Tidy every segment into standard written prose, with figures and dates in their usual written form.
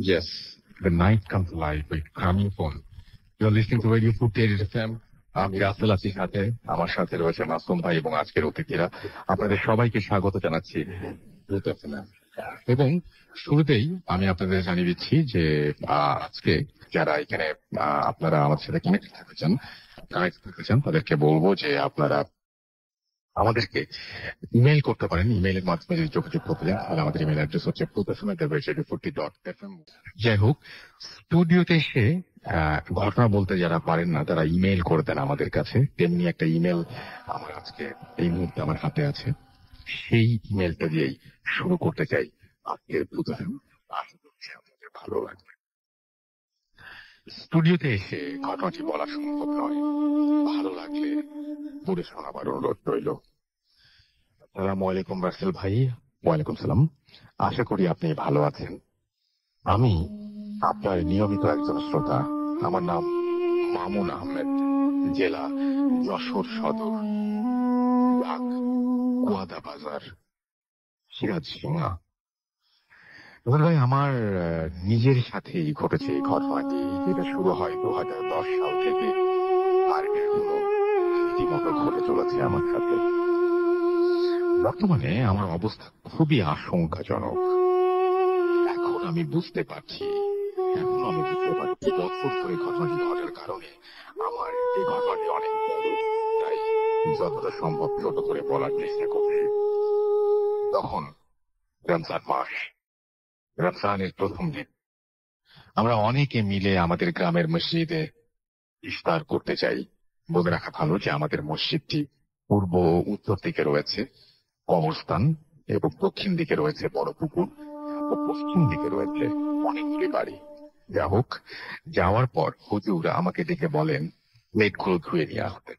Yes, the night comes alive with gramophone. You're listening to Radio Footage FM. আমি রাসেল আছি সাথে, আমার সাথে রয়েছে মাসুম ভাই এবং আজকের অতিথিরা। আপনাদের সবাইকে স্বাগত জানাচ্ছি এবং শুরুতেই আমি আপনাদের জানিয়ে দিচ্ছি যে আজকে যারা এখানে আপনারা আমাদের সাথে কানেক্ট থাকতে চান তাদেরকে বলবো যে আপনারা আমাদেরকে ইমেইল করতে পারেন। ইমেইলের মাধ্যমে যদি যোগাযোগ করতে চান তাহলে আমাদের ইমেইল অ্যাড্রেস হচ্ছে proofsm@radio40.fm। যাই হোক, স্টুডিওতে এসে ঘটনা বলতে যারা পারেন না তারা ইমেইল করে দেন আমাদের কাছে। তেমনি একটা ইমেল আমার আজকে এই মুহূর্তে আমার হাতে আছে, সেই ইমেলটা দিয়েই শুরু করতে চাই আজকের প্রোগ্রাম। আশা করছি আপনাদের ভালো লাগবে। স্টুডিওতে এসে ঘটনাটি বলা সম্ভব নয়, ভালো লাগলে পড়ে শোনাবার অনুরোধ রইল। আসসালামু আলাইকুম রাসেল ভাই। ওয়ালাইকুম সালাম। আশা করি আপনি ভালো আছেন। আমি আপনার নিয়মিত একজন শ্রোতা। আমার নাম মামুন আহমেদ, জেলা যশোর সদর, কুয়াদা বাজার, সিরাজসিংহা। ভাই, আমার নিজের সাথেই ঘটেছে এই ঘটনাটি, যেটা শুরু হয় 2010 সাল থেকে আর এখনো রীতিমতো ঘটে চলেছে আমার সাথে। বর্তমানে আমার অবস্থা খুবই আশঙ্কাজনক। এখন আমি বুঝতে পারছি বছর ধরে ঘটনাটি ঘটার কারণে আমার এই ঘটনাটি অনেক বড়, তাই যতটা সম্ভব ছোট করে বলার চেষ্টা করছি। তখন রমজান মাস, রমজানের প্রথম দিন। আমরা অনেকে মিলে আমাদের গ্রামের মসজিদে ইফতার করতে চাই। বলে রাখা ভালো যে আমাদের মসজিদটি পূর্ব ও উত্তর দিকে রয়েছে কবরস্থান, এবং দক্ষিণ দিকে রয়েছে বড় পুকুর, ও পশ্চিম দিকে রয়েছে অনেকগুলি বাড়ি। যা হোক, যাওয়ার পর হুজুর আমাকে ডেকে বলেন প্লেটগুলো ধুয়ে নিয়ে আসতে।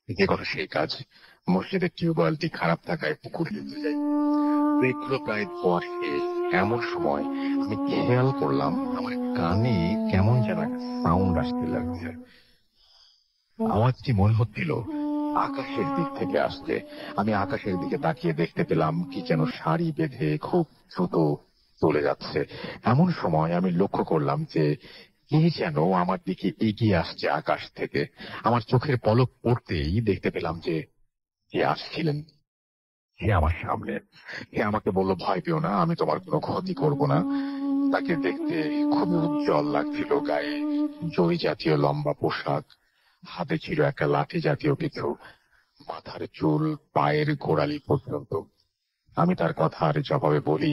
যে কথা সেই কাজ। মসজিদের টিউবওয়েলটি খারাপ থাকায় পুকুরে যেতে যাই। প্লেটগুলো প্রায় ধোয়া শেষ। এমন সময় আমি খেয়াল করলাম আমার কানে কেমন যেন সাউন্ড আসতে লাগছে। আওয়াজটি মনে হচ্ছিল আকাশের দিক থেকে আসছে। আমি আকাশের দিকে তাকিয়ে দেখতে পেলাম কি যেন সারি বেঁধে খুব দ্রুত চলে যাচ্ছে। এমন সময় আমি লক্ষ্য করলাম যে কে যেন আমার দিকে এগিয়ে আসছে আকাশ থেকে। আমার চোখের পলক পড়তেই দেখতে পেলাম যে কে আসছিলেন, সে আমার সামনে। সে আমাকে বলল, ভয় পেও না, আমি তোমার কোনো ক্ষতি করব না। তাকে দেখতে খুব উজ্জ্বল লাগছিল। গায়ে জরি জাতীয় লম্বা পোশাক, হাতে ছিল একটা লাঠি জাতীয় কিছু, মাথার চুল পায়ের গোড়ালি পর্যন্ত। আমি তার কথা আর জবাবে বলি,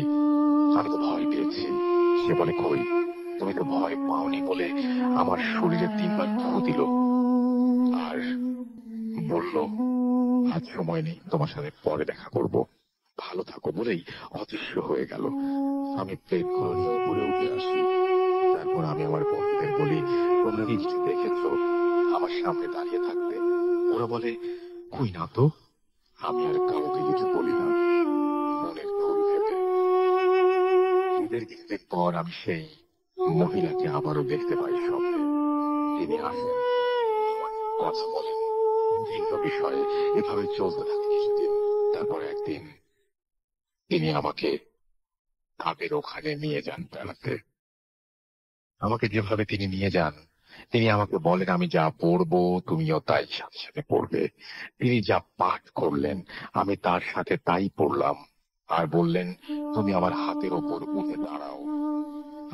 আমি তো ভয় পেয়েছি। সে বলে, কই, তুমি তো ভয় পাওনি বলে আমার শরীরে 3 বার ফু দিল, আর বলল আজ সময় নেই, তোমার সাথে পরে দেখা করব, ভালো থাকো বলেই অদৃশ্য হয়ে গেল। আমি প্লেটগুলো নিয়ে উপরে উঠে আসি। তারপর আমি আমার বন্ধুদের বলি, তোমরা কি কিছু দেখেছ আমার সামনে দাঁড়িয়ে থাকতে? ওরা বলে, কই না তো। আমি আর কাউকে কিছু বলি না, মনের ভুল ভেবে। ঈদের কিছুদিন পর আমি সেই মহিলাকে আবারও দেখতে পাই স্বপ্নে। তিনি আসেন, কথা বলেন ভিন্ন বিষয়ে। এভাবে চলতে থাকে কিছুদিন। তারপর একদিন তিনি আমাকে তাদের ওখানে নিয়ে যান বেড়াতে। আমাকে যেভাবে তিনি নিয়ে যান, তিনি আমাকে বলেন আমি যা পড়বো তুমিও তাই সাথে সাথে পড়বে। তিনি যা পাঠ করলেন আমি তার সাথে তাই পড়লাম, আর বললেন তুমি আমার হাতের ওপর উঠে দাঁড়াও।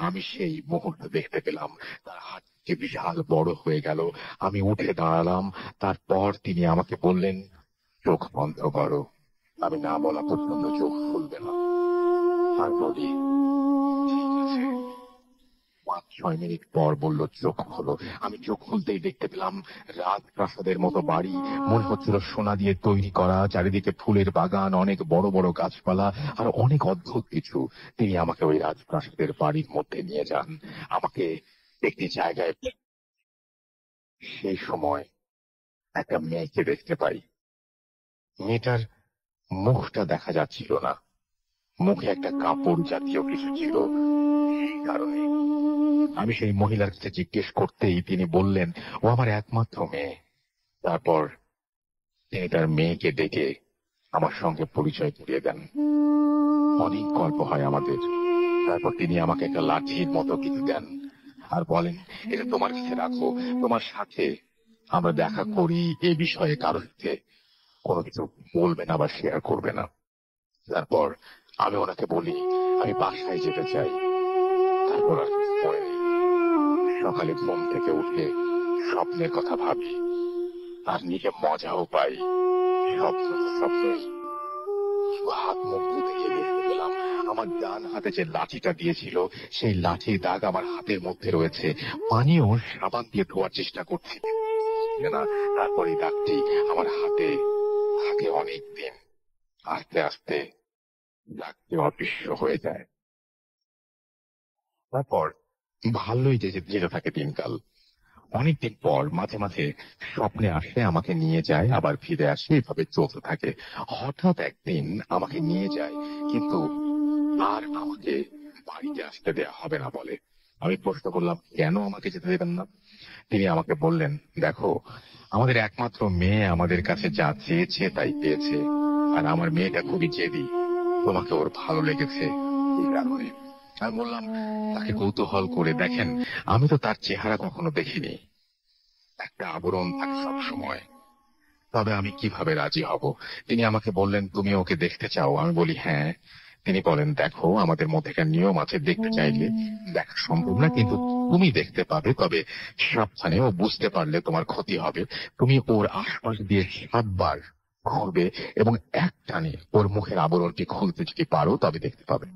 আমি সেই মুহূর্তে দেখতে পেলাম তার হাতটি বিশাল বড় হয়ে গেল। আমি উঠে দাঁড়ালাম। তারপর তিনি আমাকে বললেন, চোখ বন্ধ করো। আমি না বলা পর্যন্ত চোখ খুলবে না। আর বলি, ঠিক আছে। 5-6 মিনিট পর বলল, চোখ খোলো। আমি চোখ খুলতেই দেখতে পেলাম রাজপ্রাসাদের মতো বাড়ি। মনে হচ্ছিল সোনা দিয়ে তৈরি করা, চারিদিকে ফুলের বাগান, অনেক বড় বড় গাছপালা, আর অনেক অদ্ভুত কিছু। তিনি আমাকে ওই রাজপ্রাসাদের বাড়ির মধ্যে নিয়ে যান, আমাকে একটি জায়গায়। সেই সময় একটা মেয়েকে দেখতে পাই। মেয়েটার মুখটা দেখা যাচ্ছিল না, মুখে একটা কাপড় জাতীয় কিছু ছিল। এই কারণে আমি সেই মহিলার কাছে জিজ্ঞেস করতেই তিনি বললেন ও আমার একমাত্র মেয়ে। তারপর তিনি তার মেয়েকে ডেকে আমার সঙ্গে পরিচয় করিয়ে দেন। অনেক গল্প হয় আমাদের। তারপর তিনি আমাকে একটা লাঠির মতো কিছু দেন আর বলেন, এটা তোমার কাছে রাখো, তোমার সাথে আমরা দেখা করি এ বিষয়ে কারোর সাথে কোনো কিছু বলবে না বা শেয়ার করবে না। তারপর আমি ওনাকে বলি আমি বাসায় যেতে চাই। তারপর আর কিছু মনে নেই। সকালে ঘুম থেকে উঠে স্বপ্নের কথা ভাবি আর নিজে মজাও পাই। স্বপ্ন তো স্বপ্নই। হাত মুখ ধুতে গিয়ে দেখতে পেলাম আমার ডান হাতে যে লাঠিটা দিয়েছিল সেই লাঠির দাগ আমার হাতের মধ্যে রয়েছে। পানিও সাবান দিয়ে ধোয়ার চেষ্টা করছি না, তারপর এই দাগটি আমার হাতে থাকে অনেক দিন। আস্তে আস্তে দাগটি অদৃশ্য হয়ে যায়। তারপর ভালোই যেতে থাকে দিনকাল। অনেকদিন পর মাঝে মাঝে স্বপ্নে আসে, আমাকে নিয়ে যায়, আবার ফিরে আসে, এভাবে চলতে থাকে। হঠাৎ একদিন আমাকে নিয়ে যায়, কিন্তু আর আমাকে বাড়িতে আসতে দেয়া হবে না বলে। আমি প্রশ্ন করলাম কেন আমাকে যেতে দেবেন না? তিনি আমাকে বললেন, দেখো, আমাদের একমাত্র মেয়ে আমাদের কাছে যা চেয়েছে তাই পেয়েছে, আর আমার মেয়েটা খুবই জেদি, তোমাকে ওর ভালো লেগেছে এই কারণে। আমি বললাম, তাকে কৌতূহল করে দেখেন, আমি তো তার চেহারা কখনো দেখিনি, একটা আবরণ থাকে সব সময়, তবে আমি কিভাবে রাজি হব? তিনি আমাকে বললেন, তুমি ওকে দেখতে চাও? আমি বলি হ্যাঁ। তিনি বলেন, দেখো, আমাদের মধ্যে একটা নিয়ম আছে, দেখতে চাইলে দেখা সম্ভব না, কিন্তু তুমি দেখতে পাবে, তবে সাবধানে, ও বুঝতে পারলে তোমার ক্ষতি হবে। তুমি ওর আশপাশ দিয়ে 7 বার ঘুরবে এবং এক টানে ওর মুখের আবরণটি খুলতে যদি পারো তবে দেখতে পাবে।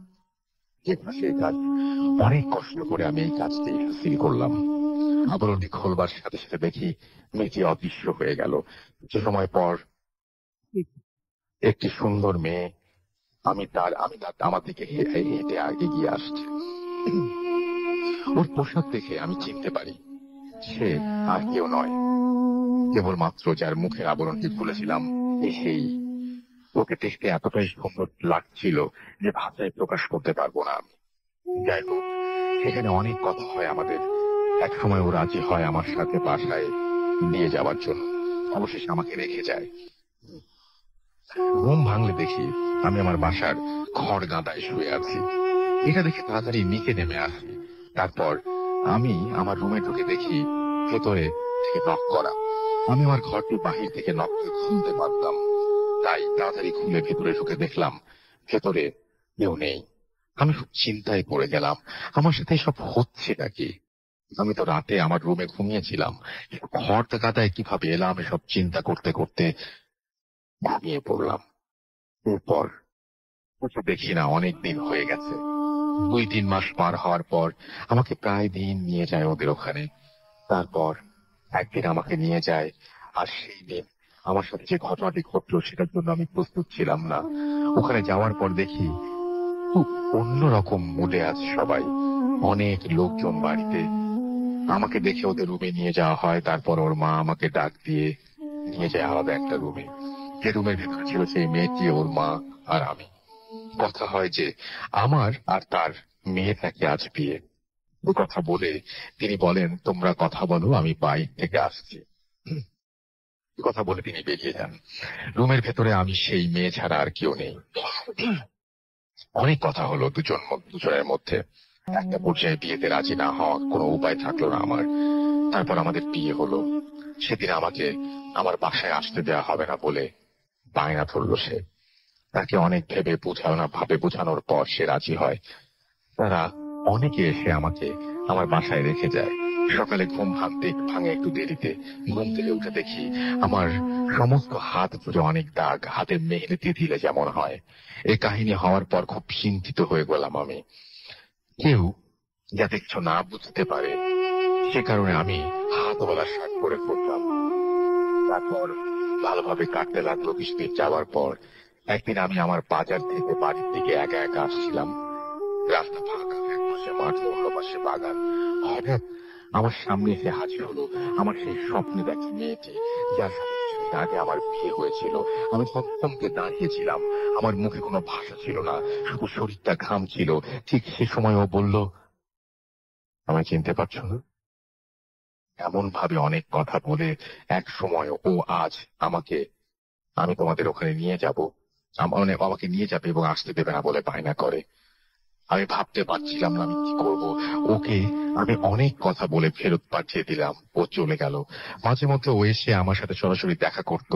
সেই কাজ অনেক কষ্ট করে আমি এই কাজটি হাসিল করলাম। আবরণটি খোলবার সাথে সাথে দেখি মেয়েটি অদৃশ্য হয়ে গেল। কিছু সময় পর একটি সুন্দর মেয়ে আমি তার আমার দিকে হেঁটে এগিয়ে আসছে। ওর পোশাক দেখে আমি চিনতে পারি সে আর কেউ নয়, কেবলমাত্র যার মুখের আবরণটি খুলেছিলাম সেই। ওকে দেখতে এতটাই সুন্দর লাগছিল যে ভাষায় প্রকাশ করতে পারবো না আমি। যাই হোক, সেখানে অনেক কথা হয় আমাদের। এক সময় ও রাজি হয় আমার সাথে বাসায় নিয়ে যাওয়ার জন্য, অবশেষে আমাকে রেখে যায়। ঘুম ভাঙলে দেখি আমি আমার বাসার খড় গাদায় শুয়ে আছি। এটা দেখে তাড়াতাড়ি নিচে নেমে আসি। তারপর আমি আমার রুমে ঢুকে দেখি ভেতরে থেকে নক করা। আমি আমার ঘরটি বাহির থেকে নক খুলতে পারতাম, তাই তাড়াতাড়ি খুলে ভেতরে ঢুকে দেখলাম ভেতরে কেউ নেই। আমি খুব চিন্তায় পড়ে গেলাম, আমার সাথে এসব হচ্ছে নাকি? আমি তো রাতে আমার রুমে ঘুমিয়েছিলাম, খড় গাদায় কিভাবে এলাম? এসব চিন্তা করতে করতে ঘুমিয়ে পড়লাম। এরপর কিছু দেখি না, অনেক দিন হয়ে গেছে। 2-3 মাস পার হওয়ার পর আমাকে প্রায় দিন নিয়ে যায় ওদের ওখানে। তারপর একদিন আমাকে নিয়ে যায়, আর সেই দিন আমার সাথে যে ঘটনাটি ঘটলো সেটার জন্য আমি প্রস্তুত ছিলাম না। ওখানে যাওয়ার পর দেখি খুব অন্যরকম মুডে আছে সবাই, অনেক লোকজন বাড়িতে। আমাকে দেখে ওদের রুমে নিয়ে যাওয়া হয়। তারপর ওর মা আমাকে ডাক দিয়ে নিয়ে যায় আলাদা একটা রুমে, যে রুমের ভেতরে ছিল সেই মেয়েটি, ওর মা আর আমি। কথা হয় যে আমার আর তার মেয়ের নাকি আজ বিয়ে। এই কথা বলে তিনি বলেন, তোমরা কথা বলো, আমি বাইরে থেকে আসছি। কথা বলে তিনি বেরিয়ে যান। রুমের ভেতরে আমি, সেই মেয়ে ছাড়া আর কেউ নেই। অনেক কথা হলো দুজনের মধ্যে। একটা পর্যায়ে বিয়েতে রাজি না হওয়ার কোনো উপায় থাকলো না আমার। তারপর আমাদের বিয়ে হলো। সেদিন আমাকে আমার বাসায় আসতে দেওয়া হবে না বলে বায়না ধরলো সে। তাকে অনেক ভাবে বোঝানোর পর সে রাজি হয়। তারা অনেকে এসে আমাকে আমার বাসায় রেখে যায়। সকালে ঘুম ভাঙে একটু দেরিতে। ঘুম থেকে উঠে দেখি আমার সমস্ত হাত জুড়ে অনেক দাগ, হাতের মেহেদিতে দিলে যেমন হয়। এই কাহিনী হওয়ার পর খুব চিন্তিত হয়ে গেলাম আমি। কেউ যাতে কিছু না বুঝতে পারে সে কারণে আমি হাতওয়ালা শার্ট পরে পড়লাম। তারপর ভালোভাবে কাটতে লাগলো। কিছুদিন যাওয়ার পর একদিন আমি আমার বাজার থেকে বাড়ির দিকে একা একা আসছিলাম। রাস্তা ফাঁকা, এক পাশে মাঠ, অন্য পাশে বাগান। হঠাৎ আমার সামনে এসে হাজির হলো আমার সেই স্বপ্নে দেখা মেয়েটি, যার সাথে কিছুদিন আগে আমার বিয়ে হয়েছিল। আমি থমথমকে দাঁড়িয়েছিলাম, আমার মুখে কোনো ভাষা ছিল না, শুধু শরীরটা ঘামছিল। ঠিক সে সময় ও বলল, আমি চিনতে পারছো না? এমন ভাবে অনেক কথা বলে এক সময় ও আজ আমাকে, আমি তোমাদের ওখানে নিয়ে যাব, আমাকে নিয়ে যাবে এবং আসতে দেবে না বলে বায়না করে। আমি ভাবতে পারছিলাম না আমি কি করব। ওকে আমি অনেক কথা বলে ফেরত পাঠিয়ে দিলাম, ও চলে গেল। মাঝে মধ্যে ও এসে আমার সাথে সরাসরি দেখা করত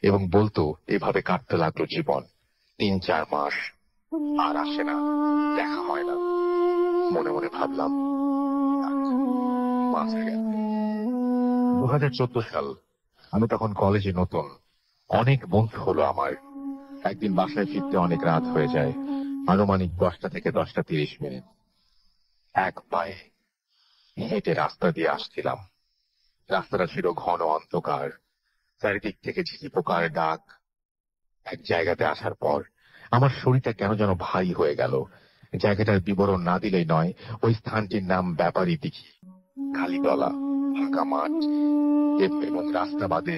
এবং বলতো, এভাবে কাটতে লাগলো জীবন। 3-4 মাস আর আসে না, দেখা হয় না। মনে মনে ভাবলাম, মাস গেল। 2014 সাল, আমি তখন কলেজে নতুন। অনেক বন্ধু হলো আমার। একদিন বাসায় ফিরতে অনেক রাত হয়ে যায়, আনুমানিক 10টা থেকে 10টা 30 মিনিট। এক পায়ে হেঁটে রাস্তা দিয়ে আসছিলাম। রাস্তাটা ছিল ঘন অন্ধকার, চারিদিক থেকে ঝিঝি পোকার ডাক। এক জায়গাতে আসার পর আমার শরীরটা কেন যেন ভারী হয়ে গেল। জায়গাটার বিবরণ না দিলেই নয়, ওই স্থানটির নাম ব্যাপারী দিঘি। খালিতলা, ফাঁকা মাঠ এবং রাস্তা বাদে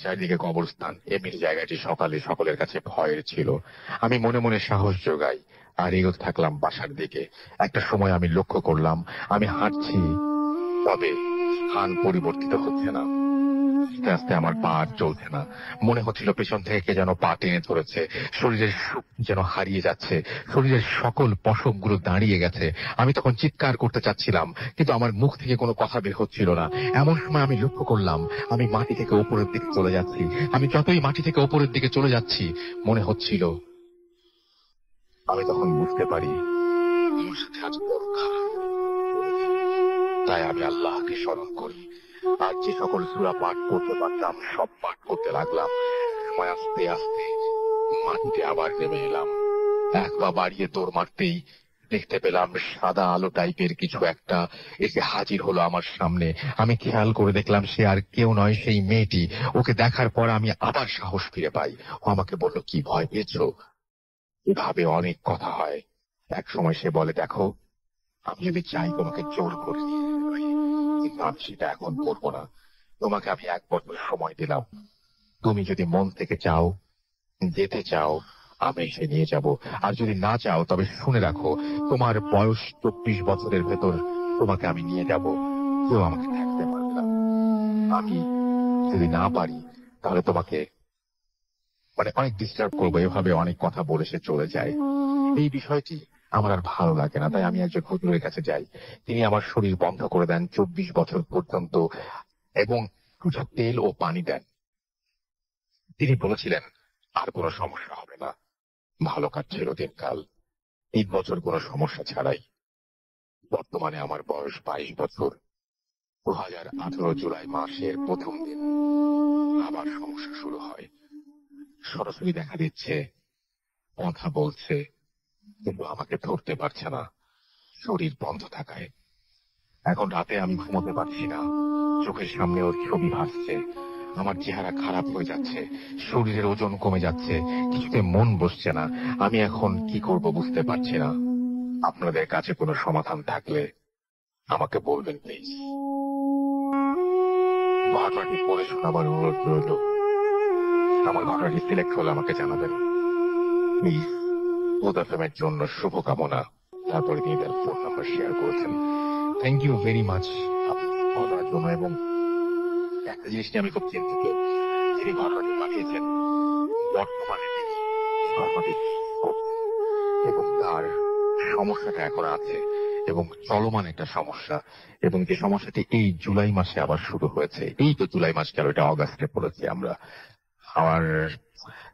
চারিদিকে কবরস্থান। এমনি জায়গাটি সকালে সকলের কাছে ভয়ের ছিল। আমি মনে মনে সাহস জোগাই আর এগোতে থাকলাম বাসার দিকে। একটা সময় আমি লক্ষ্য করলাম আমি হাঁটছি, তবে স্থান পরিবর্তিত হচ্ছে না। আস্তে আস্তে আমার পা আর চলছে না। মনে হচ্ছিল পেছন থেকে কে যেন পা টেনে ধরেছে। শরীরের সুখ যেন হারিয়ে যাচ্ছে, শরীরের সকল পশমগুলো দাঁড়িয়ে গেছে। আমি তখন চিৎকার করতে চাচ্ছিলাম, কিন্তু আমার মুখ থেকে কোনো কথা বের হচ্ছিল না। এমন সময় আমি লক্ষ্য করলাম আমি মাটি থেকে ওপরের দিকে চলে যাচ্ছি। আমি যতই মাটি থেকে ওপরের দিকে চলে যাচ্ছি, মনে হচ্ছিল, আমি তখন বুঝতে পারি আমার সাথে আজ বড় খারাপ। তাই আমি আল্লাহকে স্মরণ করি আর যে সকল সূরা পাঠ করতে পারতাম সব পাঠ করতে লাগলাম। সময় আস্তে আস্তে মাটিতে আবার নেমে এলাম। এক পা বাড়িয়ে দৌড় মারতেই দেখতে পেলাম সাদা আলো টাইপের কিছু একটা এসে হাজির হলো আমার সামনে। আমি খেয়াল করে দেখলাম সে আর কেউ নয়, সেই মেয়েটি। ওকে দেখার পর আমি আবার সাহস ফিরে পাই। ও আমাকে বলল, কি ভয় পেয়েছো? এভাবে অনেক কথা হয়। এক সময় সে বলে, দেখো, আমি যদি চাই তোমাকে জোর করে নিয়ে যেতে পারি, কিন্তু আমি সেটা এখন করবো না। তোমাকে আমি 1 বছর সময় দিলাম। তুমি যদি মন থেকে চাও, যেতে চাও, আমি এসে নিয়ে যাব। আর যদি না চাও, তবে শুনে রাখো, তোমার বয়স 24 বছরের ভেতর তোমাকে আমি নিয়ে যাব। কেউ আমাকে থাকতে পারবে না। আমি যদি না পারি, তাহলে তোমাকে অনেক ডিস্টার্ব করবো। এভাবে অনেক কথা বলে সে চলে যায়। এই বিষয়টি আমার আর ভালো লাগে না, তাই আমি একজন হুজুরের কাছে যাই। তিনি আমার শরীর বন্ধ করে দেন 24 বছর পর্যন্ত এবং কিছু তেল ও পানি দেন। তিনি বলেছিলেন আর কোনো সমস্যা হবে না। ভালো কাটছিল দিনকাল, 3 বছর কোনো সমস্যা ছাড়াই। বর্তমানে আমার বয়স 22 বছর। 2018 জুলাই মাসের প্রথম দিন আবার সমস্যা শুরু হয়। সরাসরি দেখা দিচ্ছে, কথা বলছে, কিন্তু আমাকে ধরতে পারছে না, শরীর বন্ধ থাকায়। এখন রাতে আমি ঘুমোতে পারছি না। চোখের সামনে ওর ছবি ভাসছে। আমার চেহারা খারাপ হয়ে যাচ্ছে, শরীরের ওজন কমে যাচ্ছে, কিছুতে মন বসছে না। আমি এখন কি করব বুঝতে পারছি না। আপনাদের কাছে কোনো সমাধান থাকলে আমাকে বলবেন প্লিজ। ঘটনাটি পড়ে শোনাবার অনুরোধ রইল। আমার ঘটনাটি সিলেক্ট হলে আমাকে জানাবেন প্লিজ। ভোদাফেমের জন্য শুভকামনা। তারপরে তিনি তার ফোন নাম্বার শেয়ার করেছেন। থ্যাংক ইউ ভেরি মাচ ঘটনার জন্য। এবং একটা জিনিস নিয়ে আমি খুব চিন্তিত, যিনি ঘটনাটি পাঠিয়েছেন বর্তমানে তিনি ঘটনাটি করছেন এবং তার সমস্যাটা এখন আছে এবং চলমান একটা সমস্যা, এবং যে সমস্যাটি এই জুলাই মাসে আবার শুরু হয়েছে। এই তো জুলাই মাস গেল, এটা অগাস্টে পড়েছি আমরা। আর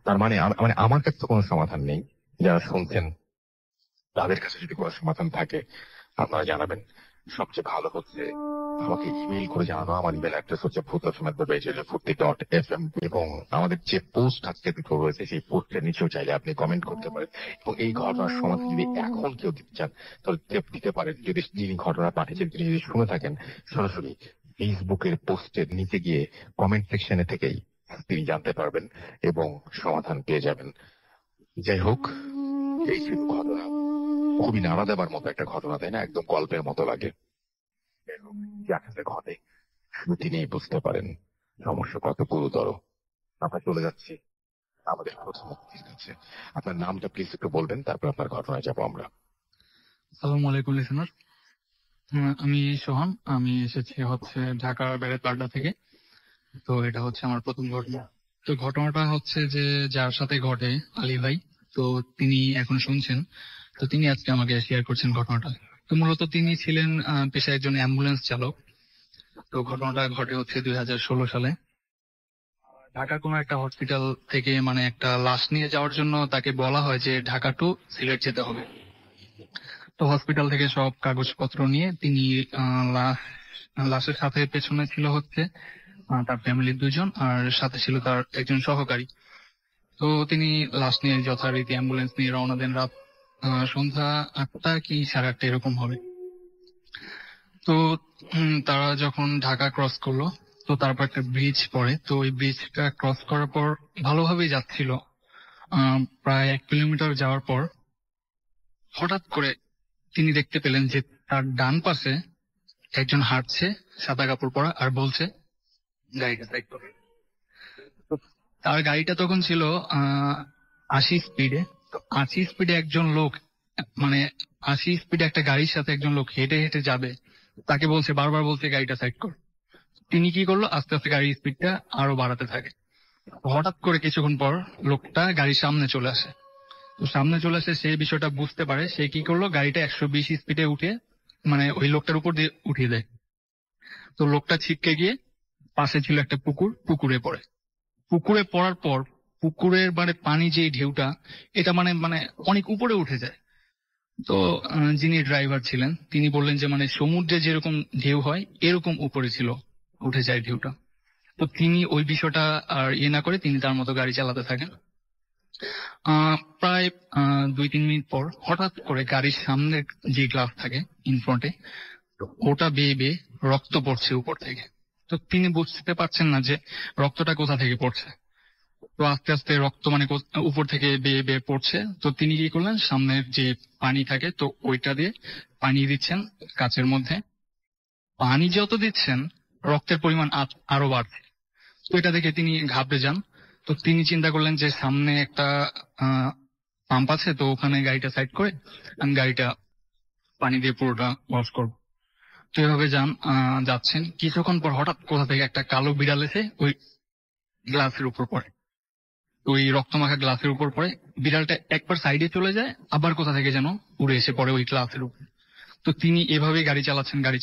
তার মানে আমার কাছে তো কোনো সমাধান নেই। যারা শুনছেন তাদের কাছে যদি কোনো সমাধান থাকে আপনারা জানাবেন। সবচেয়ে ভালো হচ্ছে আমাকে ইমেইল করে জানানো। আমার ইমেল অ্যাড্রেস হচ্ছে bhutafm@futti.fm এবং আমাদের যে পোস্ট আজকে দুটো রয়েছে সেই পোস্টের নিচেও চাইলে আপনি কমেন্ট করতে পারেন। এবং এই ঘটনার সমাধান যদি এখন কেউ দিতে চান তাহলে দিতে পারেন। যদি যিনি ঘটনা পাঠিয়েছেন তিনি যদি শুনে থাকেন, সরাসরি ফেসবুকের পোস্টের নিচে গিয়ে কমেন্ট সেকশনে থেকেই তিনি জানতে পারবেন এবং সমাধান পেয়ে যাবেন। যাই হোক, এই ছিল ঘটনা। খুবই নাড়া দেবার মতো একটা ঘটনা, তাই না? একদম গল্পের মতো লাগে। যার সাথে ঘটে শুধু তিনিই বুঝতে পারেন সমস্যা কত গুরুতর। আমরা চলে যাচ্ছি আমাদের প্রথম অতিথির কাছে। আপনার নামটা প্লিজ একটু বলবেন, তারপর আপনার ঘটনায় যাবো আমরা। আসসালামু আলাইকুম লিসেনার। আমি সোহান। আমি এসেছি হচ্ছে ঢাকা বেড়াতপাড়া থেকে। তো এটা হচ্ছে আমার প্রথম ঘটনা। তো ঘটনাটা হচ্ছে যে যার সাথে ঘটে আলী ভাই, তো তিনি এখন শুনছেন। তো তিনি আজকে আমাকে শেয়ার করছেন ঘটনাটা। তো মূলত তিনি ছিলেন পেশায় একজন অ্যাম্বুলেন্স চালক। তো ঘটনাটা ঘটে হচ্ছে 2016 সালে। ঢাকার কোনো একটা হসপিটাল থেকে মানে একটা লাশ নিয়ে যাওয়ার জন্য তাকে বলা হয় যে ঢাকা টু সিলেট যেতে হবে। তো হসপিটাল থেকে সব কাগজপত্র নিয়ে তিনি লাশের সাথে পেছনে ছিল হচ্ছে তার ফ্যামিলির 2 জন, আর সাথে ছিল তার একজন সহকারী। তো তিনি লাশ নিয়ে যথারীতি অ্যাম্বুলেন্স নিয়ে রওনা দেন রাত সন্ধ্যা 8টা কি 8:30 এরকম হবে। তো তারা যখন ঢাকা ক্রস করলো, তো তারপর একটা ব্রিজ পড়ে। তো ওই ব্রিজটা ক্রস করার পর ভালোভাবেই যাচ্ছিল। প্রায় 1 কিলোমিটার যাওয়ার পর হঠাৎ করে তিনি দেখতে পেলেন যে তার ডান পাশে একজন হাঁটছে, সাদা কাপড় পরা, আর বলছে গাড়িটা সাইড করো। তো তার গাড়িটা তখন ছিল 80 স্পিডে। তো 80 স্পিডে একজন লোক, মানে 80 স্পিডে একটা গাড়ির সাথে একজন লোক হেঁটে হেঁটে যাবে, তাকে বলছে, বারবার বলছে গাড়িটা সাইড কর। তিনি কি করলো, আস্তে আস্তে গাড়ির স্পিডটা আরো বাড়াতে থাকে। হঠাৎ করে কিছুক্ষণ পর লোকটা গাড়ির সামনে চলে আসে। তো সামনে চলে আসে, সেই বিষয়টা বুঝতে পারে। সে কি করলো, গাড়িটা 120 স্পিডে উঠে মানে ওই লোকটার উপর দিয়ে উঠিয়ে দেয়। তো লোকটা ছিটকে গিয়ে পাশে ছিল একটা পুকুর, পুকুরে পড়ে। পুকুরে পড়ার পর পুকুরের মানে পানি যে ঢেউটা, এটা মানে মানে অনেক উপরে উঠে যায়। তো যিনি ড্রাইভার ছিলেন তিনি বললেন যে মানে সমুদ্রে যেরকম ঢেউ হয় এরকম উপরে ছিল, উঠে যায় ঢেউটা। তো তিনি ওই বিষয়টা আর না করে তিনি তার মতো গাড়ি চালাতে থাকেন। প্রায় 2-3 মিনিট পর হঠাৎ করে গাড়ির সামনে যে গ্লাস থাকে ইনফ্রন্টে, ওটা বেয়ে বেয়ে রক্ত পড়ছে উপর থেকে। তো তিনি বুঝতে পারছেন না যে রক্তটা কোথা থেকে পড়ছে। তো আস্তে আস্তে রক্ত মানে উপর থেকে বেয়ে বেয়ে পড়ছে। তো তিনি কি করলেন, সামনের যে পানি থাকে তো ওইটা দিয়ে পানি দিচ্ছেন কাচের মধ্যে। পানি যত দিচ্ছেন রক্তের পরিমাণ আরো বাড়ছে। তো এটা দেখে তিনি ঘাবড়ে যান। তো তিনি চিন্তা করলেন যে সামনে একটা পাম্প আছে, তো ওখানে গাড়িটা সাইড করে আমি গাড়িটা পানি দিয়ে পুরোটা ওয়াশ করবো। তো এভাবে যাচ্ছেন। কিছুক্ষণ পর হঠাৎ কোথা থেকে একটা কালো বিড়াল এসে ওই গ্লাসের উপর পড়ে। তো ওই রক্তমাখা গ্লাসের উপর পড়ে, বিড়ালটা একবার সাইডে চলে যায়, আবার কোথা থেকে যেন উড়ে এসে পড়ে ওই গ্লাসের উপর। তো তিনি এভাবেই গাড়ি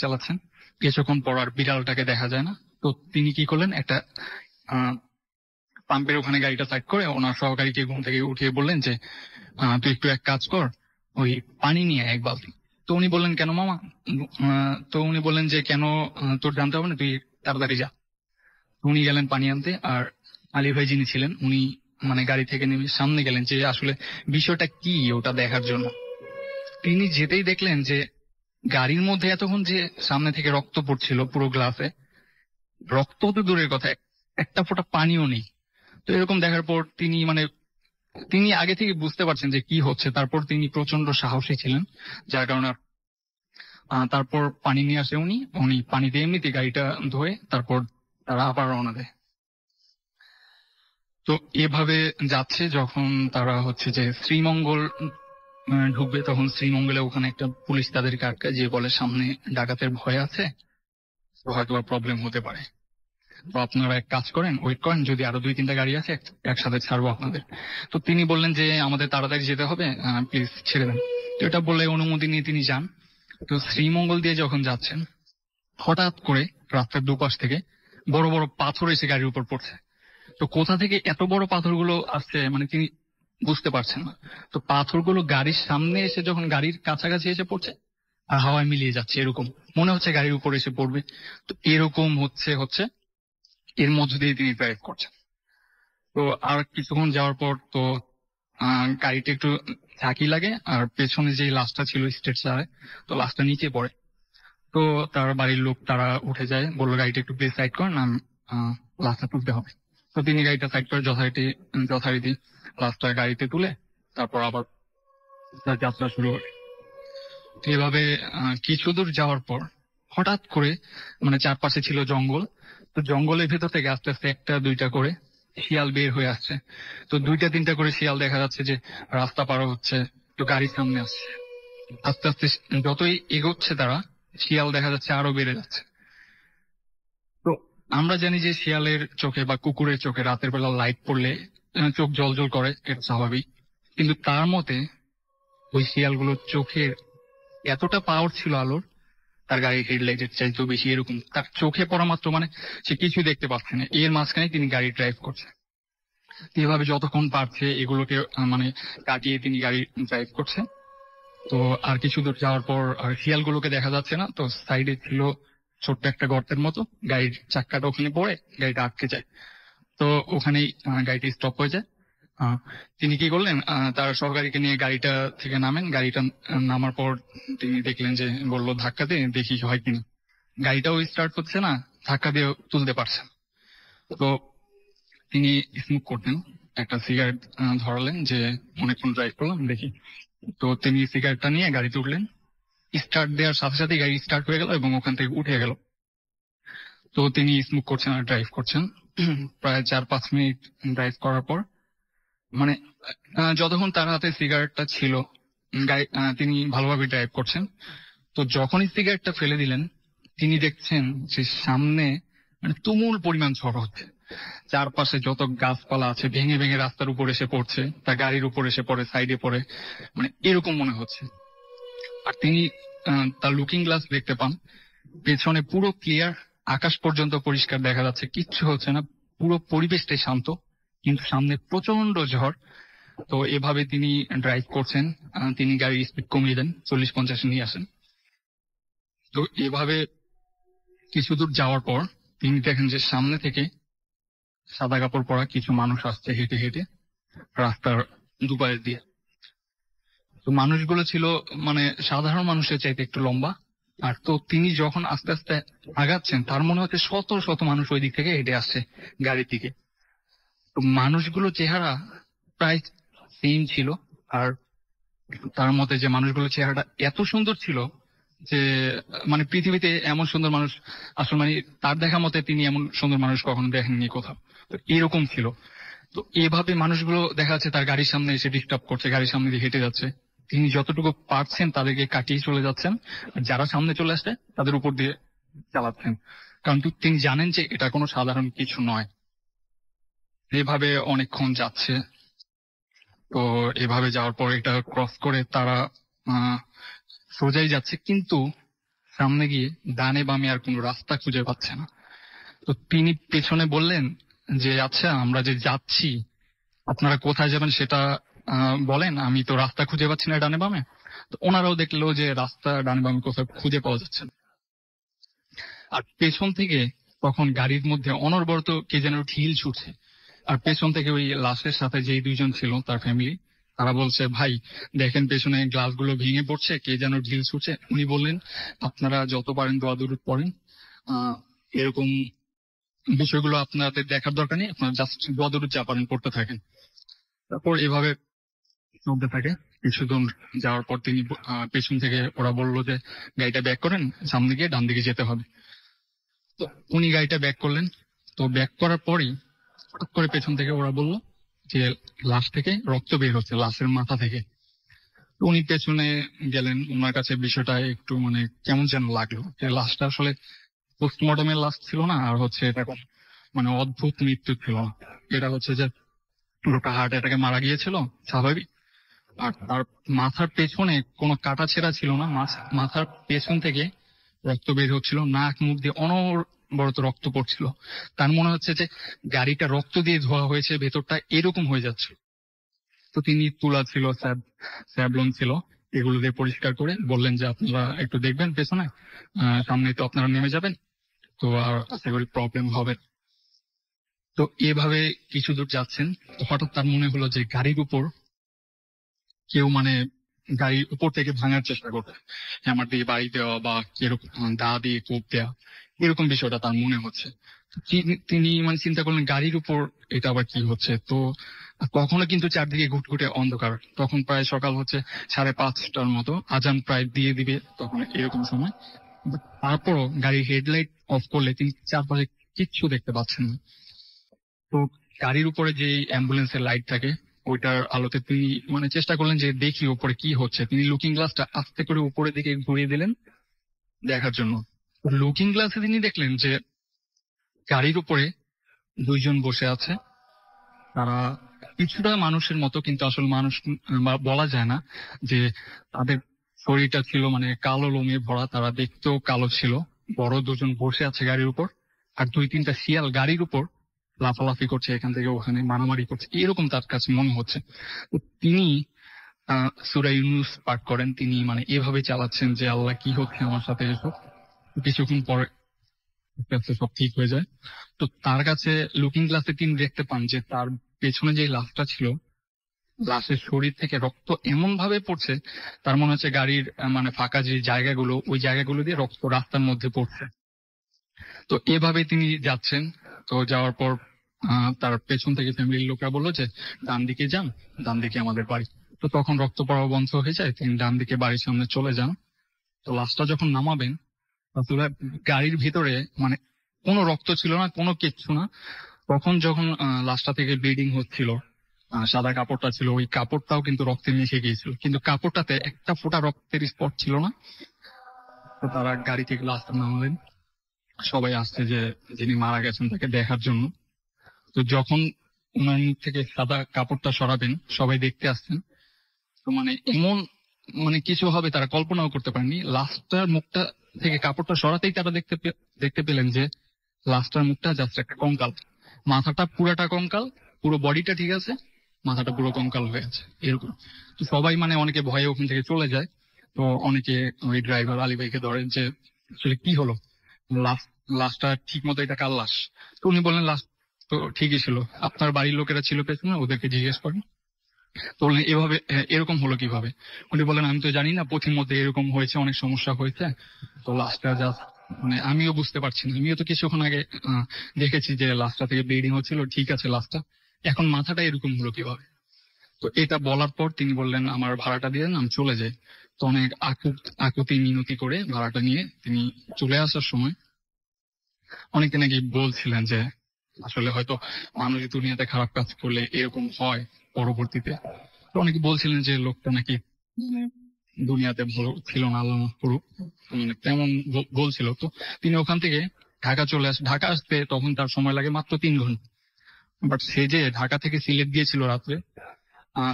চালাচ্ছেন। কিছুক্ষণ পর আর বিড়ালটাকে দেখা যায় না। তো তিনি কি করলেন, একটা পাম্পের ওখানে গাড়িটা সাইড করে ওনার সহকারীকে ঘুম থেকে উঠিয়ে বললেন যে তুই একটু এক কাজ কর, ওই পানি নিয়ে 1 বালতি। তো উনি বললেন, কেন মামা? তো উনি বললেন যে কেন তোর জানতে হবে না, তুই তাড়াতাড়ি যা। উনি গেলেন পানি আনতে। আর আলী ভাই যিনি ছিলেন উনি মানে গাড়ি থেকে নেমে সামনে গেলেন যে আসলে বিষয়টা কি ওটা দেখার জন্য। তিনি যেতেই দেখলেন যে গাড়ির মধ্যে এতক্ষণ যে সামনে থেকে রক্ত পড়ছিল পুরো গ্লাসে, রক্ত তো দূরের কথা, একটা ফোঁটা পানিও নেই। তো এরকম দেখার পর তিনি আগে থেকে বুঝতে পারছেন যে কি হচ্ছে। তারপর তিনি প্রচন্ড সাহসী ছিলেন, যার কারণে তারপর পানি নিয়ে আসে উনি পানিতে এমনিতে গাড়িটা ধোয়ে তারপর তারা আবার রওনা দেয়। তো এভাবে যাচ্ছে, যখন তারা হচ্ছে যে শ্রীমঙ্গল ঢুকবে, তখন শ্রীমঙ্গলে ওখানে একটা পুলিশ তাদেরকে আটকায়, যে বলে সামনে ডাকাতের ভয় আছে, তো হয়তো প্রবলেম হতে পারে। তো আপনারা এক কাজ করেন, ওয়েট করেন, যদি আরো 2-3টা গাড়ি আছে একসাথে ছাড়বো আপনাদের। তো তিনি বললেন যে আমাদের তাড়াতাড়ি যেতে হবে, প্লিজ ছেড়ে দেন। তো এটা বলে অনুমতি নিয়ে তিনি যান। তো শ্রীমঙ্গল দিয়ে যখন যাচ্ছেন, হঠাৎ করে রাস্তার দুপাশ থেকে বড় বড় পাথর এসে গাড়ির উপর পড়ছে। তো কোথা থেকে এত বড় পাথরগুলো আসছে মানে তিনি বুঝতে পারছেন না। তো পাথরগুলো গাড়ির সামনে এসে যখন গাড়ির কাছাকাছি এসে পড়ছে আর হাওয়ায় মিলিয়ে যাচ্ছে, এরকম মনে হচ্ছে গাড়ির উপর এসে পড়বে। তো এরকম হচ্ছে এর মধ্য দিয়ে তিনি ড্রাইভ করছেন। তো আর কিছুক্ষণ যাওয়ার পর তো গাড়িটা একটু ঝাঁকি লাগে, আর পেছনে যে লাশটা ছিল স্ট্রেচারে, তো লাশটা নিচে পড়ে। তো তার বাড়ির লোক তারা উঠে যায়, বললো গাড়িটা একটু প্লিজ সাইড করেন, লাশটা তুলতে হবে। তো তিনি গাড়িটা সাইড করে যথারীতি লাশটা গাড়িতে তুলে তারপর আবার তার যাত্রা শুরু করে। এভাবে কিছু দূর যাওয়ার পর হঠাৎ করে মানে চারপাশে ছিল জঙ্গল, তো জঙ্গলের ভেতর থেকে আস্তে আস্তে 1-2টা করে শিয়াল বের হয়ে আসছে। তো 2-3টা করে শিয়াল দেখা যাচ্ছে যে রাস্তা পার হচ্ছে, তো গাড়ির সামনে আসছে। আস্তে আস্তে যতই এগোচ্ছে তারা, শিয়াল দেখা যাচ্ছে আরো বেড়ে যাচ্ছে। তো আমরা জানি যে শিয়ালের চোখে বা কুকুরের চোখে রাতের বেলা লাইট পড়লে চোখ জ্বলজ্বল করে, এটা স্বাভাবিক। কিন্তু তার মতে ওই শিয়ালগুলোর চোখের এতটা পাওয়ার ছিল আলোর, তার গাড়ির হেডলাইটের চাইতেও বেশি, এরকম তার চোখে পড়া মাত্র মানে সে কিছু দেখতে পাচ্ছে না, এর মাঝখানে তিনি গাড়ি ড্রাইভ করছে। এভাবে যতক্ষণ পারছে এগুলোকে মানে কাটিয়ে তিনি গাড়ি ড্রাইভ করছে। তো আর কিছু দূর যাওয়ার পর আর শিয়ালগুলোকে দেখা যাচ্ছে না, তো সাইডে ছিল ছোট্ট একটা গর্তের মতো, গাড়ির চাক্কাটা ওখানে পড়ে গাড়িটা আটকে যায়। তো ওখানেই গাড়িটি স্টপ হয়ে যায়। তিনি কি করলেন, তার সহকারীকে নিয়ে গাড়িটা থেকে নামেন। গাড়িটা নামার পর তিনি দেখলেন যে, বললো ধাক্কা দিয়ে দেখি হয় কিনা। গাড়িটাও স্টার্ট হচ্ছে না, ধাক্কা দিয়ে তুলতে পারছে না। তো তিনি স্মোক করতেন, একটা সিগারেট ধরালেন যে অনেকক্ষণ ড্রাইভ করলাম দেখি। তো তিনি সিগারেটটা নিয়ে গাড়িতে উঠলেন, স্টার্ট দেওয়ার সাথে সাথে গাড়ি স্টার্ট হয়ে গেল এবং ওখান থেকে উঠে গেল। তো তিনি স্মোক করছেন আর ড্রাইভ করছেন। প্রায় 4-5 মিনিট ড্রাইভ করার পর মানে যতক্ষণ তার হাতে সিগারেটটা ছিল তিনি ভালোভাবে ড্রাইভ করছেন। তো যখনই সিগারেটটা ফেলে দিলেন, তিনি দেখছেন যে সামনে মানে তুমুল পরিমাণ ঝড় হচ্ছে। চারপাশে যত গাছপালা আছে ভেঙে ভেঙে রাস্তার উপর এসে পড়ছে, তার গাড়ির উপর এসে পড়ে, সাইডে পড়ে, মানে এরকম মনে হচ্ছে। আর তিনি তার লুকিং গ্লাস দেখতে পান, পেছনে পুরো ক্লিয়ার, আকাশ পর্যন্ত পরিষ্কার দেখা যাচ্ছে, কিচ্ছু হচ্ছে না, পুরো পরিবেশটাই শান্ত, কিন্তু সামনে প্রচন্ড ঝড়। তো এভাবে তিনি ড্রাইভ করছেন, তিনি গাড়ির স্পিড কমিয়ে দেন, 40-50 নিয়ে আসেন। তো এভাবে কিছু দূর যাওয়ার পর তিনি দেখেন যে সামনে থেকে সাদা কাপড় পরা কিছু মানুষ আসছে হেঁটে হেঁটে রাস্তার দুপাশ দিয়ে। তো মানুষগুলো ছিল মানে সাধারণ মানুষের চাইতে একটু লম্বা। আর তো তিনি যখন আস্তে আস্তে আগাচ্ছেন, তার মনে হচ্ছে শত শত মানুষ ওই দিক থেকে হেঁটে আসছে গাড়ির দিকে। তো মানুষগুলো চেহারা প্রায় সেম ছিল। আর তার মতে যে মানুষগুলোর চেহারাটা এত সুন্দর ছিল যে মানে পৃথিবীতে এমন সুন্দর মানুষ আসলে মানে তার দেখা মতে তিনি এমন সুন্দর মানুষ কখনো দেখেননি কোথাও। তো এরকম ছিল। তো এভাবে মানুষগুলো দেখা যাচ্ছে তার গাড়ির সামনে এসে ডিস্টার্ব করছে, গাড়ির সামনে দিয়ে হেঁটে যাচ্ছে। তিনি যতটুকু পারছেন তাদেরকে কাটিয়ে চলে যাচ্ছেন, আর যারা সামনে চলে আসছে তাদের উপর দিয়ে চালাচ্ছেন, কারণ তিনি জানেন যে এটা কোনো সাধারণ কিছু নয়। এভাবে অনেকক্ষণ যাচ্ছে। তো এভাবে যাওয়ার পর এটা ক্রস করে তারা সোজাই যাচ্ছে, কিন্তু সামনে গিয়ে ডানে বামে আর কোনো রাস্তা খুঁজে পাচ্ছে না। তো তিনি পেছনে বললেন যে, আচ্ছা আমরা যে যাচ্ছি আপনারা কোথায় যাবেন সেটা বলেন, আমি তো রাস্তা খুঁজে পাচ্ছি না ডানে বামে। তো ওনারাও দেখলো যে রাস্তা ডানে বামে কোথাও খুঁজে পাওয়া যাচ্ছে না। আর পেছন থেকে তখন গাড়ির মধ্যে অনবরত কে যেন ঢিল ছুটছে। আর পেছন থেকে ওই লাশের সাথে যেই দুইজন ছিল তার ফ্যামিলি, তারা বলছে ভাই দেখেন পেছনে গ্লাসগুলো ভেঙে পড়ছে, কে যেন ঢিল ছুটছে। উনি বললেন আপনারা যত পারেন দোয়া দরুদ পড়েন, এরকম বিষয়গুলো আপনাদের দেখার দরকার নেই, আপনারা জাস্ট দোয়া দরুদ যা পারেন পড়তে থাকেন। তারপর এভাবে চলতে থাকে। কিছুদূর যাওয়ার পর তিনি পেছন থেকে ওরা বললো যে গাড়িটা ব্যাক করেন, সামনে গিয়ে ডান দিকে যেতে হবে। তো উনি গাড়িটা ব্যাক করলেন। তো ব্যাক করার পরই হঠাৎ করে পেছন থেকে ওরা বললো যে লাশ থেকে রক্ত বের হচ্ছে, লাশের মাথা থেকে। তো উনি পেছনে গেলেন, ওনার কাছে বিষয়টা একটু মানে কেমন যেন লাগলো, যে লাশটা আসলে পোস্টমর্টমের লাশ ছিল না, আর হচ্ছে এরকম মানে অদ্ভুত মৃত্যু ছিল না। এটা হচ্ছে যে লোকটা হার্ট অ্যাটাকে মারা গিয়েছিল স্বাভাবিক। আর তার মাথার পেছনে কোনো কাটা ছেঁড়া ছিল না, মাথার পেছন থেকে রক্ত বের হচ্ছিল, নাক মুখ দিয়ে অনবরত রক্ত পড়ছিল। তার মনে হচ্ছে যে গাড়িটা রক্ত দিয়ে ধোয়া হয়েছে, ভেতরটা এরকম হয়ে যাচ্ছে। তো তিনি তুলা ছিল, স্যাবলন ছিল, এগুলো দিয়ে পরিষ্কার করে বললেন যে আপনারা একটু দেখবেন পেছনে, সামনে তো আপনারা নেমে যাবেন, তো আর আশা করি প্রবলেম হবে না। তো এভাবে কিছু দূর যাচ্ছেন, তো হঠাৎ তার মনে হলো যে গাড়ির উপর কেউ মানে গাড়ির উপর থেকে ভাঙার চেষ্টা করছে, হ্যামার দিয়ে বাড়ি দেওয়া বা এরকম দা দিয়ে কোপ দেওয়া, এরকম বিষয়টা তার মনে হচ্ছে। তিনি মানে চিন্তা করলেন গাড়ির উপর এটা আবার কি হচ্ছে। তো কখনো কিন্তু চারদিকে ঘুটঘুটে অন্ধকার, তখন প্রায় সকাল হচ্ছে 5:30টার মতো, আজান প্রায় দিয়ে দিবে তখন এরকম সময়। তারপরও গাড়ির হেডলাইট অফ করলে তিনি চারপাশে কিচ্ছু দেখতে পাচ্ছেন না। তো গাড়ির উপরে যে অ্যাম্বুলেন্সের লাইট থাকে ওইটার আলোতে তিনি মানে চেষ্টা করলেন যে দেখি উপরে কি হচ্ছে। তিনি লুকিং গ্লাসটা আস্তে করে উপরের দিকে ঘুরিয়ে দিলেন দেখার জন্য। লুকিং গ্লাসে তিনি দেখলেন যে গাড়ির উপরে দুইজন বসে আছে, তারা কিছুটা মানুষের মতো, কিন্তু আসলে মানুষ বলা যায় না। যে তাদের শরীরটা ছিল মানে কালো লোমে ভরা, তারা দেখতেও কালো ছিল। বড় দুজন বসে আছে গাড়ির উপর, আর দুই তিনটা শিয়াল গাড়ির উপর লাফালাফি করছে, এখান থেকে ওখানে মারামারি করছে, এরকম তার কাছে মনে হচ্ছে। তো তিনি সূরা ইউনূস পাঠ করেন, তিনি মানে এভাবে চালাচ্ছেন যে আল্লাহ কি হচ্ছে আমার সাথে এসব। কিছুক্ষণ পরে আস্তে আস্তে সব ঠিক হয়ে যায়। তো তার কাছে লুকিং গ্লাসে তিনি দেখতে পান যে তার পেছনে যে লাশটা ছিল, লাশের শরীর থেকে রক্ত এমন ভাবে পড়ছে, তার মনে হচ্ছে গাড়ির মানে ফাঁকা যে জায়গাগুলো, ওই জায়গাগুলো দিয়ে রক্ত রাস্তার মধ্যে পড়ছে। তো এভাবে তিনি যাচ্ছেন। তো যাওয়ার পর তার পেছন থেকে ফ্যামিলির লোকরা বললো যে ডান দিকে যান, ডান দিকে আমাদের বাড়ি। তো তখন রক্ত পড়া বন্ধ হয়ে যায়, তিনি ডান দিকে বাড়ির সামনে চলে যান। তো লাশটা যখন নামাবেন, আসলে গাড়ির ভিতরে মানে কোনো রক্ত ছিল না, কোনো কিচ্ছু না। তখন যখন লাশটা থেকে ব্লিডিং হচ্ছিল, সাদা কাপড়টা ছিল, ওই কাপড়টাও কিন্তু রক্তে মিশে গিয়েছিল, কিন্তু কাপড়টাতে একটা ফোঁটা রক্তের স্পট ছিল না। তো তারা গাড়ি থেকে লাশটা নামালেন, সবাই আসছে যে যিনি মারা গেছেন তাকে দেখার জন্য। তো যখন ওনার মুখ থেকে সাদা কাপড়টা সরাবেন, সবাই দেখতে আসছেন। তো মানে এমন মানে কিছু হবে তারা কল্পনাও করতে পারেনি। লাশটার মুখটা থেকে কাপড়টা সরাতেই তারা দেখতে পেলেন যে লাশটার মুখটা জাস্ট একটা কঙ্কাল, মাথাটা পুরাটা কঙ্কাল, পুরো বডিটা ঠিক আছে, মাথাটা পুরো কঙ্কাল হয়ে আছে এরকম। তো সবাই মানে অনেকে ভয়ে ওখান থেকে চলে যায়। তো অনেকে ওই ড্রাইভার আলী ভাইকে ধরেন যে আসলে কি হলো, লাশটা ঠিক মতো এটা কার লাশ? তো উনি বললেন লাশ তো ঠিকই ছিল, আপনার বাড়ির লোকেরা ছিল পেছনে, ওদেরকে জিজ্ঞেস করেন। তো বললেন এভাবে এরকম হলো কিভাবে? উনি বলেন আমি তো জানি না, পথির মধ্যে এরকম হয়েছে, অনেক সমস্যা হয়েছে। তো লাশটা জাস্ট মানে আমিও বুঝতে পারছি না, আমিও তো কিছুক্ষণ আগে দেখেছি যে লাশটা থেকে ব্লিডিং হচ্ছিল, ঠিক আছে লাশটা, এখন মাথাটা এরকম হলো কিভাবে? তো এটা বলার পর তিনি বললেন আমার ভাড়াটা দিয়ে দেন, আমি চলে যাই। তো অনেক আকুতি মিনতি করে ভাড়াটা নিয়ে তিনি চলে আসার সময় অনেকে নাকি বলছিলেন যে আসলে হয়তো মানুষ দুনিয়াতে খারাপ কাজ করলে এরকম হয় পরবর্তীতে। তো অনেকে বলছিলেন যে লোকটা নাকি মানে দুনিয়াতে ভালো ছিল না, আল্লাহ মাফ করুক, মানে তেমন বলছিল। তো তিনি ওখান থেকে ঢাকা চলে আসে। ঢাকা আসতে তখন তার সময় লাগে মাত্র 3 ঘন্টা। বাট সে যে ঢাকা থেকে সিলেট গিয়েছিল রাত্রে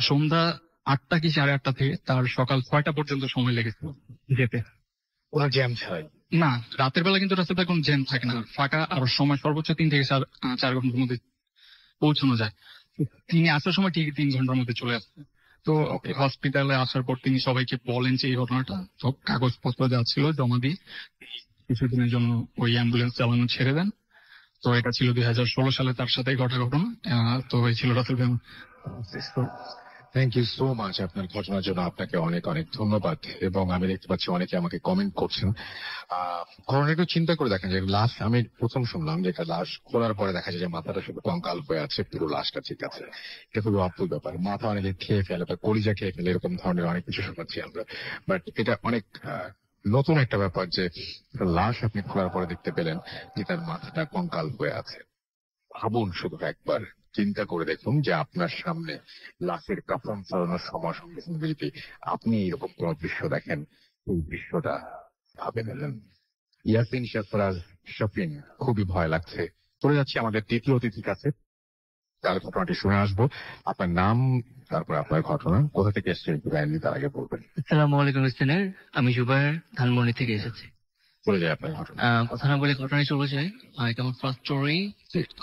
সন্ধ্যা 8টা কি 8:30 থেকে তার সকাল 6টা পর্যন্ত সময় লেগেছিল যেতে। কোনো জ্যাম ছাড়াই? না, রাতের বেলা কিন্তু রাস্তাটা কোনো জ্যাম থাকে না, ফাঁকা, আর সময় সর্বোচ্চ 3 থেকে 4 ঘন্টার মধ্যে পৌঁছানো যায়। তো তিনি আসার সময় ঠিক 3 ঘন্টার মধ্যে চলে আসছে। তো হসপিটালে আসার পর তিনি সবাইকে বলেন যে এই ঘটনাটা, সব কাগজপত্র যা ছিল জমা দিয়ে কিছুদিনের জন্য ওই অ্যাম্বুলেন্স চালানো ছেড়ে দেন। তো এটা ছিল 2016 সালে তার সাথে ঘটা ঘটনা। তো এই ছিল রাসেল ভাই। থ্যাংক ইউ সো মাচ আপনার ঘটনার জন্য, আপনাকে অনেক অনেক ধন্যবাদ। এবং আমি দেখতে পাচ্ছি অনেকে আমাকে কমেন্ট করছেন। ঘটনা একটু চিন্তা করে দেখেন যে লাশ, আমি প্রথম শুনলাম যে একটা লাশ খোলার পরে দেখা যায় যে মাথাটা শুধু কঙ্কাল হয়ে আছে, পুরো লাশটা ঠিক আছে। এটা খুবই অদ্ভুত ব্যাপার। মাথা অনেকে খেয়ে ফেলে বা কলিজা খেয়ে ফেলে, এরকম ধরনের অনেক কিছু শোনাচ্ছি আমরা। বাট এটা অনেক নতুন একটা ব্যাপার যে লাশ আপনি খোলার পরে দেখতে পেলেন যে তার মাথাটা কঙ্কাল হয়ে আছে। ভাবুন শুধু একবার, চিন্তা করে দেখুন যে আপনার সামনে লাশের কাফন ছড়ানোর সময় সঙ্গে সঙ্গে যদি আপনি এরকম কোন দৃশ্য দেখেন, এই দৃশ্যটা ভাবে নিলেন। ইয়াসিন সরফরাজ শফিন, খুবই ভয় লাগছে। চলে যাচ্ছি আমাদের দ্বিতীয় অতিথির কাছে, তার ঘটনাটি শুনে আসবো। আপনার নাম, তারপর আপনার ঘটনা, কোথা থেকে এসেছেন একটু কাইন্ডলি তার আগে বলবেন। আসসালামু আলাইকুম স্যার, আমি জুবায়ের ধানমন্ডি থেকে এসেছি। চলে যায় আপনার ঘটনা। কথা না বলে ঘটনায় চলে যায়। এটা আমার ফার্স্ট স্টোরি।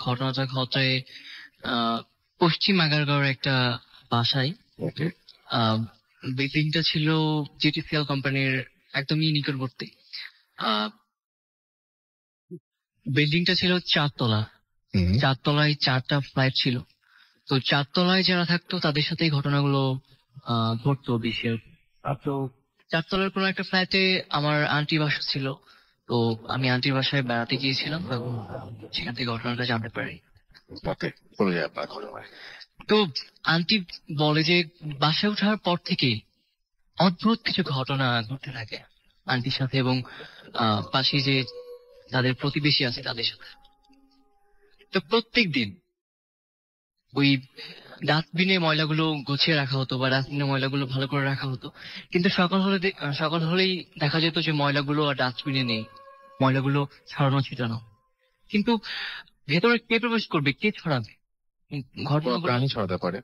ঘটনাটা ঘটে পশ্চিম আগারগাঁওয়ের একটা বাসায়। ওকে। বিল্ডিংটা ছিল জিটিসিএল কোম্পানির একদমই নিকটবর্তী। বিল্ডিংটা ছিল 4 তলা। 4 তলায় 4টা ফ্ল্যাট ছিল। তো 4 তলায় যারা থাকতো তাদের সাথেই ঘটনাগুলো ঘটতো বেশি। তো 4 তলার কোনো একটা ফ্ল্যাটে আমার আন্টি বাসা ছিল। তো আমি আন্টির বাসায় বেড়াতে গিয়েছিলাম এবং সেখান থেকে ঘটনাটা জানতে পারি। ওকে, চলে যায় আপনার ঘটনা। তো আন্টি বলে যে বাসায় ওঠার পর থেকে অদ্ভুত কিছু ঘটনা ঘটতে থাকে আন্টির সাথে এবং পাশে যে তাদের প্রতিবেশী আছে তাদের সাথে। তো প্রত্যেক দিন ওই ডাস্টবিনে ময়লাগুলো গুছিয়ে রাখা হতো বা ডাস্টবিনে ময়লাগুলো ভালো করে রাখা হতো, কিন্তু সকাল হলেই দেখা যেত যে ময়লাগুলো আর ডাস্টবিনে নেই, ময়লাগুলো ছড়ানো ছিটানো। কিন্তু ভেতরে কে প্রবেশ করবে, কে ছড়াবে, ঘটনা প্রাণী ছড়াতে পারে।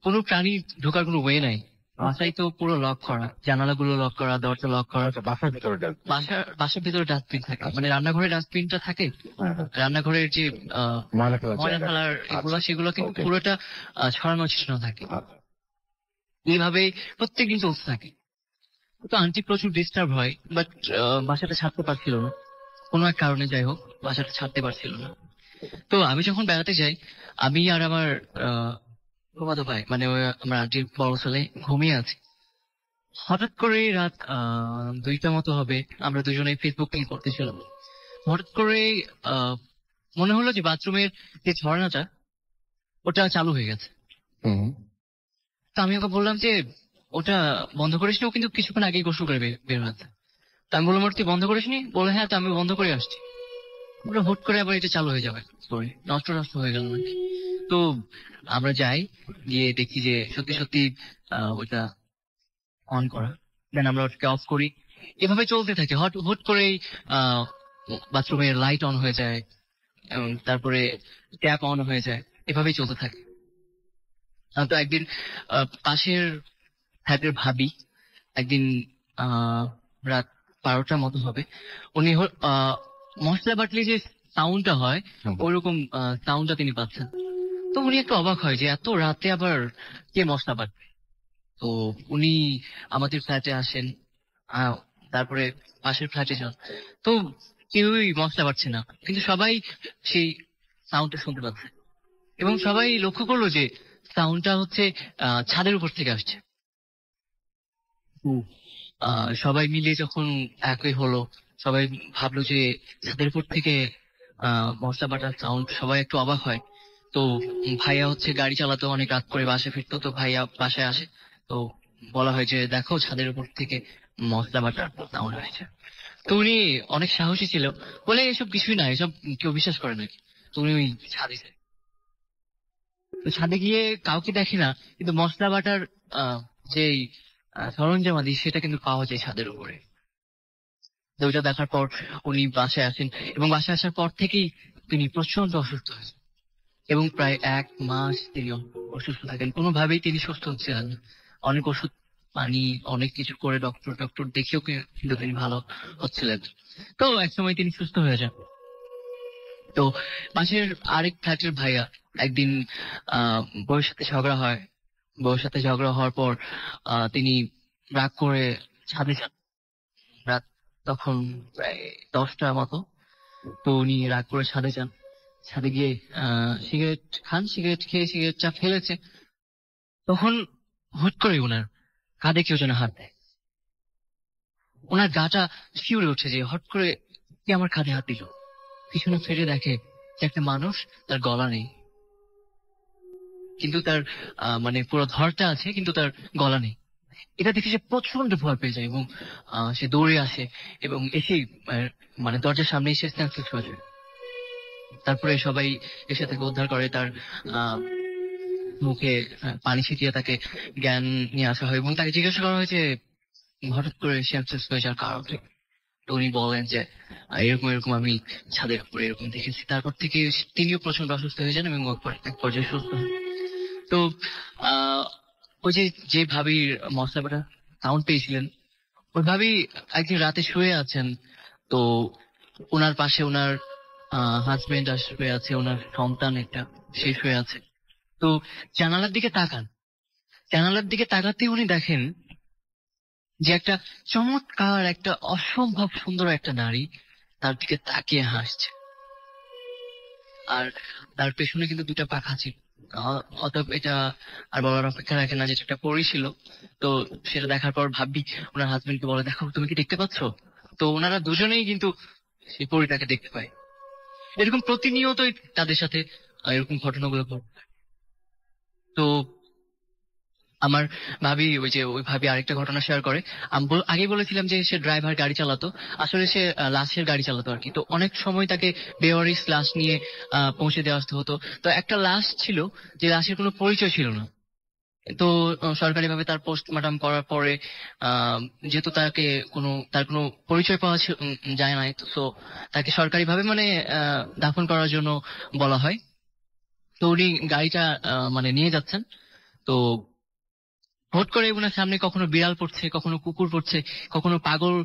কোনো প্রাণী ঢোকার কোনো ওয়ে নাই। বাসায় তো পুরো লক করা, জানালাগুলো লক করা, দরজা লক করা। আচ্ছা, বাসার ভিতরে বাসার ভিতরে ডাস্টবিন থাকে, মানে রান্নাঘরে ডাস্টবিনটা থাকে, রান্নাঘরের যে ময়লা ফেলার ময়লা জায়গা। ফেলার এগুলো আচ্ছা, সেগুলো কিন্তু okay. পুরোটা ছড়ানো ছিটানো থাকে। আচ্ছা। এইভাবে প্রত্যেকদিন চলতে থাকে। তো আন্টি প্রচুর ডিস্টার্ব হয়, বাট বাসাটা ছাড়তে পারছিল না কোনো এক কারণে। যাই হোক, বাসাটা ছাড়তে পারছিল না। তো আমি যখন বেড়াতে যাই, আমি আর আমার ফুফাতো ভাই, মানে আমার আন্টির বড় ছেলে ঘুমিয়ে আছে। হঠাৎ করে রাত 2টা মতো হবে, আমরা দুজনে ফেসবুক নিয়ে করতেছিলাম। হঠাৎ করে আহ, মনে হলো যে বাথরুমের যে ঝর্ণাটা ওটা চালু হয়ে গেছে। হুম। তো আমি ওকে বললাম যে ওটা বন্ধ করিস নি, ও কিন্তু কিছুক্ষণ আগেই গোসল করে বের হয়েছে। তো আমি বললাম, ওর তুই বন্ধ করিস নি? বলে হ্যাঁ, তো আমি বন্ধ করে আসছি। ওরা হুট করে আবার এটা চালু হয়ে যাবে, সরি নষ্ট নষ্ট হয়ে গেল নাকি। তো আমরা যাই, গিয়ে দেখি যে সত্যি সত্যি ওটা অন করা। দেন আমরা ওটাকে অফ করি। এভাবে চলতে থাকে। হুট করেই বাথরুমের লাইট অন হয়ে যায়, এবং তারপরে ট্যাপ অন হয়ে যায়। এভাবেই চলতে থাকে। তো একদিন পাশের ফ্ল্যাটের ভাবি একদিন রাত 12টার মতো হবে, উনি মশলা বাটলে যে সাউন্ডটা হয় হুম। ওইরকম সাউন্ডটা তিনি পাচ্ছেন। তো উনি একটু অবাক হয় যে এত রাতে আবার কে মশলা বাটবে। তো উনি আমাদের ফ্ল্যাটে আসেন, আহ, তারপরে পাশের ফ্ল্যাটে যান। তো কেউই মশলা বাটছে না, কিন্তু সবাই সেই সাউন্ডটা শুনতে পাচ্ছে, এবং সবাই লক্ষ্য করলো যে সাউন্ডটা হচ্ছে ছাদের উপর থেকে আসছে। সবাই মিলে যখন একই হলো, সবাই ভাবলো যে ছাদের উপর থেকে মশলা বাটার সাউন্ড, সবাই একটু অবাক হয়। তো ভাইয়া হচ্ছে গাড়ি চালাতো, অনেক রাত করে বাসায় ফিরতো। তো ভাইয়া বাসায় আসে, তো বলা হয় যে দেখো ছাদের উপর থেকে মশলা বাটার সাউন্ড হয়েছে। তো উনি অনেক সাহসী ছিল, বলে এসব কিছুই না, এসব কেউ বিশ্বাস করে নাকি। তো উনি ওই ছাদে যায়। তো ছাদে গিয়ে কাউকে দেখি না, কিন্তু মশলা বাটার যে সরঞ্জামাদি সেটা কিন্তু পাওয়া যায় ছাদের উপরে। তো ওইটা দেখার পর উনি বাসায় আসেন, এবং বাসায় আসার পর থেকেই তিনি প্রচন্ড অসুস্থ হয়েছেন, এবং প্রায় 1 মাস তিনি অসুস্থ থাকেন। কোনোভাবেই তিনি সুস্থ হচ্ছিলেন না। অনেক ওষুধ পানি অনেক কিছু করে ডক্টর দেখিয়েও কিন্তু তিনি ভালো হচ্ছিলেন না। তো একসময় তিনি সুস্থ হয়ে যান। তো পাশের আরেক ফ্ল্যাটের ভাইয়া একদিন বউয়ের সাথে ঝগড়া হয়। বউয়ের সাথে ঝগড়া হওয়ার পর তিনি রাগ করে ছাদে যান। রাত তখন প্রায় 10টা মতো। তো উনি রাগ করে ছাদে যান। ছাদে গিয়ে সিগারেট খান, সিগারেট খেয়ে সিগারেটটা ফেলেছে। তখন হুট করে ওনার কাঁধে কেউ যেন হাত দেয়। ওনার গাটা শিউরে উঠছে যে হট করে কে আমার কাঁধে হাত দিল। পিছনে ফিরে দেখে যে একটা মানুষ, তার গলা নেই, কিন্তু তার মানে পুরো ধরটা আছে, কিন্তু তার গলা নেই। এটা দেখে সে প্রচন্ড ভয় পেয়ে যায়, এবং সে দৌড়ে আসে, এবং এসে মানে দরজার সামনে এসে সেন্সলেস হয়ে যায়। তারপরে সবাই এসে তাকে উদ্ধার করে, তার মুখে পানি ছিটিয়ে তাকে জ্ঞান নিয়ে আসা হয়, এবং তাকে জিজ্ঞাসা করা হয় যে হঠাৎ করে সেন্সলেস হয়ে যাওয়ার কারণ কি? তো উনি বলেন যে এরকম এরকম আমি ছাদের উপরে এরকম দেখেছি। তারপর থেকে তিনিও প্রচন্ড অসুস্থ হয়ে যান, এবং এক পর্যায়ে সুস্থ হন। তো আহ ওই যে যে ভাবির মশলা বাটা সাউন্ড পেয়েছিলেন, ওই ভাবি একদিন রাতে শুয়ে আছেন। তো ওনার পাশে ওনার হাজবেন্ড শুয়ে আছে, ওনার সন্তান একটা, সে শুয়ে আছে। তো জানালার দিকে তাকান, জানালার দিকে তাকাতে উনি দেখেন যে একটা চমৎকার, একটা অসম্ভব সুন্দর একটা নারী তার দিকে তাকিয়ে হাসছে, আর তার পেছনে কিন্তু 2টা পাখা ছিল। অতএব এটা আর বলার অপেক্ষা রাখে না, যেটা একটা পরী ছিল। তো সেটা দেখার পর ভাবি ওনার হাজবেন্ডকে বলে, দেখো তুমি কি দেখতে পাচ্ছ? তো ওনারা দুজনেই কিন্তু সেই পরীটাকে দেখতে পায়। এরকম প্রতিনিয়তই তাদের সাথে এরকম ঘটনাগুলো ঘটে। তো আমার ভাবি ওই ভাবি আরেকটা ঘটনা শেয়ার করে। আমি আগেই বলেছিলাম যে সে ড্রাইভার, গাড়ি চালাতো। আসলে সে লাশের গাড়ি চালাতো আর কি। তো অনেক সময় তাকে বেওয়ারিশ লাশ নিয়ে পৌঁছে দিয়ে আসতে হতো। তো একটা লাশ ছিল যে লাশের কোনো পরিচয় ছিল না। তো সরকারিভাবে তার পোস্টমর্টম করার পরে যেহেতু তার কোনো পরিচয় পাওয়া যায় না, তো তাকে সরকারিভাবে মানে দাফন করার জন্য বলা হয়। তো উনি গাড়িটা মানে নিয়ে যাচ্ছেন। তো হট করে ওনার সামনে কখনো বিড়াল পড়ছে, কখনো কুকুর পড়ছে, কখনো পাগল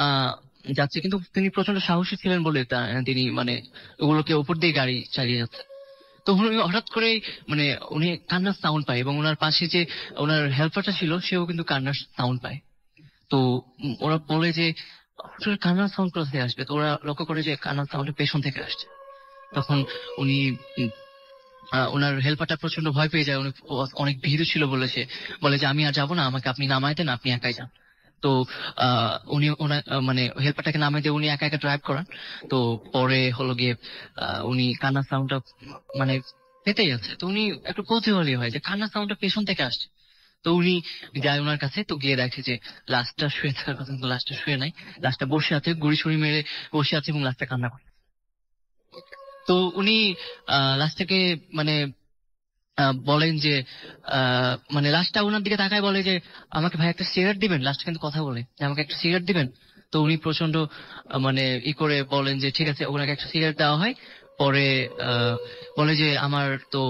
আহ যাচ্ছে, কিন্তু তিনি প্রচন্ড সাহসী ছিলেন বলে তিনি মানে ওগুলোকে উপর দিয়ে গাড়ি চালিয়ে যাচ্ছে। তো উনি হঠাৎ করে মানে উনি কান্নার সাউন্ড পায়, এবং ওনার পাশে যে ওনার হেল্পারটা ছিল সেও কিন্তু কান্নার সাউন্ড পায়। তো ওরা বলে যে আসলে কান্নার সাউন্ড কোথা থেকে আসবে। তো ওরা লক্ষ্য করে যে কান্নার সাউন্ড পেছন থেকে আসছে। তখন উনি ওনার হেল্পারটা প্রচন্ড ভয় পেয়ে যায়। উনি অনেক ভীতু ছিল বলে সে বলে যে আমি আর যাবো না, আমাকে আপনি নামায় দেন, আপনি একাই যান। তো উনি ওনার মানে হেল্পারটাকে নামিয়ে দিয়ে উনি একা একা ড্রাইভ করান। তো পরে হলো গিয়ে উনি কান্নার সাউন্ডটা মানে পেতেই যাচ্ছে। তো উনি একটু কৌতূহলী হয় যে কান্নার সাউন্ডটা পেছন থেকে আসছে। তো উনি যায় ওনার কাছে, তো গিয়ে দেখে যে লাশটা শুয়ে থাকার কথা, কিন্তু লাশটা শুয়ে নাই, লাশটা বসে আছে, গুড়ি ছুরি মেরে বসে আছে এবং লাশটা কান্না করে। তো উনি লাশটাকে মানে বলেন যে মানে লাশটা ওনার দিকে তাকায়, বলে যে আমাকে ভাই একটা সিগারেট দিবেন। লাশটা কিন্তু কথা বলে যে আমাকে একটা সিগারেট দিবেন। তো উনি প্রচন্ড মানে করে বলেন যে ঠিক আছে, ওনাকে একটা সিগারেট দেওয়া হয়। পরে বলে যে আমার তো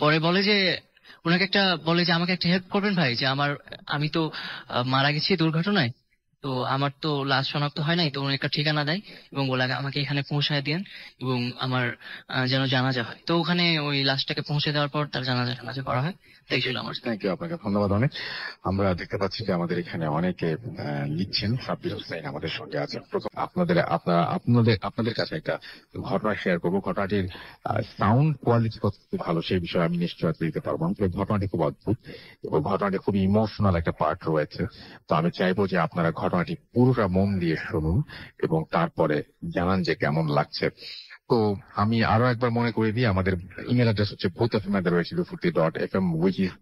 পরে বলে যে ওনাকে একটা বলে যে আমাকে একটা হেল্প করবেন ভাই, যে আমি তো মারা গেছি দুর্ঘটনায়, তো আমার তো লাশ শনাক্ত হয় নাই। তো উনি একটা ঠিকানা দেয় এবং বলে আমাকে এখানে পৌঁছায় দেন এবং আমার যেন জানাজা হয়। তো ওখানে ওই লাশটাকে পৌঁছে দেওয়ার পর তার জানাজা টানাজা করা হয়। তাই ছিল আমার। থ্যাংক ইউ, আপনাকে ধন্যবাদ অনেক। আমরা দেখতে পাচ্ছি যে আমাদের এখানে অনেকে লিখছেন। সাব্বির হোসেন আমাদের সঙ্গে আছেন। প্রথম আপনাদের কাছে একটা ঘটনা শেয়ার করবো। ঘটনাটির সাউন্ড কোয়ালিটি কত ভালো সেই বিষয়ে আমি নিশ্চয়তা দিতে পারবো না, তবে ঘটনাটি খুব অদ্ভুত এবং ঘটনাটি খুব ইমোশনাল একটা পার্ট রয়েছে। তো আমি চাইবো যে আপনারা ঘটনাটি পুরোটা মন দিয়ে শুনুন এবং তারপরে জানান যে কেমন লাগছে। তো আমি আরো একবার মনে করে দিই, আমাদের ইমেল অ্যাড্রেস হচ্ছে bhutfm@radio.fm, which is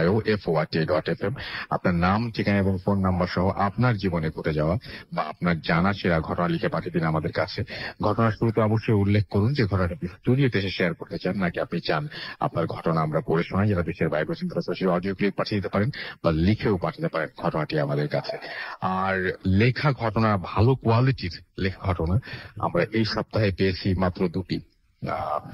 bhutfm@radio.fm। আপনার নাম, ঠিকানা এবং ফোন নাম্বার সহ আপনার জীবনে ঘটে যাওয়া বা আপনার জানা সেরা ঘটনা লিখে পাঠিয়ে দিন আমাদের কাছে। ঘটনার শুরুতে অবশ্যই উল্লেখ করুন যে ঘটনাটি স্টুডিওতে এসে শেয়ার করতে চান, নাকি আপনি চান আপনার ঘটনা আমরা পড়ে শোনাই। যারা দেশের বাইরে রয়েছেন তারা সরাসরি অডিও ক্লিপ পাঠিয়ে দিতে পারেন বা লিখেও পাঠাতে পারেন ঘটনাটি আমাদের কাছে। আর লেখা ঘটনা, ভালো কোয়ালিটির লেখা ঘটনা আমরা এই সপ্তাহে পেয়েছি মাত্র 2টি।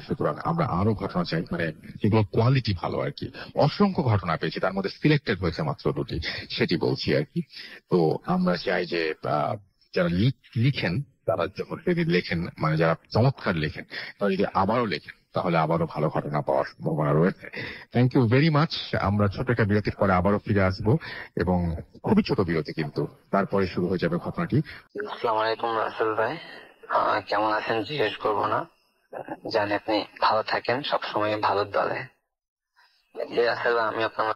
সুতরাং আমরা আরো ঘটনা চাই, মানে যেগুলো কোয়ালিটি ভালো আর কি। অসংখ্য ঘটনা পেয়েছি, তার মধ্যে সিলেক্টেড হয়েছে মাত্র 2টি, সেটি বলছি আর কি। তো আমরা চাই যে যারা লিখেন তারা যখন যদি লেখেন, মানে যারা চমৎকার লেখেন, তারা যদি আবারও লেখেন তাহলে আবারও ভালো ঘটনা পাওয়ার সম্ভাবনা রয়েছে। Thank you very much. আমরা ছোট একটা বিরতির পরে আবারও ফিরে আসবো এবং খুবই ছোট বিরতি, কিন্তু তারপরে শুরু হয়ে যাবে ঘটনাটি। আসসালামু আলাইকুম রাসেল ভাই, কেমন আছেন জিজ্ঞেস করবো না, জানি আপনি ভালো থাকেন, সবসময় ভালোর দলে। রাসেল ভাই, আমি আপনার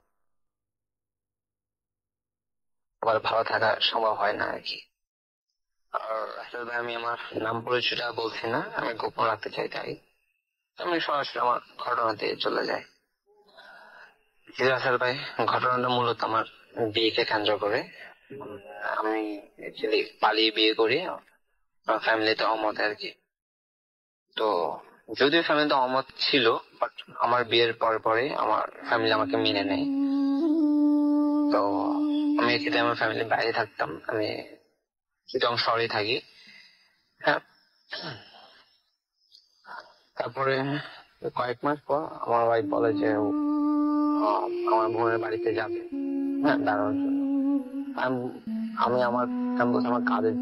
আবার ভালো থাকা সম্ভব হয় না আর কি। আর রাসেল ভাই, আমি আমার নাম পরিচয়টা বলছি না, আমি গোপন রাখতে চাই, তাই আমি সরাসরি আমার ঘটনাতে চলে যাই। রাসেল ভাই, ঘটনাটা মূলত আমার বিয়েকে কেন্দ্র করে। আমি অ্যাকচুয়ালি পালিয়ে বিয়ে করি, ফ্যামিলিতে অমত আর কি। তো যদিও ফ্যামিলিতে অমত ছিল, বাট আমার বিয়ের পরে আমার ফ্যামিলি আমাকে মেনে নেয়। তো আমি এক্ষেত্রে আমার ফ্যামিলির বাইরে থাকতাম, আমি চিটং শহরে থাকি। হ্যাঁ, তারপরে কয়েক মাস পর আমার ওয়াইফ বলে যে আমার বোনের বাড়িতে যাবে, হ্যাঁ, দাঁড়ানোর জন্য। আমি আমার কাজের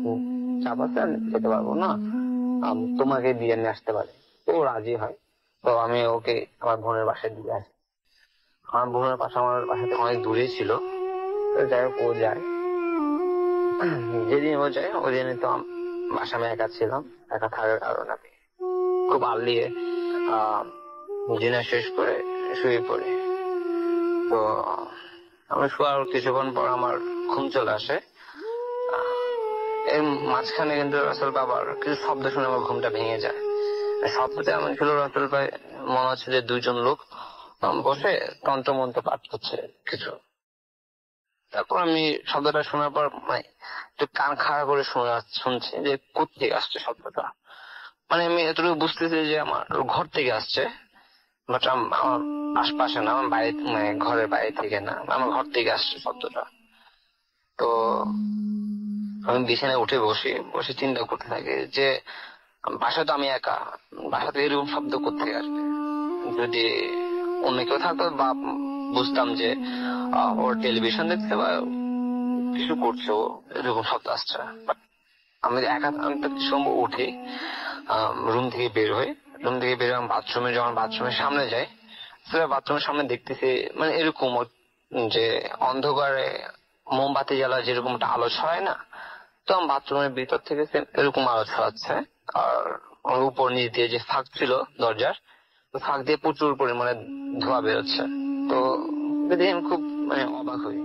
চাপ আছে, আমি যেতে পারবো না, তোমাকে দিয়ে নিয়ে আসতে পারে। ও রাজি হয়। তো আমি ওকে আমার বোনের বাসায় দিয়ে আসি। আমার বোনের বাসা আমার বাসা থেকে অনেক দূরে ছিল। তো যাই হোক, ও যায়। যেদিন ও যায় ওই দিনে তো বাসা আমি একা ছিলাম। একা থাকার কারণে আমি খুব আর্লি ডিনার শেষ করে শুয়ে পড়ি। তো আমি শোয়ার কিছুক্ষণ পর আমার ঘুম চলে আসে। এর মাঝখানে কিন্তু রাসেল বাবার কিছু শব্দ শুনে আমার ঘুমটা ভেঙে যায়। শব্দটা এমন ছিল, রাসেল ভাই, মনে হচ্ছে যে দুইজন লোক বসে তন্ত্রমন্ত্র পাঠ করছে কিছু। তারপর আমি শব্দটা শোনার পর মানে একটু কান খাড়া করে শুনছি যে কোত্থেকে আসছে শব্দটা। মানে আমি এতটুকু বুঝতেছি যে আমার ঘর থেকে আসছে, বাট আমার আশপাশে না, আমার বাইরে, মানে ঘরের বাইরে থেকে না, আমার ঘর থেকে আসছে শব্দটা। তো আমি বিছানায় উঠে বসে চিন্তা করতে থাকি যে বাসা তো আমি একা, বাসাতে এরকম শব্দ কোথেকে আসবে? যদি অন্য কেউ থাকতো বা বুঝতাম যে ওর টেলিভিশন দেখছে বা কিছু করছে, ও এরকম শব্দ আসছে। But আমি একা, আমি তো কিছু সময় উঠে রুম থেকে বের হই, রুম থেকে বের হয়ে বাথরুমে, যখন বাথরুমের সামনে যাই, বাথরুমের সামনে দেখতেছি মানে এরকম যে অন্ধকারে মোমবাতি জ্বালা যেরকম একটা আলো ছড়ায় না, তো আমার বাথরুমের ভিতর থেকে এরকম আলো ছড়াচ্ছে। আর ওর উপর নিচ দিয়ে যে ফাঁক ছিল দরজার, ফাঁক দিয়ে প্রচুর পরিমাণে ধোঁয়া বেরোচ্ছে। তো দেখে আমি খুব মানে অবাক হই,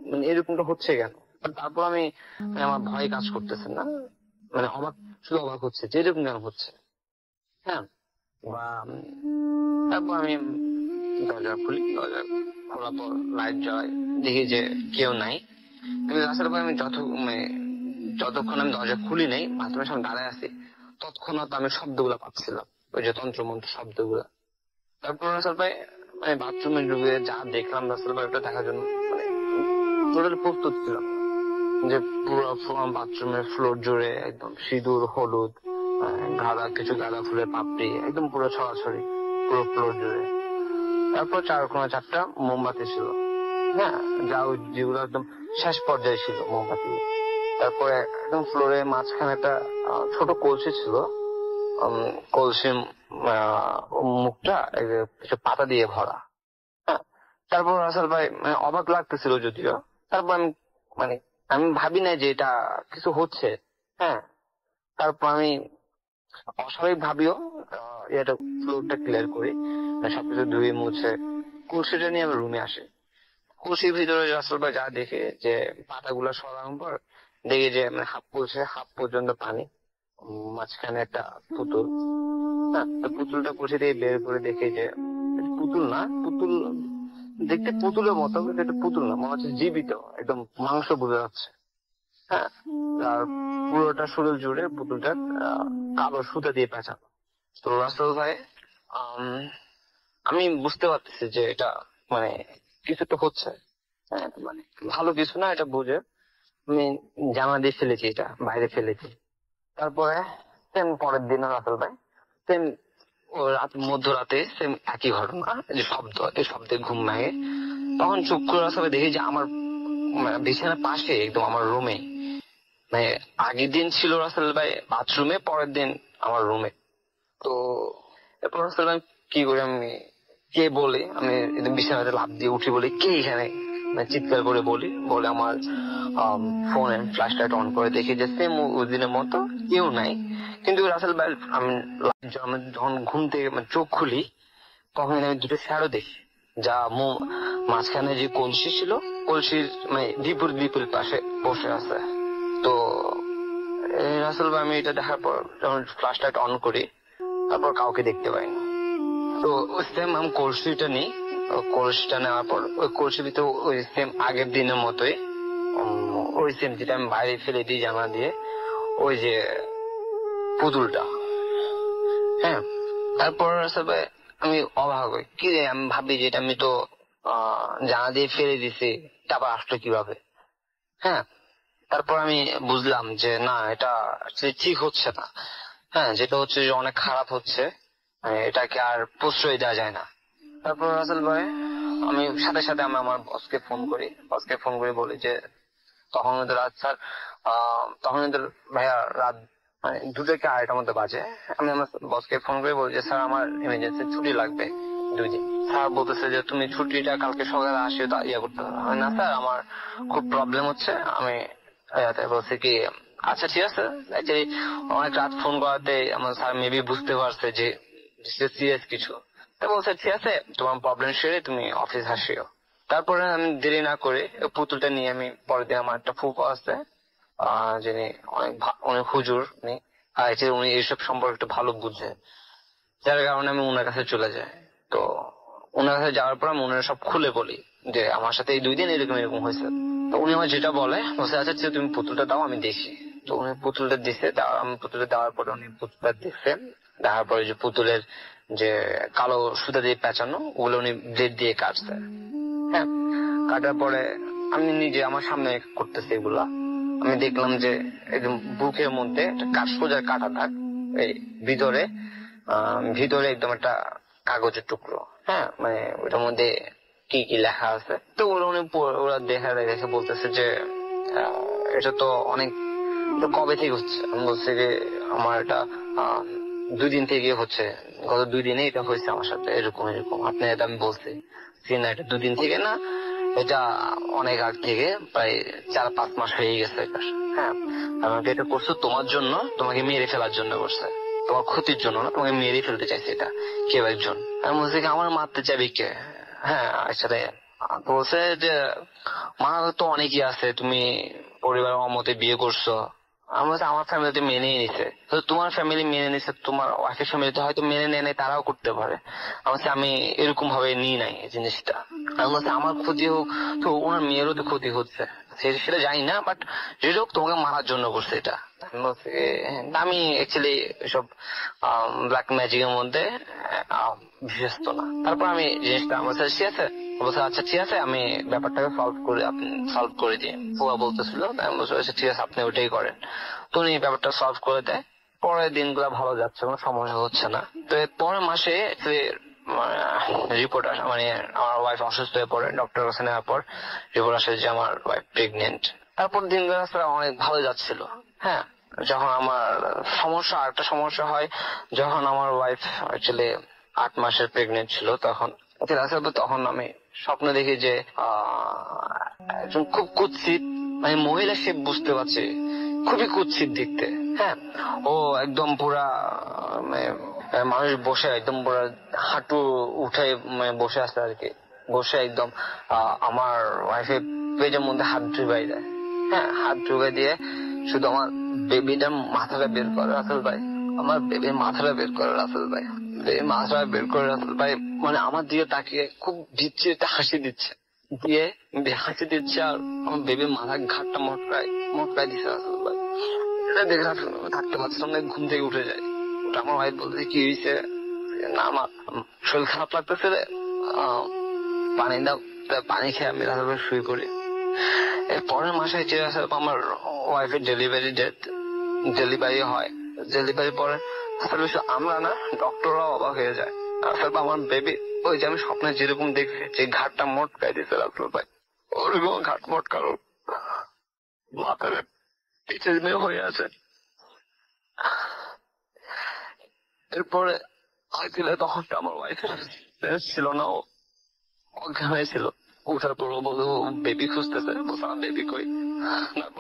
মানে এরকমটা হচ্ছে কেন। তারপর আমি আমার ভয় কাজ করতেছে না, মানে অবাক, শুধু অবাক হচ্ছে যে এরকম কেন হচ্ছে। হ্যাঁ, বা তারপর আমি দরজা খুলি, দরজা খোলার পর লাইট জ্বালাই, দেখি যে কেউ নাই। কিন্তু রাস্তার পর আমি যতক্ষণ আমি দরজা খুলি নাই, বাথরুমের সামনে দাঁড়ায় আছি, তৎক্ষণাৎ আমি শব্দগুলা পাচ্ছিলাম, ওই যে তন্ত্রমন্ত্র শব্দগুলা। তারপর রাস্তার পায়ে মানে বাথরুমে ঢুকে যা দেখলাম, রাস্তার পায়ে ওটা দেখার জন্য মানে টোটাল প্রস্তুত ছিলাম। যে পুরো বাথরুমের ফ্লোর জুড়ে একদম সিঁদুর, হলুদ, কিছু গাঁদা ফুলের পাপড়ি, একদম পুরো ছড়াছড়ি পুরো ফ্লোর জুড়ে। তারপর চারটা মোমবাতি ছিল, হ্যাঁ, যেগুলো একদম শেষ পর্যায়ে ছিল মোমবাতি। তারপরে একদম ফ্লোরের মাঝখানে একটা ছোট কলসি ছিল, কলসির মুখটা কিছু পাতা দিয়ে ভরা। হ্যাঁ, তারপর আসল ভাই মানে অবাক লাগতেছিল যদিও। তারপর আমি ভাবি না যে এটা কিছু হচ্ছে। হ্যাঁ, তারপর আমি অস্বাভাবিক ভাবিও এটা ফ্লোরটা ক্লিয়ার করি, সবকিছু ধুয়ে মুছে কলসিটা নিয়ে আমি রুমে আসি। কলসির ভিতরে আসল ভাই যা দেখে যে পাতাগুলো সরানোর পর দেখি যে মানে হাফ পর্যন্ত পানি, মাঝখানে একটা পুতুল। হ্যাঁ, পুতুলটা কলসি দিয়ে বের করে দেখে যে পুতুল না, পুতুল দেখতে পুতুলের মতো, কিন্তু এটা পুতুল না, মনে হচ্ছে জীবিত, একদম মাংস বোঝা যাচ্ছে। হ্যাঁ, আর পুরোটা শরীর জুড়ে পুতুলটা কালো সুতা দিয়ে পেঁচানো। তো রাসেল ভাই, আমি বুঝতে পারতেছি যে এটা মানে কিছু তো হচ্ছে। হ্যাঁ, মানে ভালো কিছু না, এটা বুঝে আমি জামা দিয়ে ফেলেছি, এটা বাইরে ফেলেছি। তারপরে সেম পরের দিন রাসেল ভাই সেম মধ্যরাতে সেম একই ঘটনা, যে শব্দ, এই শব্দে ঘুম ভাঙে। তখন চুপ করে রাসেল দেখি যে আমার বিছানার পাশে একদম আমার রুমে, মানে আগের দিন ছিল রাসেল ভাই বাথরুমে, পরের দিন আমার রুমে। তো এরপর রাসেল ভাই কি করি, আমি কে বলি, আমি বিছানাতে লাফ দিয়ে উঠি, বলি কে এখানে, চিৎকার করে বলে আমার ফোনে ফ্ল্যাশ লাইট অন করে দেখি যে সেম ওই দিনের মতো কেউ নাই। কিন্তু রাসেল ভাই আমি যখন ঘুম থেকে চোখ খুলি, তখন আমি দুটো শ্যাডো দেখি, যা মাঝখানে যে কলসি ছিল, কলসির মানে বিপরীত পাশে বসে আছে। তো রাসেল ভাই আমি এটা দেখার পর যখন ফ্ল্যাশ লাইট অন করি, তারপর কাউকে দেখতে পাইনি। তো ওই সেম আমি কলসিটা নিই, কলসিটা নেওয়ার পর ওই কলসির ভিতরে ওই সেম আগের দিনের মতোই, ওই সেম যেটা আমি বাইরে ফেলে দিই জামা দিয়ে, ওই যে পুতুলটা। হ্যাঁ, তারপর আমি অবাক হই, কি রে, আমি ভাবি যে এটা আমি তো জামা দিয়ে ফেলে দিছি, তারপর আসলো কিভাবে। হ্যাঁ, তারপর আমি বুঝলাম যে না, এটা ঠিক হচ্ছে না। হ্যাঁ, যেটা হচ্ছে যে অনেক খারাপ হচ্ছে, এটাকে আর প্রশ্রয় দেওয়া যায় না। তারপর রাসেল ভাই আমি সাথে সাথে আমি আমার বসকে ফোন করি বলি যে তখন ওদের রাত স্যার, তখন ওদের ভাইয়া রাত মানে 2টা কি 2:30টার মধ্যে বাজে। আমি আমার বসকে ফোন করে বলি যে স্যার আমার ইমার্জেন্সি ছুটি লাগবে 2 দিন। স্যার বলতেছে যে তুমি ছুটিটা কালকে সকালে আসিও, ইয়ে করতে হবে না স্যার, আমার খুব প্রবলেম হচ্ছে। আমি বলছি কি আচ্ছা ঠিক আছে। অনেক রাত ফোন করাতে আমার স্যার মেবি বুঝতে পারছে যে সিরিয়াস কিছু, তা বলছে ঠিক আছে, তোমার প্রবলেম সেরে তুমি অফিস আসিও। তারপরে আমি দেরি না করে পুতুলটা নিয়ে আমি পরের দিন, আমার একটা ফুফা আছে যিনি অনেক হুজুর, উনি এইসব সম্পর্কে একটু ভালো বুঝে, যার কারণে আমি ওনার কাছে চলে যাই। তো ওনার কাছে যাওয়ার পর আমি ওনার সব খুলে বলি যে আমার সাথে এই 2 দিন এরকম হয়েছে। তো উনি আমার যেটা বলছে আচ্ছা তুমি পুতুলটা দাও, আমি দেখি। তো উনি পুতুলটা দিছে, আমি পুতুলটা দেওয়ার পরে উনি পুতুলটা দিচ্ছে, দেওয়ার পরে যে পুতুলের যে কালো সুতা দিয়ে পেঁচানো, ওগুলো উনি ব্লেড দিয়ে কাটছে। হ্যাঁ, কাটার পরে আমি নিজে আমার সামনে করতেছি এগুলা। আমি দেখলাম যে একদম বুকের মধ্যে একটা সোজা কাটা দাগ, এই ভিতরে ভিতরে একদম একটা কাগজের টুকরো, হ্যাঁ, মানে ওটার মধ্যে কি কি লেখা আছে। তো ওরা ওরা দেখে বলতেছে যে এটা তো অনেক, তো কবে থেকে হচ্ছে? আমি বলছি যে আমার এটা 2 দিন থেকে হচ্ছে, গত 2 দিনে এটা হয়েছে আমার সাথে, এরকম এরকম। আপনি এটা আমি বলছি না, এটা 2 দিন থেকে না, এটা অনেক আগ থেকে, প্রায় 4-5 মাস হয়ে গেছে এটা। হ্যাঁ, আমাকে এটা করছো তোমার জন্য, তোমাকে মেরে ফেলার জন্য করছে, তোমার ক্ষতির জন্য না, তোমাকে মেরে ফেলতে চাইছে এটা কেউ একজন। আমি বলছি আমার মারতে চাবি কে? হ্যাঁ, আসলে বলছে যে মা তো অনেকই আছে, তুমি পরিবারের অমতে বিয়ে করছো। আমার ফ্যামিলিতে মেনেই নিছে, তো তোমার ফ্যামিলি মেনে নিছে, তোমার ওয়াইফের ফ্যামিলিতে হয়তো মেনে নেয় নাই, তারাও করতে পারে। আমি এরকম ভাবে নিই নাই এই জিনিসটা। আমি বলছি আমার ক্ষতি হোক, তো ওনার মেয়েরও তো ক্ষতি হচ্ছে, সেটা জানি না, বাট যেটা হোক তোমাকে মারার জন্য করছে এটা। আমি অ্যাকচুয়ালি এসব ব্ল্যাক ম্যাজিকের মধ্যে বিশ্বস্ত না। তারপর আমি জিনিসটা আমার সাথে ঠিক আছে বলছে, আচ্ছা ঠিক আছে, আমি ব্যাপারটাকে সলভ করে দিই। পুয়া বলতেছিল, আমি বলছি আচ্ছা ঠিক আছে, আপনি ওইটাই করেন। তো উনি ব্যাপারটা সলভ করে দেয়। পরের দিনগুলো ভালো যাচ্ছে, কোনো সমস্যা হচ্ছে না। তো পরের মাসে রিপোর্ট আসে, মানে আমার ওয়াইফ অসুস্থ হয়ে পড়ে। ডক্টর কাছে নেওয়ার পর রিপোর্ট আসে যে আমার ওয়াইফ প্রেগনেন্ট। তারপর দিনগুলো আসলে অনেক ভালো যাচ্ছিল। হ্যাঁ, যখন আমার আরেকটা সমস্যা হয়, যখন আমার ওয়াইফ অ্যাকচুয়ালি 8 মাসের প্রেগনেন্ট ছিল, তখন আমি স্বপ্ন দেখি যে একজন খুব কুৎসিত, মানে মহিলা, সে বুঝতে পারছে খুবই কুৎসিত দেখতে। হ্যাঁ, ও একদম পুরা মানুষ বসে একদম পুরা হাঁটু উঠে বসে আসে আর কি, বসে একদম আমার ওয়াইফের পেটের মধ্যে হাত ঢুকাই দেয়। হ্যাঁ, হাত ঢুকাই দিয়ে শুধু আমার বেবিটার মাথাটা বের করে রাসেল ভাই, আমার বেবির মাথাটা বের করে রাসেল ভাই, বেবির মাথাটা বের করে রাসেল ভাই, মানে আমার দিকে তাকিয়ে খুব বিচ্ছিরি হাসি দিচ্ছে, আর আমার বেবির মাথার ঘাটটা মটকায় দিচ্ছে রাসেল ভাই। এটা দেখে থাকতে পারছিলাম না, ঘুম থেকে উঠে যায়। ওটা আমার ভাই বলতে কি হয়েছে, না আমার শরীর খারাপ লাগতেছে রে, পানি দাও। পানি খেয়ে আমি রাসেল ভাই শুয়ে পড়ি। এর পরের মাসে আমার ওয়াইফের ডেলিভারি হয়। ডেলিভারি পরে আমরা না, ডক্টররাও অবাক হয়ে যায়। আসলে আমার বেবি ওই যে আমি স্বপ্নে যেরকম দেখছি, যে ঘাটটা মটকাই দিচ্ছে রাসেল ভাই, ওরকম ঘাট মটকানো মাথায় পিছের মেয়ে হয়ে আছে। এরপরে তখন আমার ওয়াইফ ছিল না, ও অজ্ঞান ছিল। উঠার পর বলতো বেবি খুঁজতেছে, বেবি কই।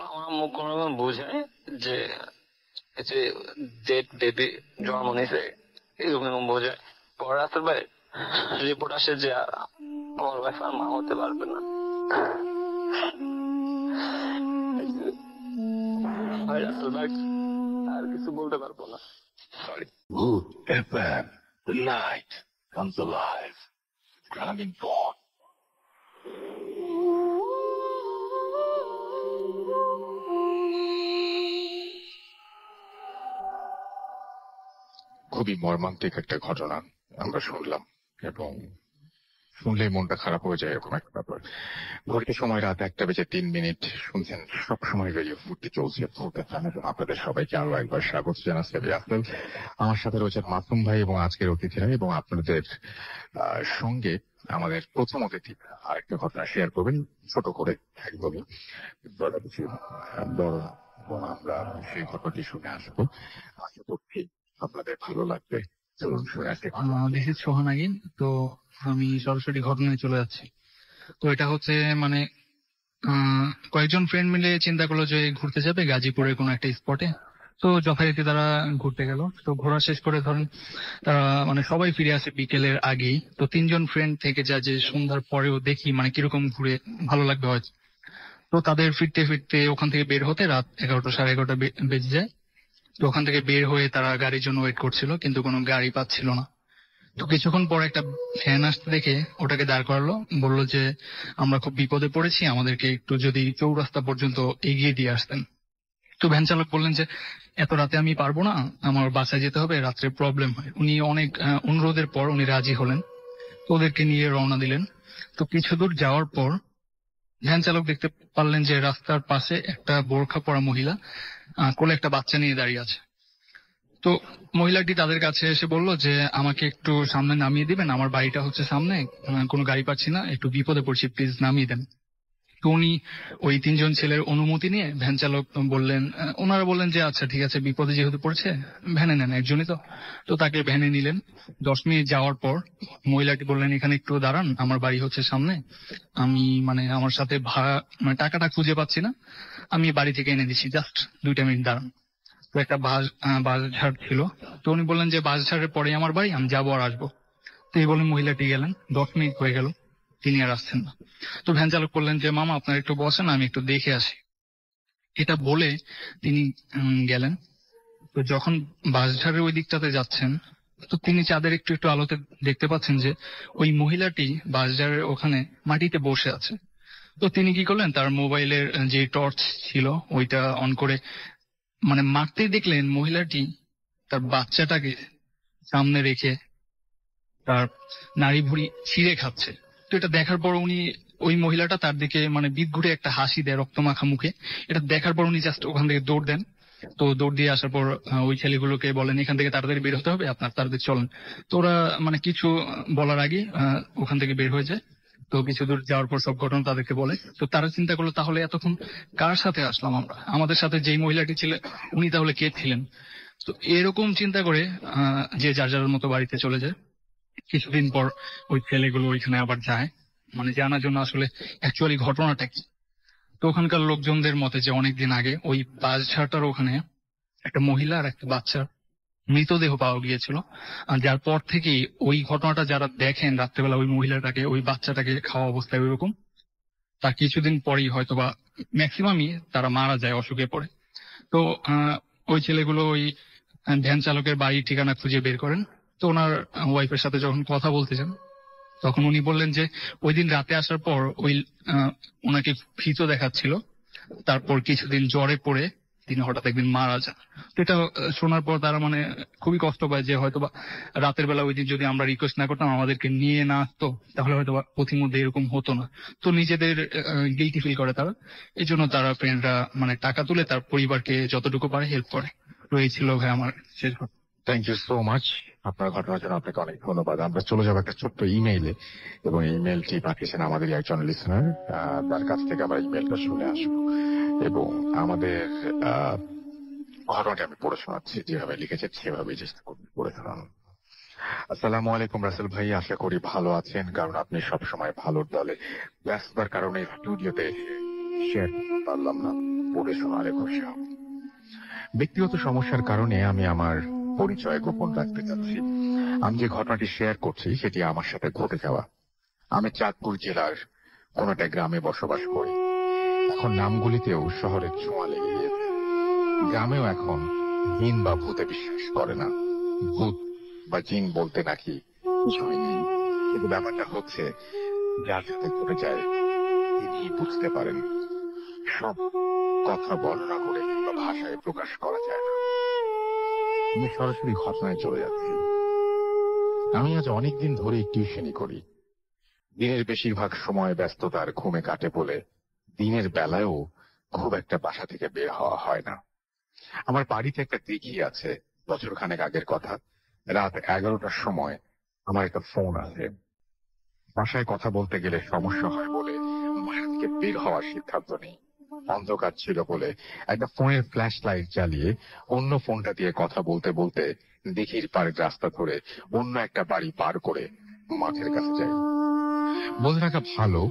আমার মুখ কোনো বোঝায় যে ডেড বেবি জন্ম নিছে, এরকম বোঝায়। পরে আসতে ভাই রিপোর্ট আসে যে আমার ওয়াইফ আর মা হতে পারবে না। আর কিছু বলতে পারবো না, sorry. Good FM, the light comes alive. Driving forth. খুবই মর্মান্তিক একটা ঘটনা আমরা শুনলাম, এবং শুনলেই মনটা খারাপ হয়ে যায় এরকম একটা ব্যাপার। ঘড়িতে সময় রাত 1:03। শুনছেন সবসময় রেডিও ফুর্তি চলছে। আপনাদের সবাইকে আরো একবার স্বাগত জানাচ্ছি। আমার সাথে রয়েছেন মাসুম ভাই এবং আজকের অতিথিরা, এবং আপনাদের সঙ্গে আমাদের প্রথম অতিথি আরেকটা ঘটনা শেয়ার করবেন, ছোট করে একদমই বড় কিছু বড়, এবং আমরা সেই ঘটনাটি শুনে আসবো। আশা করছি আপনাদের ভালো লাগবে। চলুন শুনে আসি। This is Sohan again. তো আমি সরাসরি ঘটনায় চলে যাচ্ছি। তো এটা হচ্ছে মানে কয়েকজন ফ্রেন্ড মিলে চিন্তা করলো যে ঘুরতে যাবে গাজীপুরের কোনো একটা স্পটে। তো যথারীতি তারা ঘুরতে গেল। তো ঘোরা শেষ করে ধরেন তারা মানে সবাই ফিরে আসে বিকেলের আগেই। তো 3 জন ফ্রেন্ড থেকে যায় যে সন্ধ্যার পরেও দেখি মানে কিরকম ঘুরে ভালো লাগবে হয়তো। তো তাদের ফিরতে ফিরতে ওখান থেকে বের হতে রাত 11টা সাড়ে 11টা বেজে যায়। তো ওখান থেকে বের হয়ে তারা গাড়ির জন্য ওয়েট করছিল, কিন্তু কোনো গাড়ি পাচ্ছিল না। তো কিছুক্ষণ পর একটা ভ্যান আসতে দেখে ওটাকে দাঁড় করালো, বললো যে আমরা খুব বিপদে পড়েছি, আমাদেরকে একটু যদি চৌরাস্তা পর্যন্ত এগিয়ে দিয়ে আসতেন। তো ভ্যান চালক বললেন যে এত রাতে আমি পারবো না, আমার বাসায় যেতে হবে, রাত্রে প্রবলেম হয়। উনি অনেক অনুরোধের পর উনি রাজি হলেন, তো ওদেরকে নিয়ে রওনা দিলেন। তো কিছু দূর যাওয়ার পর ভ্যান চালক দেখতে পারলেন যে রাস্তার পাশে একটা বোরখা পরা মহিলা কোলে একটা বাচ্চা নিয়ে দাঁড়িয়ে আছে। তো মহিলাটি তাদের কাছে এসে বলল যে আমাকে একটু সামনে নামিয়ে দিবেন, আমার বাড়িটা হচ্ছে সামনে, কোনো গাড়ি পাচ্ছি না, একটু বিপদে পড়ছি, প্লিজ নামিয়ে দেন। তো উনি ওই 3জন ছেলের অনুমতি নিয়ে ভ্যান চালক বললেন, ওনারা বললেন যে আচ্ছা ঠিক আছে, বিপদে যেহেতু পড়ছে ভ্যানে নেন, একজনই তো। তো তাকে ভ্যানে নিলেন। 10 মিনিট যাওয়ার পর মহিলাটি বললেন এখানে একটু দাঁড়ান, আমার বাড়ি হচ্ছে সামনে, আমি আমার সাথে ভাড়া টাকাটা খুঁজে পাচ্ছি না, আমি বাড়ি থেকে এনে দিচ্ছি, জাস্ট 2টা মিনিট দাঁড়ান। তো একটা বাসঝাড় ছিল, তো উনি বললেন যে বাসঝাড়ের পরে আমার বাড়ি, আমি যাবো আর আসবো। তো এই বলে মহিলাটি গেলেন। 10 মিনিট হয়ে গেল, তিনি আর আসছেন না। তো ভ্যান চালক বললেন যে মামা আপনার একটু বসেন, আমি একটু দেখে আসি। এটা বলে তিনি গেলেন। তো যখন বাসঝাড়ের ওই দিকটাতে যাচ্ছেন, তো তিনি চাঁদের একটু একটু আলোতে দেখতে পাচ্ছেন যে ওই মহিলাটি বাসঝাড়ের ওখানে মাটিতে বসে আছে। তো তিনি কি করলেন, তার মোবাইলের যে টর্চ ছিল ওইটা অন করে মারতেই দেখলেন মহিলাটি তার বাচ্চাটাকে সামনে রেখে তার নাড়ি ভুড়ি ছিঁড়ে খাচ্ছে। তো এটা দেখার পর উনি, ওই মহিলাটা তার দিকে বিদঘুটে একটা হাসি দেয় রক্তমাখা মুখে। এটা দেখার পর উনি জাস্ট ওখান থেকে দৌড় দেন। তো দৌড় দিয়ে আসার পর ওই ছেলেগুলোকে বলেন এখান থেকে তাড়াতাড়ি বের হতে হবে, আপনার তাড়াতাড়ি চলেন। তো ওরা কিছু বলার আগে ওখান থেকে বের হয়ে যায়। তো কিছু দূর যাওয়ার পর সব ঘটনা তাদেরকে বলে। তো তারা চিন্তা করলো তাহলে এতক্ষণ কার সাথে আসলাম আমরা, আমাদের সাথে যেই মহিলাটি ছিলেন উনি তাহলে কে ছিলেন। তো এরকম চিন্তা করে যে যার যার মতো বাড়িতে চলে যায়। কিছুদিন পর ওই ছেলেগুলো ওইখানে আবার যায়, জানার জন্য আসলে অ্যাকচুয়ালি ঘটনাটা কি। তো ওখানকার লোকজনদের মতে যে অনেকদিন আগে ওই বাসঝাড়টার ওখানে একটা মহিলা আর একটা বাচ্চার মৃতদেহ পাওয়া গিয়েছিল। আর যার পর থেকেই ওই ঘটনাটা যারা দেখেন রাত্রেবেলা ওই মহিলাটাকে ওই বাচ্চাটাকে খাওয়া অবস্থায় ওইরকম, তার কিছুদিন পরেই হয়তো বা ম্যাক্সিমামই তারা মারা যায় অসুখে পড়ে। তো ওই ছেলেগুলো ওই ভ্যান চালকের বাড়ির ঠিকানা খুঁজে বের করেন। তো ওনার ওয়াইফের সাথে যখন কথা বলতে যান, তখন উনি বললেন যে ওই দিন রাতে আসার পর ওই ওনাকে ভীত দেখাচ্ছিল, তারপর কিছুদিন জ্বরে পড়ে তিনি হঠাৎ একদিন মারা যান। তো এটা শোনার পর তারা খুবই কষ্ট পায় যে হয়তোবা রাতের বেলা ওই দিন যদি আমরা রিকোয়েস্ট না করতাম, আমাদেরকে নিয়ে না আসতো, তাহলে হয়তো পথির মধ্যে এরকম হতো না। তো নিজেদের গিল্টি ফিল করে তারা, এই জন্য তারা ফ্রেন্ডরা টাকা তুলে তার পরিবারকে যতটুকু পারে হেল্প করে। তো এই ছিল ভাই আমার শেষ ঘটনা। Thank you so much. আপনার ঘটনার জন্য আপনাকে অনেক ধন্যবাদ। আমরা চলে যাবো একটা ছোট্ট ইমেইলে, এবং ইমেলটি পাঠিয়েছেন আমাদের একজন লিসনার। তার কাছ থেকে আমরা ইমেলটা শুনে আসবো এবং আমাদের ঘটনাটি আমি পড়ে শোনাচ্ছি, যেভাবে লিখেছেন সেভাবেই চেষ্টা করবো পড়ে শোনানো। আসসালামু আলাইকুম রাসেল ভাই, আশা করি ভালো আছেন, কারণ আপনি সবসময় ভালোর দলে। ব্যস্ততার কারণে স্টুডিওতে শেয়ার করতে পারলাম না, পড়ে শোনালে খুশি হব। ব্যক্তিগত সমস্যার কারণে আমি আমার পরিচয় গোপন রাখতে চাচ্ছি। আমি যে ঘটনাটি শেয়ার করছি সেটি আমার সাথে ঘটে যাওয়া। আমি চাঁদপুর জেলার কোন একটা গ্রামে বসবাস করি। এখন নামগুলিতেও শহরের ছোঁয়া লেগে গিয়েছে। গ্রামেও এখন জিন বা ভূতে বিশ্বাস করে না। ভূত বা জিন বলতে নাকি কিছুই নেই, কিন্তু ব্যাপারটা হচ্ছে যার সাথে ঘটে যায় তিনি বুঝতে পারেন। সব কথা বর্ণনা করে কিংবা ভাষায় প্রকাশ করা যায় না। আমি সরাসরি ঘটনায় চলে যাচ্ছি। আমি আজ অনেকদিন ধরে টিউশনি করি। দিনের বেশিরভাগ সময় ব্যস্ততার ঘুমে কাটে বলে দিনের বেলায়ও খুব একটা বাসা থেকে বের হওয়া হয় না। আমার বাড়িতে একটা দিঘি আছে। বছরখানেক আগের কথা, রাত 11টার সময় আমার একটা ফোন আছে। বাসায় কথা বলতে গেলে সমস্যা হয় বলে বাসা থেকে বের হওয়ার সিদ্ধান্ত নেই। অন্ধকার ছিল বলে একটা ফোনের ফ্ল্যাশ লাইট জ্বালিয়ে অন্য ফোনটা দিয়ে কথা বলতে বলতে দিঘির পাড়ের রাস্তা ধরে অন্য একটা বাড়ি পার করে মাঠের কাছে যাই। বলে রাখা ভালো,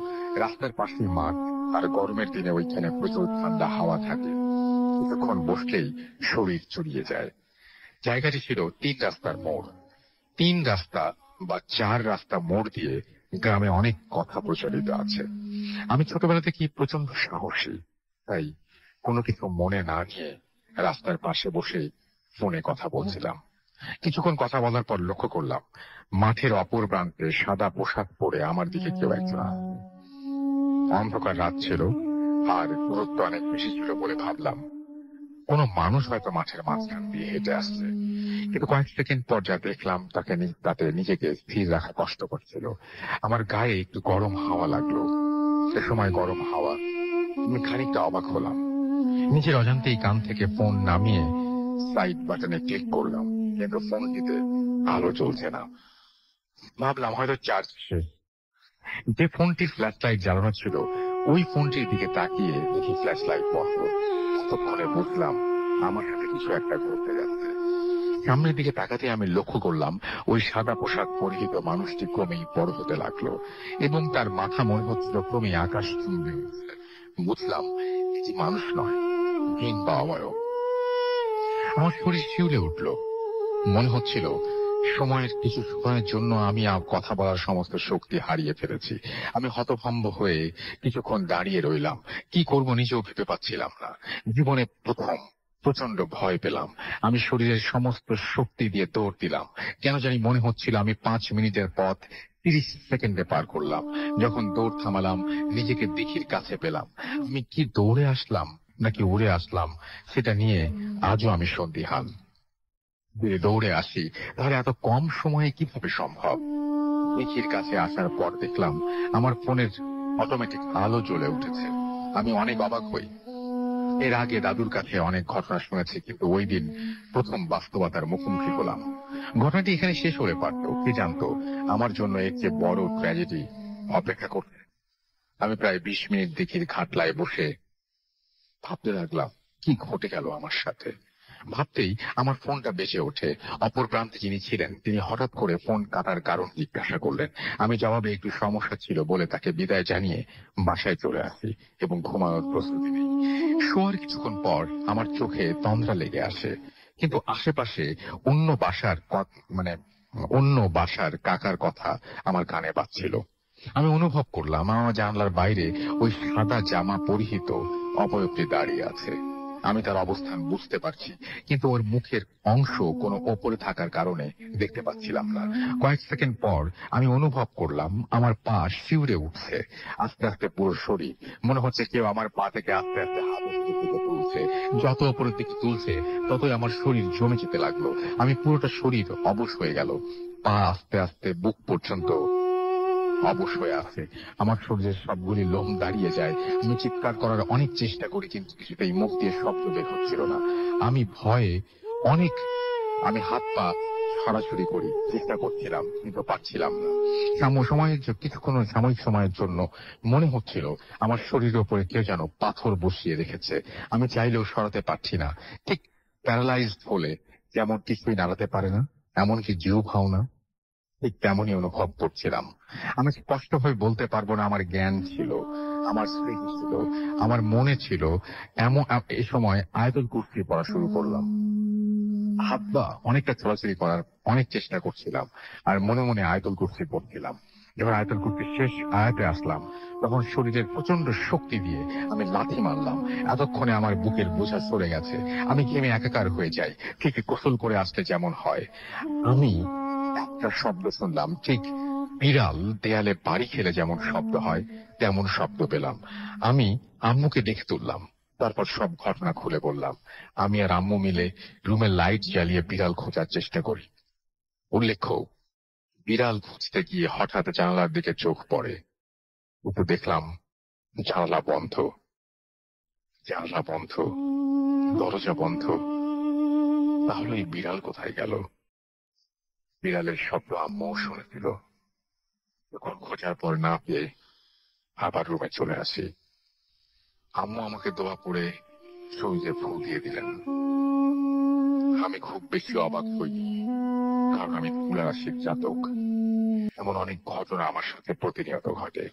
রাস্তার পাশেই মাঠ, আর গরমের দিনে ওইখানে প্রচুর ঠান্ডা হাওয়া থাকে। কিছুক্ষণ বসলেই শরীর চড়িয়ে যায়। জায়গাটি ছিল 3 রাস্তার মোড়। 3 রাস্তা বা 4 রাস্তা মোড় দিয়ে গ্রামে অনেক কথা প্রচলিত আছে। আমি ছোটবেলা থেকে প্রচন্ড সাহসী, তাই কোনো কিছু মনে না নিয়ে রাস্তার পাশে বসে ফোনে কথা বলছিলাম। কিছুক্ষণ কথা বলার পর লক্ষ্য করলাম মাঠের অপর প্রান্তে সাদা পোশাক পরে আমার দিকে কেউ একজন আসছে। অন্ধকার রাত ছিল আর দূরত্ব অনেক বেশি ছিল বলে ভাবলাম কোনো মানুষ হয়তো মাঠের মাঝখান দিয়ে হেঁটে আসছে। কিন্তু কয়েক সেকেন্ড পর যা দেখলাম তাতে নিজেকে স্থির রাখা কষ্ট করছিল। আমার গায়ে একটু গরম হাওয়া লাগলো। সে সময় গরম হাওয়া, আমি খানিকটা অবাক হলাম। নিজের অজান্তেই কান থেকে ফোন নামিয়ে সাইড বাটনে ক্লিক করলাম, কিন্তু ফোনটিতে আলো জ্বলছে না। ভাবলাম হয়তো চার্জ শেষ। যে ফোনটির ফ্ল্যাশ লাইট জ্বালানো ছিল ওই ফোনটির দিকে তাকিয়ে দেখি ফ্ল্যাশ লাইট বন্ধ। ততক্ষণে বুঝলাম আমার সাথে কিছু একটা ঘটতে যাচ্ছে। সামনের দিকে তাকাতে আমি লক্ষ্য করলাম ওই সাদা পোশাক পরিহিত মানুষটি ক্রমেই বড় হতে লাগলো এবং তার মাথা মনে হচ্ছিল ক্রমেই আকাশ চুম্বে উঠছে। বুঝলাম এটি মানুষ নয়, জিন বা অবয়ব। আমার শরীর শিউরে উঠল। মনে হচ্ছিল কিছু সময়ের জন্য আমি কথা বলার সমস্ত শক্তি হারিয়ে ফেলেছি। আমি হতভম্ব হয়ে কিছুক্ষণ দাঁড়িয়ে রইলাম। কি করব নিজেও ভেবে পাচ্ছিলাম না। জীবনে প্রথম প্রচন্ড ভয় পেলাম। আমি শরীরের সমস্ত শক্তি দিয়ে দৌড় দিলাম। কেন জানি মনে হচ্ছিল আমি 5 মিনিটের পথ 30 সেকেন্ডে পার করলাম। যখন দৌড় থামালাম নিজেকে দিঘির কাছে পেলাম। আমি কি দৌড়ে আসলাম নাকি উড়ে আসলাম সেটা নিয়ে আজও আমি সন্দিহান। যদি দৌড়ে আসি তাহলে এত কম সময়ে কিভাবে সম্ভব? দিঘির কাছে আসার পর দেখলাম আমার ফোনের অটোমেটিক আলো জ্বলে উঠেছে। আমি অনেক অবাক হই। এর আগে দাদুর কাছে অনেক ঘটনা শুনেছি, কিন্তু ওই দিন প্রথম বাস্তবতার মুখোমুখি হলাম। ঘটনাটি এখানে শেষ হলে পারত, কে জানতো আমার জন্য এর চেয়ে বড় ট্র্যাজেডি অপেক্ষা করছে। আমি প্রায় 20 মিনিট দিঘির ঘাটলায় বসে ভাবতে লাগলাম কি ঘটে গেল আমার সাথে। ভাবতেই আমার ফোনটা বেজে ওঠে। অপর প্রান্তে যিনি ছিলেন তিনি হঠাৎ করে ফোন কাটার কারণ জিজ্ঞাসা করলেন। আমি জবাবে একটু সমস্যা ছিল বলে তাকে বিদায় জানিয়ে বাসায় চলে আসি এবং ঘুমানোর প্রস্তুতি নেই। শোয়ার কিছুক্ষণ পর আমার চোখে তন্দ্রা লেগে আসে, কিন্তু আশেপাশে অন্য বাসার কাকার কথা আমার কানে বাজছিল। আমি অনুভব করলাম আমার জানলার বাইরে ওই সাদা জামা পরিহিত অবয়বটি দাঁড়িয়ে আছে। আমি তার অবস্থান বুঝতে পারছি, কিন্তু ওর মুখের অংশ কোনো ওপরে থাকার কারণে দেখতে পাচ্ছিলাম না। কয়েক সেকেন্ড পর আমি অনুভব করলাম আমার পা শিউরে উঠছে। আস্তে আস্তে পুরো শরীর, মনে হচ্ছে কেউ আমার পা থেকে আস্তে আস্তে হাত উপরের দিকে তুলছে। যত উপরের দিকে তুলছে ততই আমার শরীর জমে যেতে লাগলো। আমি পুরোটা শরীর অবশ হয়ে গেল। পা আস্তে আস্তে বুক পর্যন্ত অবশ হয়ে আছে। আমার শরীরের সবগুলি লোম দাঁড়িয়ে যায়। আমি চিৎকার করার অনেক চেষ্টা করি, কিন্তু কিছুতেই মুখ দিয়ে শব্দ বের হচ্ছিল না। আমি ভয়ে আমি হাত পা ছড়াছড়ি করি, চেষ্টা করছিলাম কিন্তু পারছিলাম না। কিছুক্ষণ সাময়িক সময়ের জন্য মনে হচ্ছিল আমার শরীরের উপরে কেউ যেন পাথর বসিয়ে রেখেছে। আমি চাইলেও সরাতে পারছি না। ঠিক প্যারালাইজড হলে যেমন কিছুই নাড়াতে পারে না, এমনকি জিউ ভাও না, ঠিক তেমনই অনুভব করছিলাম। আমি স্পষ্টভাবে বলতে পারবো না আমার জ্ঞান ছিল, আমার স্মৃতি ছিল, আমার মনে ছিল। এই সময় আয়াতুল কুরসি পড়া শুরু করলাম। হাত পা অনেকটা চলাচলি করার অনেক চেষ্টা করছিলাম আর মনে মনে আয়াতুল কুরসি পড়ছিলাম। যখন আয়াতুল কুরসির শেষ আয়াতে আসলাম তখন শরীরের প্রচন্ড শক্তি দিয়ে আমি লাথি মারলাম। এতক্ষণে আমার বুকের বোঝা সরে গেছে। আমি ঘেমে একাকার হয়ে যাই, ঠিক গোসল করে আসলে যেমন হয়। আমি একটা শব্দ শুনলাম, ঠিক বিড়াল দেয়ালে বাড়ি খেলে যেমন শব্দ হয় তেমন শব্দ পেলাম। আমি আম্মুকে ডেকে তুললাম, তারপর সব ঘটনা খুলে বললাম। আমি আর আম্মু মিলে রুমের লাইট জ্বালিয়ে বিড়াল খোঁজার চেষ্টা করি। উল্লেখ্য, বিড়াল খুঁজতে গিয়ে হঠাৎ জানালার দিকে চোখ পড়ে। কিন্তু দেখলাম জানালা বন্ধ, দরজা বন্ধ। তাহলে এই বিড়াল কোথায় গেল? বিড়ালের শব্দ আম্মু শুনেছিল। যখন খোঁজার পর না পেয়ে আবার রুমে চলে আসি। আম্মু আমাকে দোয়া পড়ে শরীরে ফু দিয়ে দিলেন। আমি খুব বেশি অবাক হই, কারণ আমি তুলা রাশির জাতক। এমন অনেক ঘটনা আমার সাথে প্রতিনিয়ত ঘটে।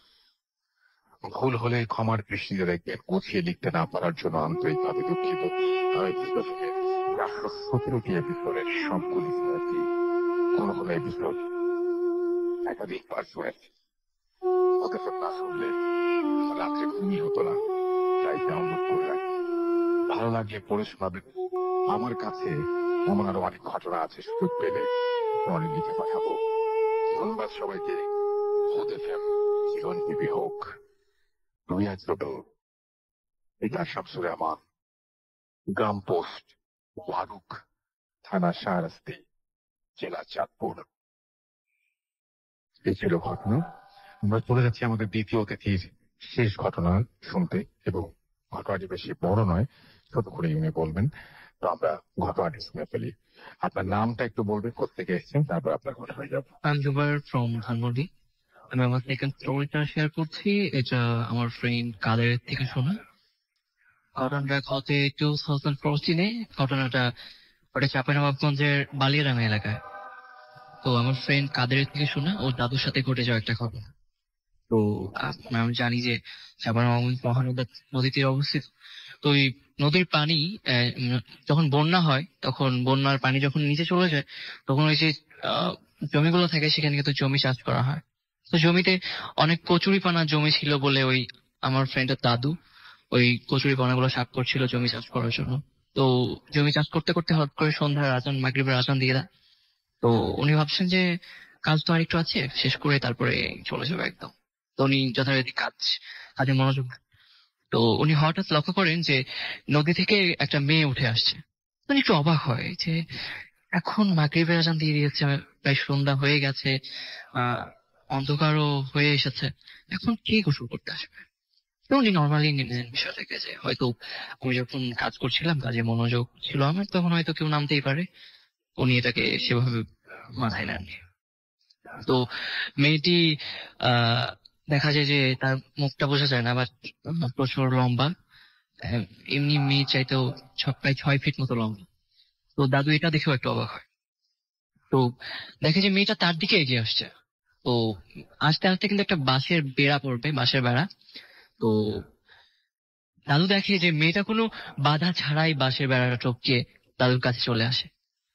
ভুল হলে ক্ষমার দৃষ্টিতে দেখবেন। গুছিয়ে লিখতে না পারার জন্য আন্তরিকভাবে দুঃখিত। আমি 417টি এপিসোডের সবগুলি শুনেছি। কোন কোন এপিসোড একাধিকবার শুনেছি। অথচ না শুনলে রাত্রে ঘুমই হতো না, তাই ডাউনলোড করে রাখি। ভালো লাগলে পড়ে শোনাবেন। আমার কাছে এমন আরো অনেক ঘটনা আছে, সুযোগ পেলে পরে লিখে পাঠাবো। ধন্যবাদ সবাইকে। হতে ফেম চিরঞ্জীবী হোক। রিয়াজ রোডল, এটা শামসুর রহমান, গ্রাম পোস্ট ওয়ারুক, থানা শাহরাস্তি, জেলা চাঁদপুর। এই ছিল ঘটনা। আমরা চলে যাচ্ছি আমাদের দ্বিতীয় অতিথির শেষ ঘটনা শুনতে, এবং ঘটনাটি বেশি বড় নয়, ছোট করে উনি বলবেন। তো আমরা ঘটনাটি শুনে ফেলি। আপনার নামটা একটু বলবেন, কোত্থেকে এসেছেন, তারপর আপনার ঘটনায় যাবো। I am Zubair from Dhanmondi. আমি আমার সেকেন্ড স্টোরিটা শেয়ার করছি। এটা আমার ফ্রেন্ড কাদের থেকে শোনা। ঘটনাটা ঘটে 2014-এ। ঘটনাটা ওটা চাঁপাইনবাবগঞ্জের বালিয়াডাঙ্গা এলাকায়। তো আমার ফ্রেন্ড কাদের থেকে শোনা ওর দাদুর সাথে ঘটে যাওয়া একটা ঘটনা। তো আমি জানি যে চাঁপাইনবাবগঞ্জ মহানদা নদী তীরে অবস্থিত। তো ওই নদীর পানি যখন বন্যা হয়, তখন বন্যার পানি যখন নিচে চলে যায়, তখন ওই যে জমিগুলো থাকে সেখানে কিন্তু জমি চাষ করা হয়। তো জমিতে অনেক কচুরিপানা জমি ছিল বলে ওই আমার ফ্রেন্ডের দাদু ওই কচুরিপানাগুলো সাফ করছিল জমি চাষ করার জন্য। তো জমি চাষ করতে করতে হঠাৎ করে সন্ধ্যার আজান, মাগরিবের আজান দিয়ে দেয়। তো উনি ভাবছেন যে কাজ তো আরেকটু আছে, শেষ করে তারপরে চলে যাবে একদম। তো উনি যথারীতি কাজে মনোযোগ দেন। তো উনি হঠাৎ লক্ষ্য করেন যে নদী থেকে একটা মেয়ে উঠে আসছে। উনি একটু অবাক হয় যে এখন মাগরিবের আজান দিয়ে দিয়েছে, প্রায় সন্ধ্যা হয়ে গেছে, অন্ধকারও হয়ে এসেছে, এখন কে গোসল করতে আসবে? তো উনি নর্মালি নিলেন বিষয়টাকে যে হয়তো আমি যখন কাজ করছিলাম, কাজে মনোযোগ ছিল আমার, তখন হয়তো কেউ নামতেই পারে। উনি এটাকে সেভাবে মাথায় নেননি। তো মেয়েটি আহ দেখা যায় যে তার মুখটা বোঝা যায় না, বাট প্রচুর লম্বা। এমনি মেয়ে চাইতেও প্রায় 6 ফিট মতো লম্বা। তো দাদু এটা দেখেও একটু অবাক হয়। তো দেখে যে মেয়েটা তার দিকে এগিয়ে আসছে। তো আস্তে আস্তে কিন্তু একটা বাঁশের বেড়া পড়বে, বাঁশের বেড়া। তো দাদু দেখে যে মেয়েটা কোনো বাধা ছাড়াই বাঁশের বেড়াটা টপকে দাদুর কাছে চলে আসে।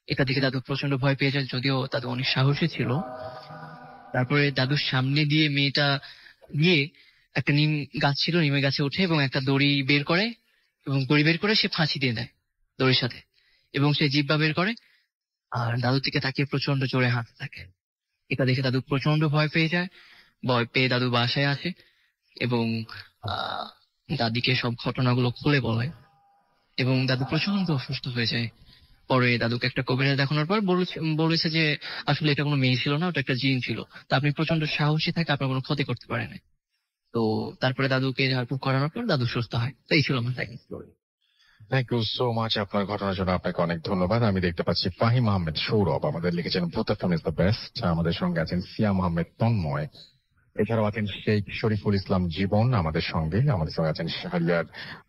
এটা দেখে দাদু প্রচন্ড ভয় পেয়ে যায়, যদিও দাদু অনেক সাহসী ছিল। তারপরে দাদুর সামনে দিয়ে মেয়েটা গিয়ে একটা নিম গাছ ছিল, নিমের গাছে ওঠে এবং একটা দড়ি বের করে, এবং দড়ি বের করে সে ফাঁসি দিয়ে দেয় দড়ির সাথে, এবং সে জিহ্বা বের করে আর দাদুর দিকে তাকিয়ে প্রচন্ড জোরে হাঁটতে থাকে। এটা দেখে দাদু প্রচন্ড ভয় পেয়ে যায়। ভয় পেয়ে দাদু বাসায় আসে এবং আহ দাদিকে সব ঘটনাগুলো খুলে বলে, এবং দাদু প্রচন্ড অসুস্থ হয়ে যায়। পরে দাদুকে একটা কবিরাজ দেখানোর পর বলেছে যে আসলে এটা কোনো মেয়ে ছিল না, ওটা একটা জিন ছিল। তা আপনি প্রচন্ড সাহসী থাকে, আপনার কোনো ক্ষতি করতে পারে না। তো তারপরে দাদুকে ঝাড়ফুঁক করানোর পর দাদু সুস্থ হয়। তো এই ছিল আমার second story. Thank you so much. আপনার ঘটনার জন্য আপনাকে অনেক ধন্যবাদ। আমি দেখতে পাচ্ছি ফাহিম আহমেদ সৌরভ আমাদের লিখেছেন both of is the best. আমাদের সঙ্গে আছেন সিয়াম আহমেদ তন্ময়, এছাড়াও আছেন শেখ শরীফুল ইসলাম জীবন আমাদের সঙ্গে আছেন শাহরিয়ার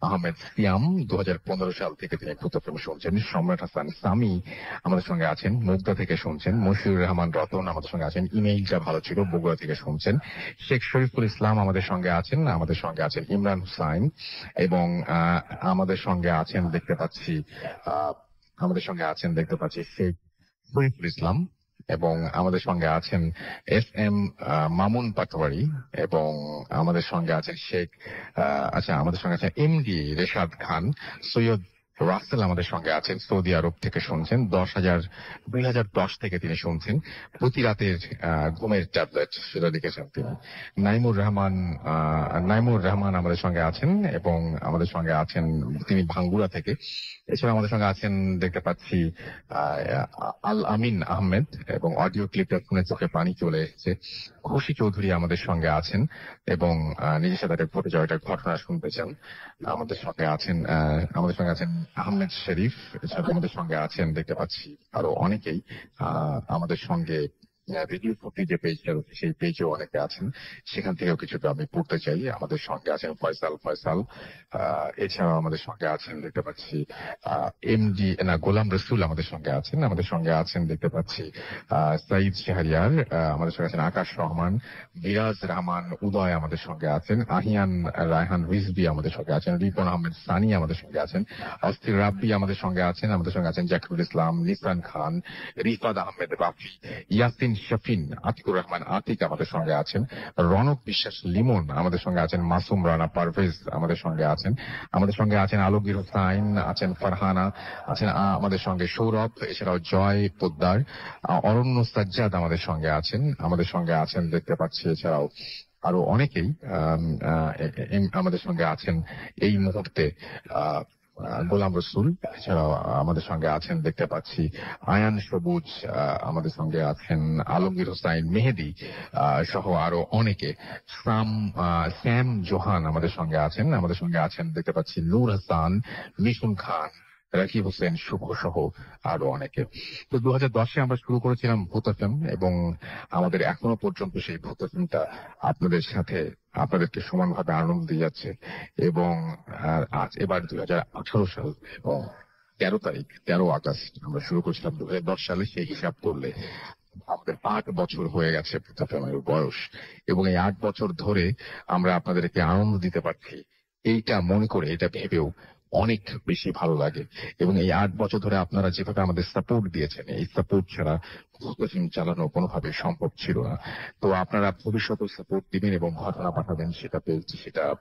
আহমেদ সিয়াম, 2015 সাল থেকে তিনি ভূতপ্রেম শুনছেন। সম্রাট হাসান সামি আমাদের সঙ্গে আছেন, মুগদা থেকে শুনছেন। মশিউর রহমান রতন আমাদের সঙ্গে আছেন, ইমেইলটা ভালো ছিল, বগুড়া থেকে শুনছেন। শেখ শরীফুল ইসলাম আমাদের সঙ্গে আছেন ইমরান হুসাইন, এবং আমাদের সঙ্গে আছেন দেখতে পাচ্ছি শেখ শরীফুল ইসলাম, এবং আমাদের সঙ্গে আছেন FM মামুন পাটোয়ারি, এবং আমাদের সঙ্গে আছেন MD রেশাদ খান। সৈয়দ রাসেল আমাদের সঙ্গে আছেন, সৌদি আরব থেকে শুনছেন। 2010 থেকে তিনি শুনছেন। প্রতি রাতের ঘুমের ট্যাবলেট সেটা লিখেছেন তিনি। নাইমুর রহমান আমাদের সঙ্গে আছেন, এবং আমাদের সঙ্গে আছেন তিনি ভাঙ্গুড়া থেকে। এছাড়া আমাদের সঙ্গে আছেন দেখতে পাচ্ছি আল আমিন আহমেদ, এবং অডিও ক্লিপটা শুনে চোখে পানি চলে এসেছে। খুশি চৌধুরী আমাদের সঙ্গে আছেন, এবং নিজের সাথে ঘটে যাওয়া একটা ঘটনা শুনতে চান। আমাদের সঙ্গে আছেন আহমেদ শরীফ। এছাড়া আমাদের সঙ্গে আছেন দেখতে পাচ্ছি আরো অনেকেই। আমাদের সঙ্গে ভিডিও ফুটি যে পেজটা রয়েছে সেই পেজেও অনেকে আছেন, সেখান থেকেও কিছুটা আমি পড়তে চাই। আমাদের সঙ্গে আছেন ফয়সাল। এছাড়াও আমাদের সঙ্গে আছেন দেখতে পাচ্ছি গোলাম রসুল আমাদের সঙ্গে আছেন দেখতে পাচ্ছি সাইদ শাহরিয়ার, আমাদের সঙ্গে আছেন আকাশ রহমান, মিরাজ রহমান উদয় আমাদের সঙ্গে আছেন, আহিয়ান রায়হান রিজবি আমাদের সঙ্গে আছেন, রিপন আহমেদ সানি আমাদের সঙ্গে আছেন, অস্থির রাব্বি আমাদের সঙ্গে আছেন জাকিরুল ইসলাম, নিসান খান, রিফাদ আহমেদ রাফি, ইয়াসিন শফিন, আতিকুর রহমান আতিক আমাদের সঙ্গে আছেন, রনক বিশ্বাস লিমন আমাদের সঙ্গে আছেন, মাসুম রানা পারভেজ আমাদের সঙ্গে আছেন, আলমগীর হোসাইন আছেন, ফারহানা আছেন, আমাদের সঙ্গে সৌরভ, এছাড়াও জয় পোদ্দার, অরণ্য সাজ্জাদ আমাদের সঙ্গে আছেন দেখতে পাচ্ছি। এছাড়াও আরো অনেকেই আমাদের সঙ্গে আছেন এই মুহূর্তে। গোলাম রসুল, এছাড়াও আমাদের সঙ্গে আছেন দেখতে পাচ্ছি আয়ান সবুজ, আমাদের সঙ্গে আছেন আলমগীর হোসাইন মেহেদি, সহ আরো অনেকে। স্যাম জোহান আমাদের সঙ্গে আছেন দেখতে পাচ্ছি নূর হাসান, মিশুন খান, রাকিব হোসেন শুভ সহ আরো অনেকে। তো 2010-এ আমরা শুরু করেছিলাম ভূত এফএম, এবং আমাদের এখনো পর্যন্ত সেই ভূত এফএমটা আপনাদেরকে সমানভাবে আনন্দ দিয়ে যাচ্ছে। এবং আজ এবার 2018 সাল এবং 13 আগস্ট আমরা শুরু করেছিলাম 2010 সালে। সেই হিসাব করলে আমাদের 8 বছর হয়ে গেছে ভূত এফএমের বয়স, এবং এই 8 বছর ধরে আমরা আপনাদেরকে আনন্দ দিতে পারছি, এইটা মনে করে, এটা ভেবেও অনেক বেশি ভালো লাগে। এবং এই 8 বছর ধরে আপনারা যেভাবে আমাদের সাপোর্ট দিয়েছেন, এই সাপোর্ট ছাড়া ভূত এফএম চালানো কোনোভাবে সম্ভব ছিল না। তো আপনারা ভবিষ্যতে সাপোর্ট দিবেন এবং ঘটনা পাঠাবেন, সেটা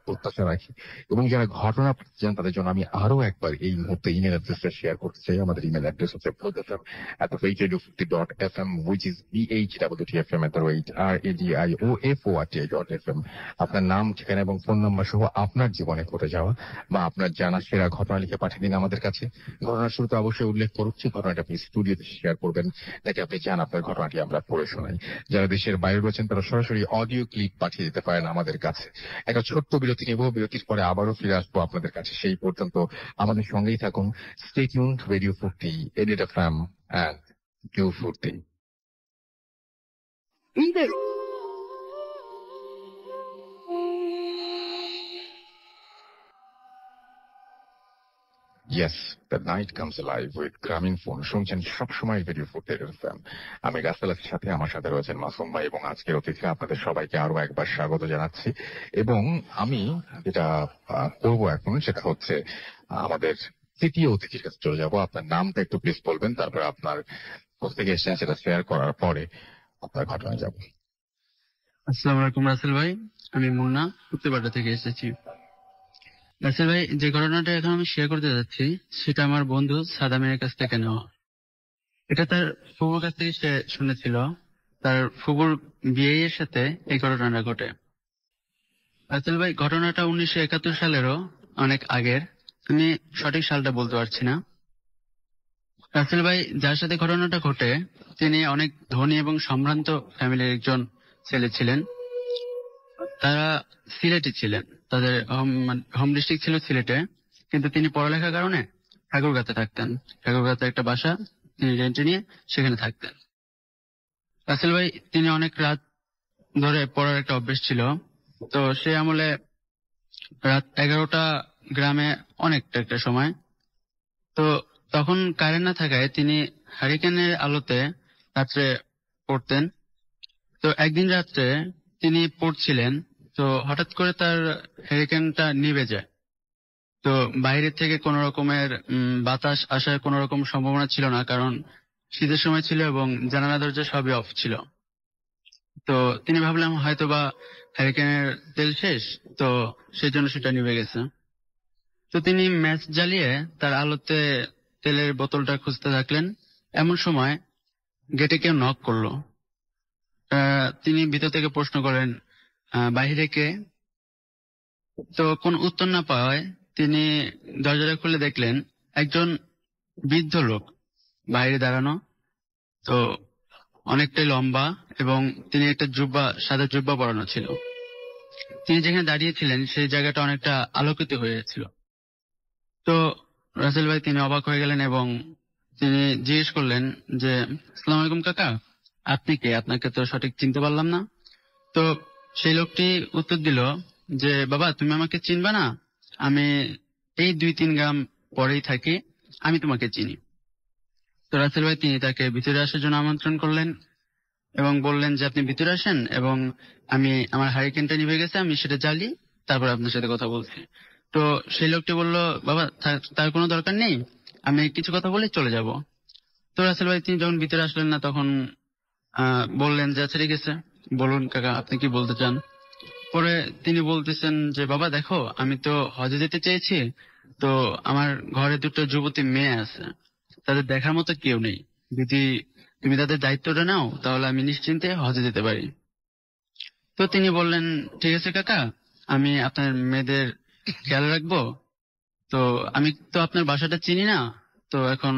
প্রত্যাশা রাখি। এবং যারা ঘটনা পাঠাচ্ছেন তাদের জন্য আমি আরো একবার এই মুহূর্তে ইমেল অ্যাড্রেসটা শেয়ার করতে চাই। আমাদের ইমেল অ্যাড্রেস হচ্ছে bhfm@radio50.fm, which is bhwtfm@radiofoati.fm। আপনার নাম, ঠিকানা এবং ফোন নাম্বার সহ আপনার জীবনে ঘটে যাওয়া বা আপনার জানা সেরা ঘটনা লিখে পাঠিয়ে দিন আমাদের কাছে। ঘটনার শুরুতে অবশ্যই উল্লেখ করছি ঘটনাটা আপনি স্টুডিওতে শেয়ার করবেন, নাকি আপনি চান আপনার ঘটনাটি আমরা পড়ে শোনাই। যারা দেশের বাইরে রয়েছেন তারা সরাসরি অডিও ক্লিপ পাঠিয়ে দিতে পারেন আমাদের কাছে। একটা ছোট্ট বিরতি নেব, বিরতির পরে আবারও ফিরে আসবো আপনাদের কাছে। সেই পর্যন্ত আমাদের সঙ্গেই থাকুন। Stay tuned, radio 40, edit FM and new 40। Yes, the night comes alive with Grameen phone. শুনছেন সবসময় রেডিও 40 এফএম। আমি রাসেলের সাথে, আমার সাথে রয়েছেন মাসুম ভাই, এবং আজকের অতিথি আপনাদের সবাইকে আরো একবার স্বাগত জানাচ্ছি। এবং আমি যেটা করব এখন সেটা হচ্ছে আমাদের তৃতীয় অতিথির কাছে চলে যাব। আপনার নামটা একটু প্লিজ বলবেন, তারপর আপনার থেকে এসেছেন সেটা শেয়ার করার পরে আপনার ঘটনায় যাব। আসসালামু আলাইকুম রাসেল ভাই, আমি মুন্না উত্তরপাড়া থেকে এসেছি। রাসেল ভাই, যে ঘটনাটা এখন আমি শেয়ার করতে যাচ্ছি সেটা আমার বন্ধু সাদামের কাছ থেকে নেওয়া। এটা তার ফুফুর কাছ থেকে সে শুনেছিল। তার ফুফুর বিয়ের সাথে এই ঘটনাটা ঘটে। রাসেল ভাই, ঘটনাটা 1971 সালেরও অনেক আগের। আমি সঠিক সালটা বলতে পারছি না। রাসেল ভাই, যার সাথে ঘটনাটা ঘটে তিনি অনেক ধনী এবং সম্ভ্রান্ত ফ্যামিলির একজন ছেলে ছিলেন। তারা সিলেটে ছিলেন, তাদের হোম ডিস্ট্রিক্ট ছিল সিলেটে, কিন্তু তিনি পড়ালেখার কারণে ঠাকুরগাঁতে থাকতেন। ঠাকুরগাঁতে একটা বাসা তিনি রেন্টে নিয়ে সেখানে থাকতেন। রাসেল ভাই, তিনি অনেক রাত ধরে পড়ার একটা অভ্যেস ছিল। তো সে আমলে রাত 11টা গ্রামে অনেকটা একটা সময়। তো তখন কারেন্ট না থাকায় তিনি হারিকেনের আলোতে রাত্রে পড়তেন। তো একদিন রাত্রে তিনি পড়ছিলেন, তো হঠাৎ করে তার হ্যারিকেনটা নিভে যায়। তো বাইরে থেকে কোন রকমের বাতাস আসার কোন রকম সম্ভাবনা ছিল না, কারণ শীতের সময় ছিল এবং জানালা দরজা সবই অফ ছিল। তো তিনি ভাবলাম হয়তো বা হ্যারিকেনের তেল শেষ, তো সেই জন্য সেটা নিভে গেছে। তো তিনি ম্যাচ জ্বালিয়ে তার আলোতে তেলের বোতলটা খুঁজতে থাকলেন। এমন সময় গেটে কেউ নক করলো। তিনি ভিতর থেকে প্রশ্ন করেন, বাহিরে কে? তো কোন উত্তর না পাওয়ায় তিনি দরজাটা খুলে দেখলেন একজন বৃদ্ধ লোক বাইরে দাঁড়ানো। তো অনেকটাই লম্বা এবং তিনি একটা সাদা জুব্বা পরানো ছিল। তিনি যেখানে দাঁড়িয়েছিলেন সেই জায়গাটা অনেকটা আলোকিত হয়েছিল। তো রাসেল ভাই, তিনি অবাক হয়ে গেলেন এবং তিনি জিজ্ঞেস করলেন যে, আসসালামু আলাইকুম কাকা, আপনি কে? আপনাকে তো সঠিক চিনতে পারলাম না। তো সেই লোকটি উত্তর দিল যে, বাবা তুমি আমাকে চিনবা না, আমি এই 2-3 গ্রাম পরেই থাকি, আমি তোমাকে চিনি। তো রাসেল ভাই, তিনি তাকে ভিতরে আসার জন্য আমন্ত্রণ করলেন এবং বললেন যে আপনি ভিতরে আসেন এবং আমি আমার হারিকেনটা নিভে গেছে, আমি সেটা জ্বালি, তারপর আপনার সাথে কথা বলছি। তো সেই লোকটি বলল, বাবা তার কোনো দরকার নেই, আমি কিছু কথা বলে চলে যাব। তো রাসেল ভাই, তিনি যখন ভিতরে আসলেন না তখন বললেন যে আচ্ছা ঠিক আছে, বলুন কাকা আপনি কি বলতে চান। পরে তিনি বলতেছেন যে, বাবা দেখো, আমি তো হজে যেতে চেয়েছি, তো আমার ঘরে 2টো যুবতী মেয়ে আছে, তাদের দেখার মতো কেউ নেই। যদি তুমি তাদের দায়িত্বটা নাও তাহলে আমি নিশ্চিন্তে হজে যেতে পারি। তো তিনি বললেন, ঠিক আছে কাকা, আমি আপনার মেয়েদের খেয়াল রাখবো, তো আমি তো আপনার বাসাটা চিনি না, তো এখন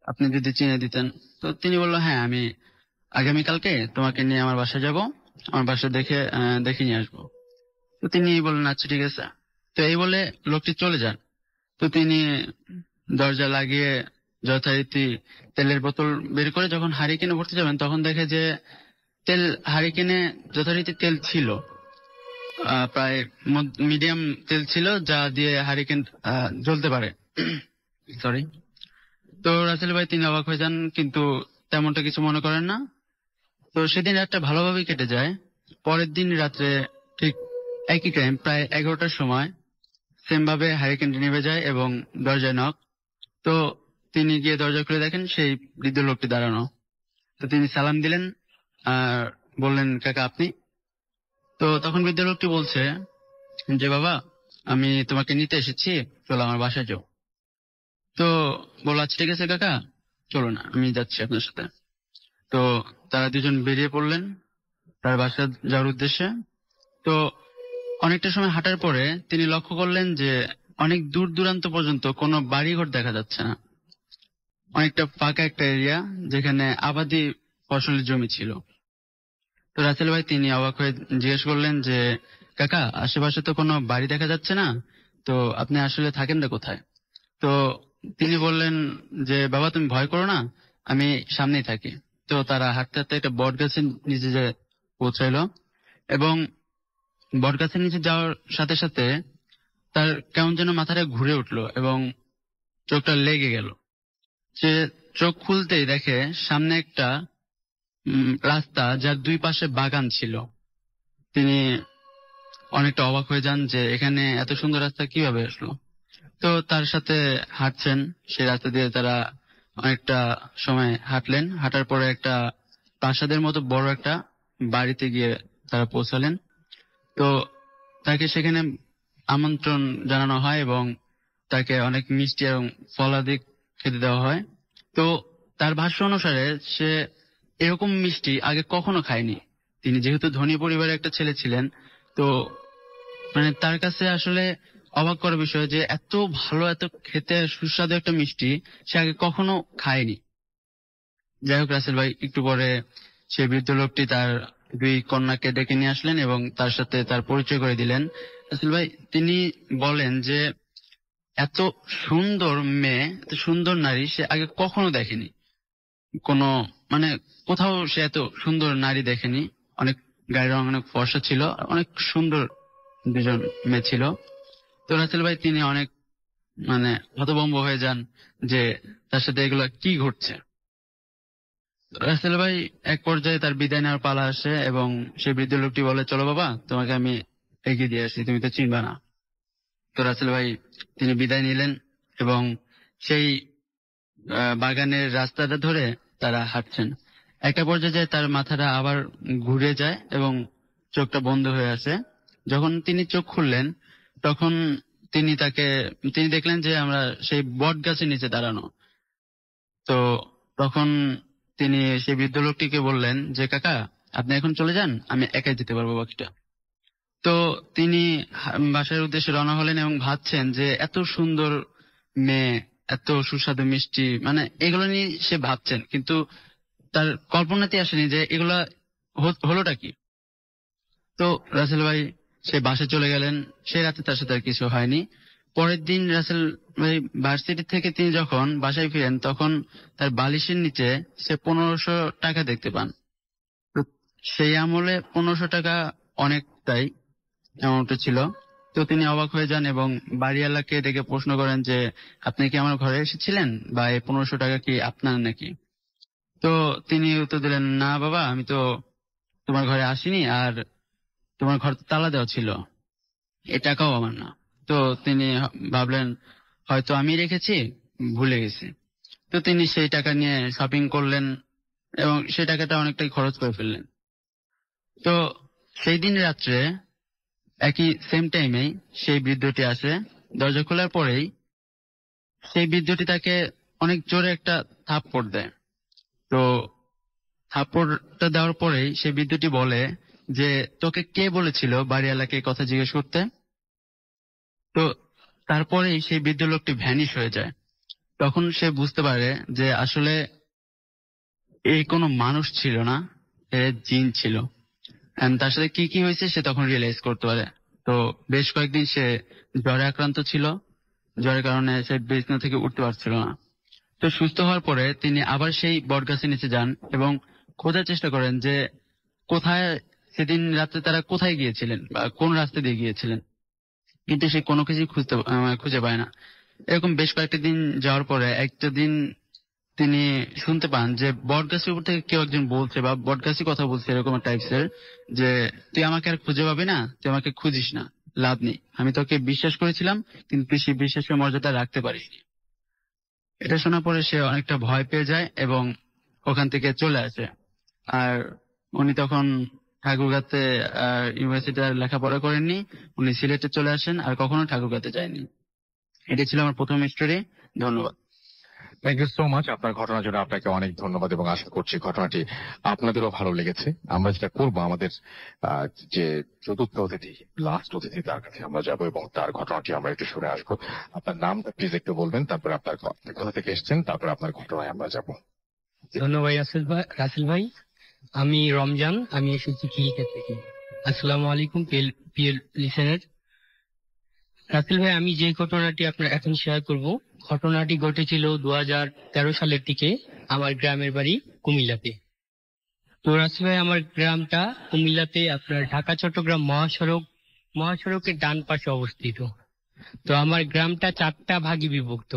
আপনি যদি চিনে দিতেন। তো তিনি বললো, হ্যাঁ আমি আগামীকালকে তোমাকে নিয়ে আমার বাসায় যাব, আমার বাসা দেখে নিয়ে আসবো। তো তিনি বললেন আচ্ছা ঠিক আছে। তো এই বলে লোকটি চলে যান। তো তিনি দরজা লাগিয়ে যথারীতি তেলের বোতল বের করে যখন হারিকেনে ভরতে যাবেন, তখন দেখে যে হারিকেনে যথারীতি তেল ছিল, প্রায় মিডিয়াম তেল ছিল, যা দিয়ে হারিকেন জ্বলতে পারে। সরি। তো রাসেল ভাই তিনি অবাক হয়ে যান, কিন্তু তেমনটা কিছু মনে করেন না। তো সেদিন রাতটা ভালোভাবেই কেটে যায়। পরের দিন রাত্রে ঠিক একই টাইম, প্রায় 11টার সময় সেম ভাবে হারিকেনটি নিভে যায় এবং দরজায় নক। তো তিনি গিয়ে দরজা খুলে দেখেন সেই বৃদ্ধ লোকটি দাঁড়ানো। তো তিনি সালাম দিলেন আর বললেন, কাকা আপনি? তো তখন বৃদ্ধ লোকটি বলছে যে, বাবা আমি তোমাকে নিতে এসেছি, চলো আমার বাসায় যাও। তো বলল আচ্ছা ঠিক আছে কাকা, চলো না আমি যাচ্ছি আপনার সাথে। তো তারা দুজন বেরিয়ে পড়লেন তার বাসা যাওয়ার উদ্দেশ্যে। তো অনেকটা সময় হাঁটার পরে তিনি লক্ষ্য করলেন যে অনেক দূর দূরান্ত পর্যন্ত কোনো বাড়িঘর দেখা যাচ্ছে না। অনেকটা ফাঁকা একটা এরিয়া, যেখানে আবাদি ফসলের জমি ছিল। তো রাসেল ভাই তিনি অবাক হয়ে জিজ্ঞেস করলেন যে, কাকা আশেপাশে তো কোনো বাড়ি দেখা যাচ্ছে না, তো আপনি আসলে থাকেন না কোথায়? তো তিনি বললেন যে, বাবা তুমি ভয় করো না, আমি সামনেই থাকি। তো তারা হাঁটতে হাঁটতে একটা বট গাছের নিচে যে পৌঁছাইলো, এবং বট গাছের নিচে যাওয়ার সাথে সাথে তার কেমন যেন মাথাটা ঘুরে উঠলো এবং চোখটা লেগে গেল। সে চোখ খুলতেই দেখে সামনে একটা রাস্তা, যার দুই পাশে বাগান ছিল। তিনি অনেকটা অবাক হয়ে যান যে এখানে এত সুন্দর রাস্তা কিভাবে আসলো। তো তার সাথে হাঁটছেন, সেই রাস্তা দিয়ে তারা অনেকটা সময় হাঁটলেন। হাঁটার পরে একটা প্রাসাদের মতো বড় একটা বাড়িতে গিয়ে তারা পৌঁছালেন। তো তাকে সেখানে আমন্ত্রণ জানানো হয় এবং তাকে অনেক মিষ্টি এবং ফলাদি খেতে দেওয়া হয়। তো তার ভাষ্য অনুসারে সে এরকম মিষ্টি আগে কখনো খায়নি। তিনি যেহেতু ধনী পরিবারের একটা ছেলে ছিলেন, তো মানে তার কাছে আসলে অবাক করার বিষয় যে এত ভালো, এত খেতে সুস্বাদু একটা মিষ্টি সে আগে কখনো খায়নি। যাই হোক, রাসেল ভাই একটু পরে সেই বৃদ্ধ লোকটি তার দুই কন্যাকে ডেকে নিয়ে আসলেন এবং তার সাথে তার পরিচয় করে দিলেন। রাসেল ভাই তিনি বলেন যে এত সুন্দর মেয়ে, এত সুন্দর নারী সে আগে কখনো দেখেনি। কোনো মানে কোথাও সে এত সুন্দর নারী দেখেনি। অনেক গায়ের রং অনেক ফর্সা ছিল, অনেক সুন্দর দুজন মেয়ে ছিল। তো রাসেল ভাই তিনি অনেক হতভম্ব হয়ে যান যে তার সাথে এগুলো কি ঘটছে। রাসেল ভাই এক পর্যায়ে তার বিদায় নেওয়ার পালা আসে এবং সেই বৃদ্ধ লোকটি বলে, চলো বাবা তোমাকে আমি এগিয়ে দিয়ে আসি, তুমি তো চিনবা না। তো রাসেল ভাই তিনি বিদায় নিলেন এবং সেই বাগানের রাস্তাটা ধরে তারা হাঁটছেন। একটা পর্যায়ে যায় তার মাথাটা আবার ঘুরে যায় এবং চোখটা বন্ধ হয়ে আসে। যখন তিনি চোখ খুললেন তখন তিনি দেখলেন যে আমরা সেই বট গাছের নিচে দাঁড়ানো। তো তখন তিনি সেই বৃদ্ধ লোকটিকে বললেন যে, কাকা আপনি এখন চলে যান, আমি একাই যেতে পারবো বাকিটা। তো তিনি বাসার উদ্দেশ্যে রওনা হলেন এবং ভাবছেন যে এত সুন্দর মেয়ে, এত সুস্বাদু মিষ্টি, এগুলো নিয়ে সে ভাবছেন, কিন্তু তার কল্পনাতে আসেনি যে এগুলা হলোটা কি। তো রাসেল ভাই সে বাসে চলে গেলেন। সেই রাতে তার সাথে আর কিছু হয়নি। পরের দিন রাসেল ভাই ভার্সিটি থেকে তিনি যখন বাসায় ফিরেন তখন তার বালিশের নিচে সে 1500 টাকা দেখতে পান। তো সেই আমলে 1500 টাকা অনেকটাই অ্যামাউন্ট ছিল। তো তিনি অবাক হয়ে যান এবং বাড়িওয়ালাকে ডেকে প্রশ্ন করেন যে, আপনি কি আমার ঘরে এসেছিলেন, বা এই 1500 টাকা কি আপনার নাকি? তো তিনি উত্তর দিলেন, না বাবা আমি তো তোমার ঘরে আসিনি, আর তোমার ঘর তো তালা দেওয়া ছিল, এ টাকাও আমার না। তো তিনি ভাবলেন হয়তো আমি রেখেছি, ভুলে গেছি। তো তিনি সেই টাকা নিয়ে শপিং করলেন এবং সেই টাকাটা অনেকটাই খরচ করে ফেললেন। তো সেই দিন রাত্রে একই সেম টাইমেই সেই বৃদ্ধটি আসে। দরজা খোলার পরেই সেই বৃদ্ধটি তাকে অনেক জোরে একটা থাপ্পড় দেয়। তো থাপ্পড়টা দেওয়ার পরেই সেই বৃদ্ধটি বলে যে, তোকে কে বলেছিল বাড়িওয়ালাকে কথা জিজ্ঞেস করতে? তো তারপরেই সেই বৃদ্ধ লোকটি ভ্যানিশ হয়ে যায়। তখন সে বুঝতে পারে যে আসলে এই কোনো মানুষ ছিল না, এ জিন ছিল। And তার সাথে কি কি হয়েছে সে তখন রিয়েলাইজ করতে পারে। তো বেশ কয়েকদিন সে জ্বরে আক্রান্ত ছিল, জ্বরের কারণে সে বিছানা থেকে উঠতে পারছিল না। তো সুস্থ হওয়ার পরে তিনি আবার সেই বটগাছের নিচে যান এবং খোঁজার চেষ্টা করেন যে কোথায় সেদিন রাতে তারা কোথায় গিয়েছিলেন বা কোন রাস্তা দিয়ে গিয়েছিলেন, কিন্তু সে কোনো কিছুই খুঁজে পায় না। এরকম বেশ কয়েকটা দিন যাওয়ার পরে একটা দিন তিনি শুনতে পান যে বটগাছের উপর থেকে কেউ একজন বলছে বা বটগাছই কথা বলছে এরকম টাইপসের, যে তুই আমাকে আর খুঁজে পাবি না, তুই আমাকে খুঁজিস না, লাভ নেই, আমি তোকে বিশ্বাস করেছিলাম কিন্তু তুই সেই বিশ্বাসের মর্যাদা রাখতে পারিসনি। এটা শোনার পরে সে অনেকটা ভয় পেয়ে যায় এবং ওখান থেকে চলে আসে। আর উনি তখন ঠাকুরগাঁতে ইউনিভার্সিটি আর লেখাপড়া করেননি, উনি সিলেটে চলে আসেন আর কখনো ঠাকুরগাঁতে যায়নি। এটা ছিল আমার প্রথম স্টোরি। ধন্যবাদ। Thank you so much. আপনার ঘটনার জন্য আপনাকে অনেক ধন্যবাদ এবং আশা করছি ঘটনাটি আপনাদেরও ভালো লেগেছে। আমরা যেটা করবো, আমাদের যে চতুর্থ অতিথি, লাস্ট অতিথি, তার কাছে আমরা যাবো এবং তার ঘটনাটি আমরা একটু শুনে আসবো। আপনার নামটা প্লিজ একটু বলবেন, তারপর আপনার কোথা থেকে এসেছেন, তারপর আপনার ঘটনায় আমরা যাবো। ধন্যবাদ রাসেল ভাই। আমি রমজান, আমি এসেছি খিলক্ষেত থেকে। আসসালামু আলাইকুম প্রিয় লিসেনার। রাসেল ভাই, আমি যে ঘটনাটি আপনার এখন শেয়ার করব, ঘটনাটি ঘটেছিল 2013 সালের দিকে আমার গ্রামের বাড়ি কুমিল্লাতে। তো রাসেল ভাই, আমার গ্রামটা কুমিল্লাতে আপনার ঢাকা চট্টগ্রাম মহাসড়কের ডান পাশে অবস্থিত। তো আমার গ্রামটা 4টা ভাগে বিভক্ত: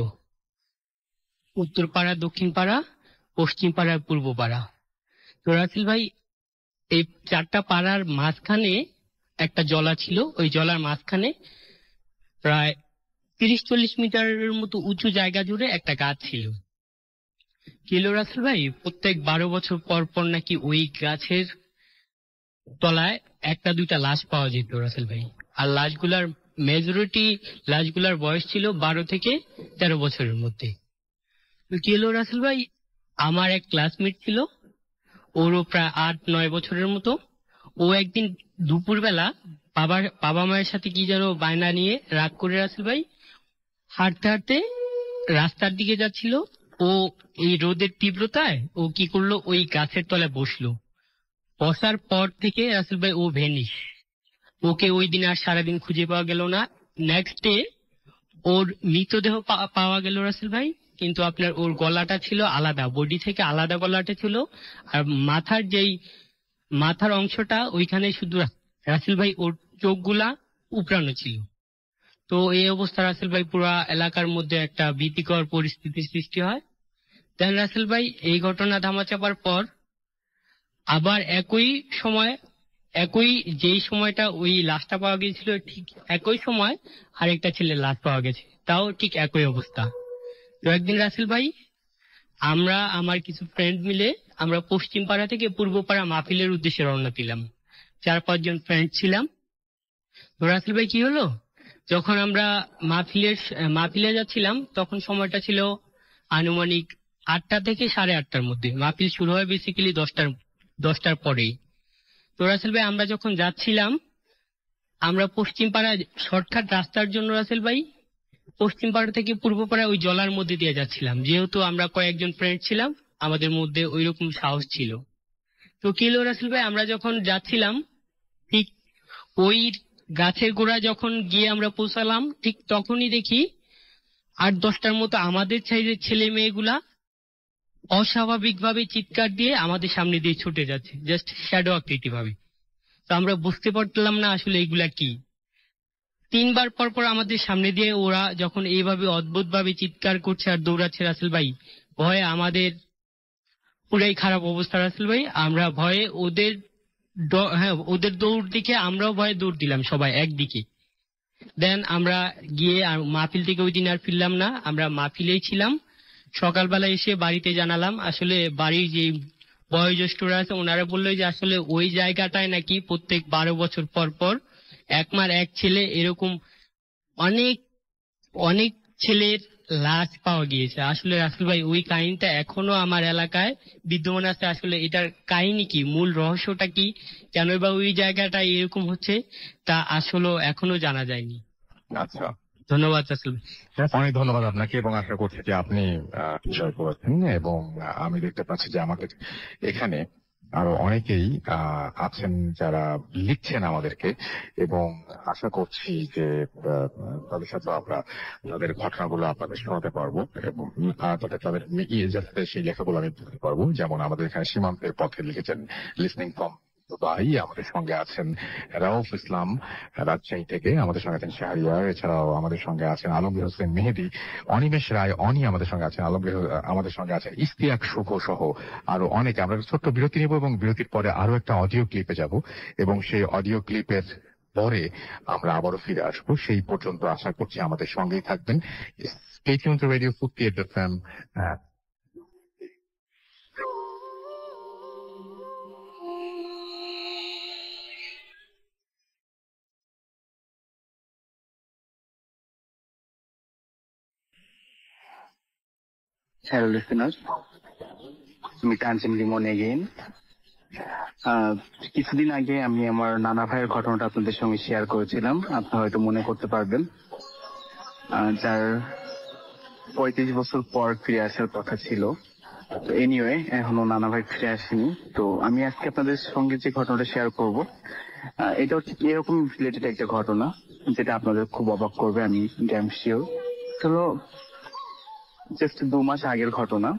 উত্তর পাড়া, দক্ষিণ পাড়া, পশ্চিম পাড়া, পূর্ব পাড়া। তো রাসেল ভাই, এই 4টা পাড়ার মাঝখানে একটা জলা ছিল। ওই জলার মাঝখানে প্রায় 30-40 মিটারের মতো উঁচু জায়গা জুড়ে একটা গাছ ছিল। রাসেল ভাই, প্রত্যেক 12 বছর পর পর নাকি ওই গাছের তলায় 1-2টা লাশ পাওয়া যেত রাসেল ভাই। আর লাশগুলার বয়স ছিল 12 থেকে 13 বছরের মধ্যে। রাসেল ভাই, আমার এক ক্লাসমেট ছিল, ওরও প্রায় 8-9 বছরের মতো। ও একদিন দুপুরবেলা বাবা মায়ের সাথে কি যেন বায়না নিয়ে রাগ করে রাসেল ভাই হাঁটতে হাঁটতে রাস্তার দিকে যাচ্ছিল। ও এই রোদের তীব্রতায় ও কি করলো, ওই গাছের তলায় বসলো। বসার পর থেকে রাসেল ভাই ও ভ্যানিশ। ওকে ওই দিন আর সারাদিন খুঁজে পাওয়া গেল না। নেক্সট ডে ওর মৃতদেহ পাওয়া গেল রাসেল ভাই, কিন্তু আপনার ওর গলাটা ছিল আলাদা, বডি থেকে আলাদা গলাটা ছিল। আর মাথার অংশটা ওইখানে শুধু রাসেল ভাই ওর চোখগুলা উপড়ানো ছিল। তো এই অবস্থা রাসেল ভাই পুরো এলাকার মধ্যে একটা ভীতিকর পরিস্থিতির সৃষ্টি হয়। দেন রাসেল ভাই, এই ঘটনা ধামাচাপার পর আবার যেই সময়টা ওই লাশটা পাওয়া গিয়েছিল, ঠিক একই সময় আরেকটা ছেলের লাশ পাওয়া গেছে, তাও ঠিক একই অবস্থা। তো একদিন রাসেল ভাই, আমার কিছু ফ্রেন্ড মিলে আমরা পশ্চিম পাড়া থেকে পূর্ব পাড়া মাহফিলের উদ্দেশ্যে রওনা দিলাম। 4-5 জন ফ্রেন্ড ছিলাম। তো রাসেল ভাই, কি হলো, যখন আমরা মাহফিলে যাচ্ছিলাম তখন সময়টা ছিল আনুমানিক 8টা থেকে 8:30টার মধ্যে। মাহফিল শুরু হয় বেসিক্যালি 10টার পরেই। তো রাসেল ভাই, আমরা যখন যাচ্ছিলাম, আমরা পশ্চিম পাড়ায় শর্টকাট রাস্তার জন্য রাসেল ভাই পশ্চিম পাড়া থেকে পূর্ব পাড়ায় ওই জলার মধ্যে দিয়ে যাচ্ছিলাম। যেহেতু আমরা কয়েকজন ফ্রেন্ড ছিলাম, আমাদের মধ্যে ওই রকম সাহস ছিল। তো কি হলো রাসেল ভাই, আমরা যখন যাচ্ছিলাম, ঠিক ওই গাছের গোড়া যখন গিয়ে আমরা পৌঁছালাম, ঠিক তখনই দেখি 8-10টার মতো আমাদের সাইজের ছেলে মেয়েগুলা অস্বাভাবিক ভাবে চিৎকার দিয়ে আমাদের সামনে দিয়ে ছুটে যাচ্ছে, জাস্ট শ্যাডো আকৃতি ভাবে। তো আমরা বুঝতে পারলাম না আসলে এগুলা কি। 3বার পর পর আমাদের সামনে দিয়ে ওরা যখন এইভাবে অদ্ভুত ভাবে চিৎকার করছে আর দৌড়াচ্ছে রাসেল ভাই, ভয়ে আমাদের পুরাই খারাপ অবস্থা রাসেল ভাই। আমরা ভয়ে ওদের দৌড় দেখে আমরাও ভয়ে দৌড় দিলাম সবাই একদিকে। দেন আমরা গিয়ে আর মাহফিল থেকে ওই দিন আর ফিরলাম না, আমরা মাহফিলেই ছিলাম। সকালবেলা এসে বাড়িতে জানালাম, আসলে বাড়ির যে বয়োজ্যেষ্ঠরা আছে ওনারা বললো যে আসলে ওই জায়গাটায় নাকি প্রত্যেক 12 বছর পর পর এক ছেলে এরকম অনেক ছেলের লাশ পাওয়া গিয়েছে। আসলে রাসেল ভাই, ওই কাহিনীটা এখনো আমার এলাকায় বিদ্যমান আছে। আসলে এটার কাহিনী কি, মূল রহস্যটা কি, কেন বা ওই জায়গাটা এরকম হচ্ছে, তা আসলে এখনো জানা যায়নি। আচ্ছা, ধন্যবাদ রাসেল ভাই। অনেক ধন্যবাদ আপনাকে, এবং আশা করছি যে আপনি এনজয় করেছেন। এবং আমি দেখতে পাচ্ছি যে আমাদের এখানে আরো অনেকেই আছেন যারা লিখছেন আমাদেরকে, এবং আশা করছি যে তাদের সাথে আমরা তাদের ঘটনাগুলো আপনাদের শোনাতে পারবো, এবং তাদের যাতে সেই লেখাগুলো আমি পড়তে পারবো। যেমন আমাদের এখানে সীমান্তের পথে লিখেছেন লিসনিং ফ্রম দুবাই, আমাদের সঙ্গে আছেন রাউফ ইসলাম রাজশাহী থেকে, আমাদের সঙ্গে আছেন শাহরিয়ার, এছাড়াও আমাদের সঙ্গে আছেন আলমগীর হোসেন মেহেদি, অনিমেষ রায় অনি আমাদের সঙ্গে আছেন, আমাদের সঙ্গে আছেন ইস্তিয়াক শুভ সহ আরো অনেকে। আমরা ছোট্ট বিরতি নেব, এবং বিরতির পরে আরো একটা অডিও ক্লিপে যাব, এবং সেই অডিও ক্লিপের পরে আমরা আবারও ফিরে আসবো। সেই পর্যন্ত আশা করছি আমাদের সঙ্গেই থাকবেন। Stay tuned to Radio 58 FM. Hello listeners, আমি তানজিম লিমন এগেইন। কিছুদিন আগে আমি আমার নানা ভাইয়ের ঘটনাটা আপনাদের সঙ্গে শেয়ার করেছিলাম, আপনারা হয়তো মনে করতে পারবেন, যার 35 বছর পর ফিরে আসার কথা ছিল। তো এনিওয়ে, এখনো নানা ভাই ফিরে আসেনি। তো আমি আজকে আপনাদের সঙ্গে যে ঘটনাটা শেয়ার করব, এটা হচ্ছে এরকম রিলেটেড একটা ঘটনা যেটা আপনাদের খুব অবাক করবে, আমি ড্যাম শিওর। চলো, জাস্ট 2 মাস আগের ঘটনা।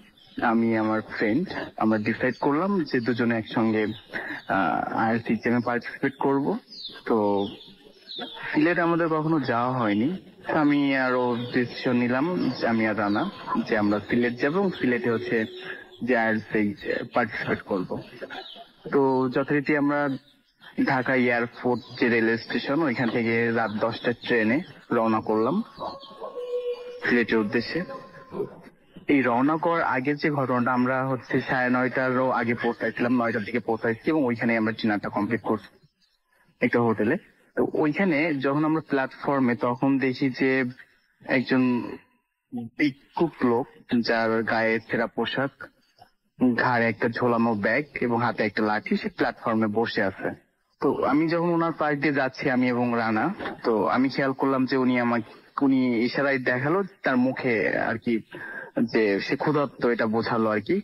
আমি আমার ফ্রেন্ড আমরা ডিসাইড করলাম যে দুজনে একসঙ্গে আইএলটিএস এক্সামে পার্টিসিপেট করব। তো সিলেট আমাদের কখনো যাওয়া হয়নি, আমি আরো ডিসিশন নিলাম যে আমি আর রানা যে আমরা সিলেট যাব, এবং সিলেটে হচ্ছে যে আইএলটিএস পার্টিসিপেট করব। তো যথারীতি আমরা ঢাকা এয়ারপোর্ট যে রেলওয়ে স্টেশন, ওইখান থেকে রাত 10টার ট্রেনে রওনা করলাম সিলেটের উদ্দেশ্যে। এই রওনা করার আগের যে ঘটনাটা, আমরা হচ্ছে 9:30টারও আগে পৌঁছাইছিলাম, 9টার দিকে পৌঁছাইছি, এবং ওইখানে আমরা ডিনারটা কমপ্লিট করছি একটা হোটেলে। তো ওইখানে যখন আমরা প্ল্যাটফর্মে, তখন দেখি যে একজন ভিক্ষুক লোক, যার গায়ে ছেঁড়া পোশাক, ঘাড়ে একটা ঝোলানো ব্যাগ এবং হাতে একটা লাঠি, সে প্ল্যাটফর্মে বসে আছে। তো আমি যখন ওনার পাশ দিয়ে যাচ্ছি, আমি এবং রানা, তো আমি খেয়াল করলাম যে উনি ইশারায় দেখালো তার মুখে আর কি, যে সে ক্ষুধার্ত, এটা বোঝালো আর কি।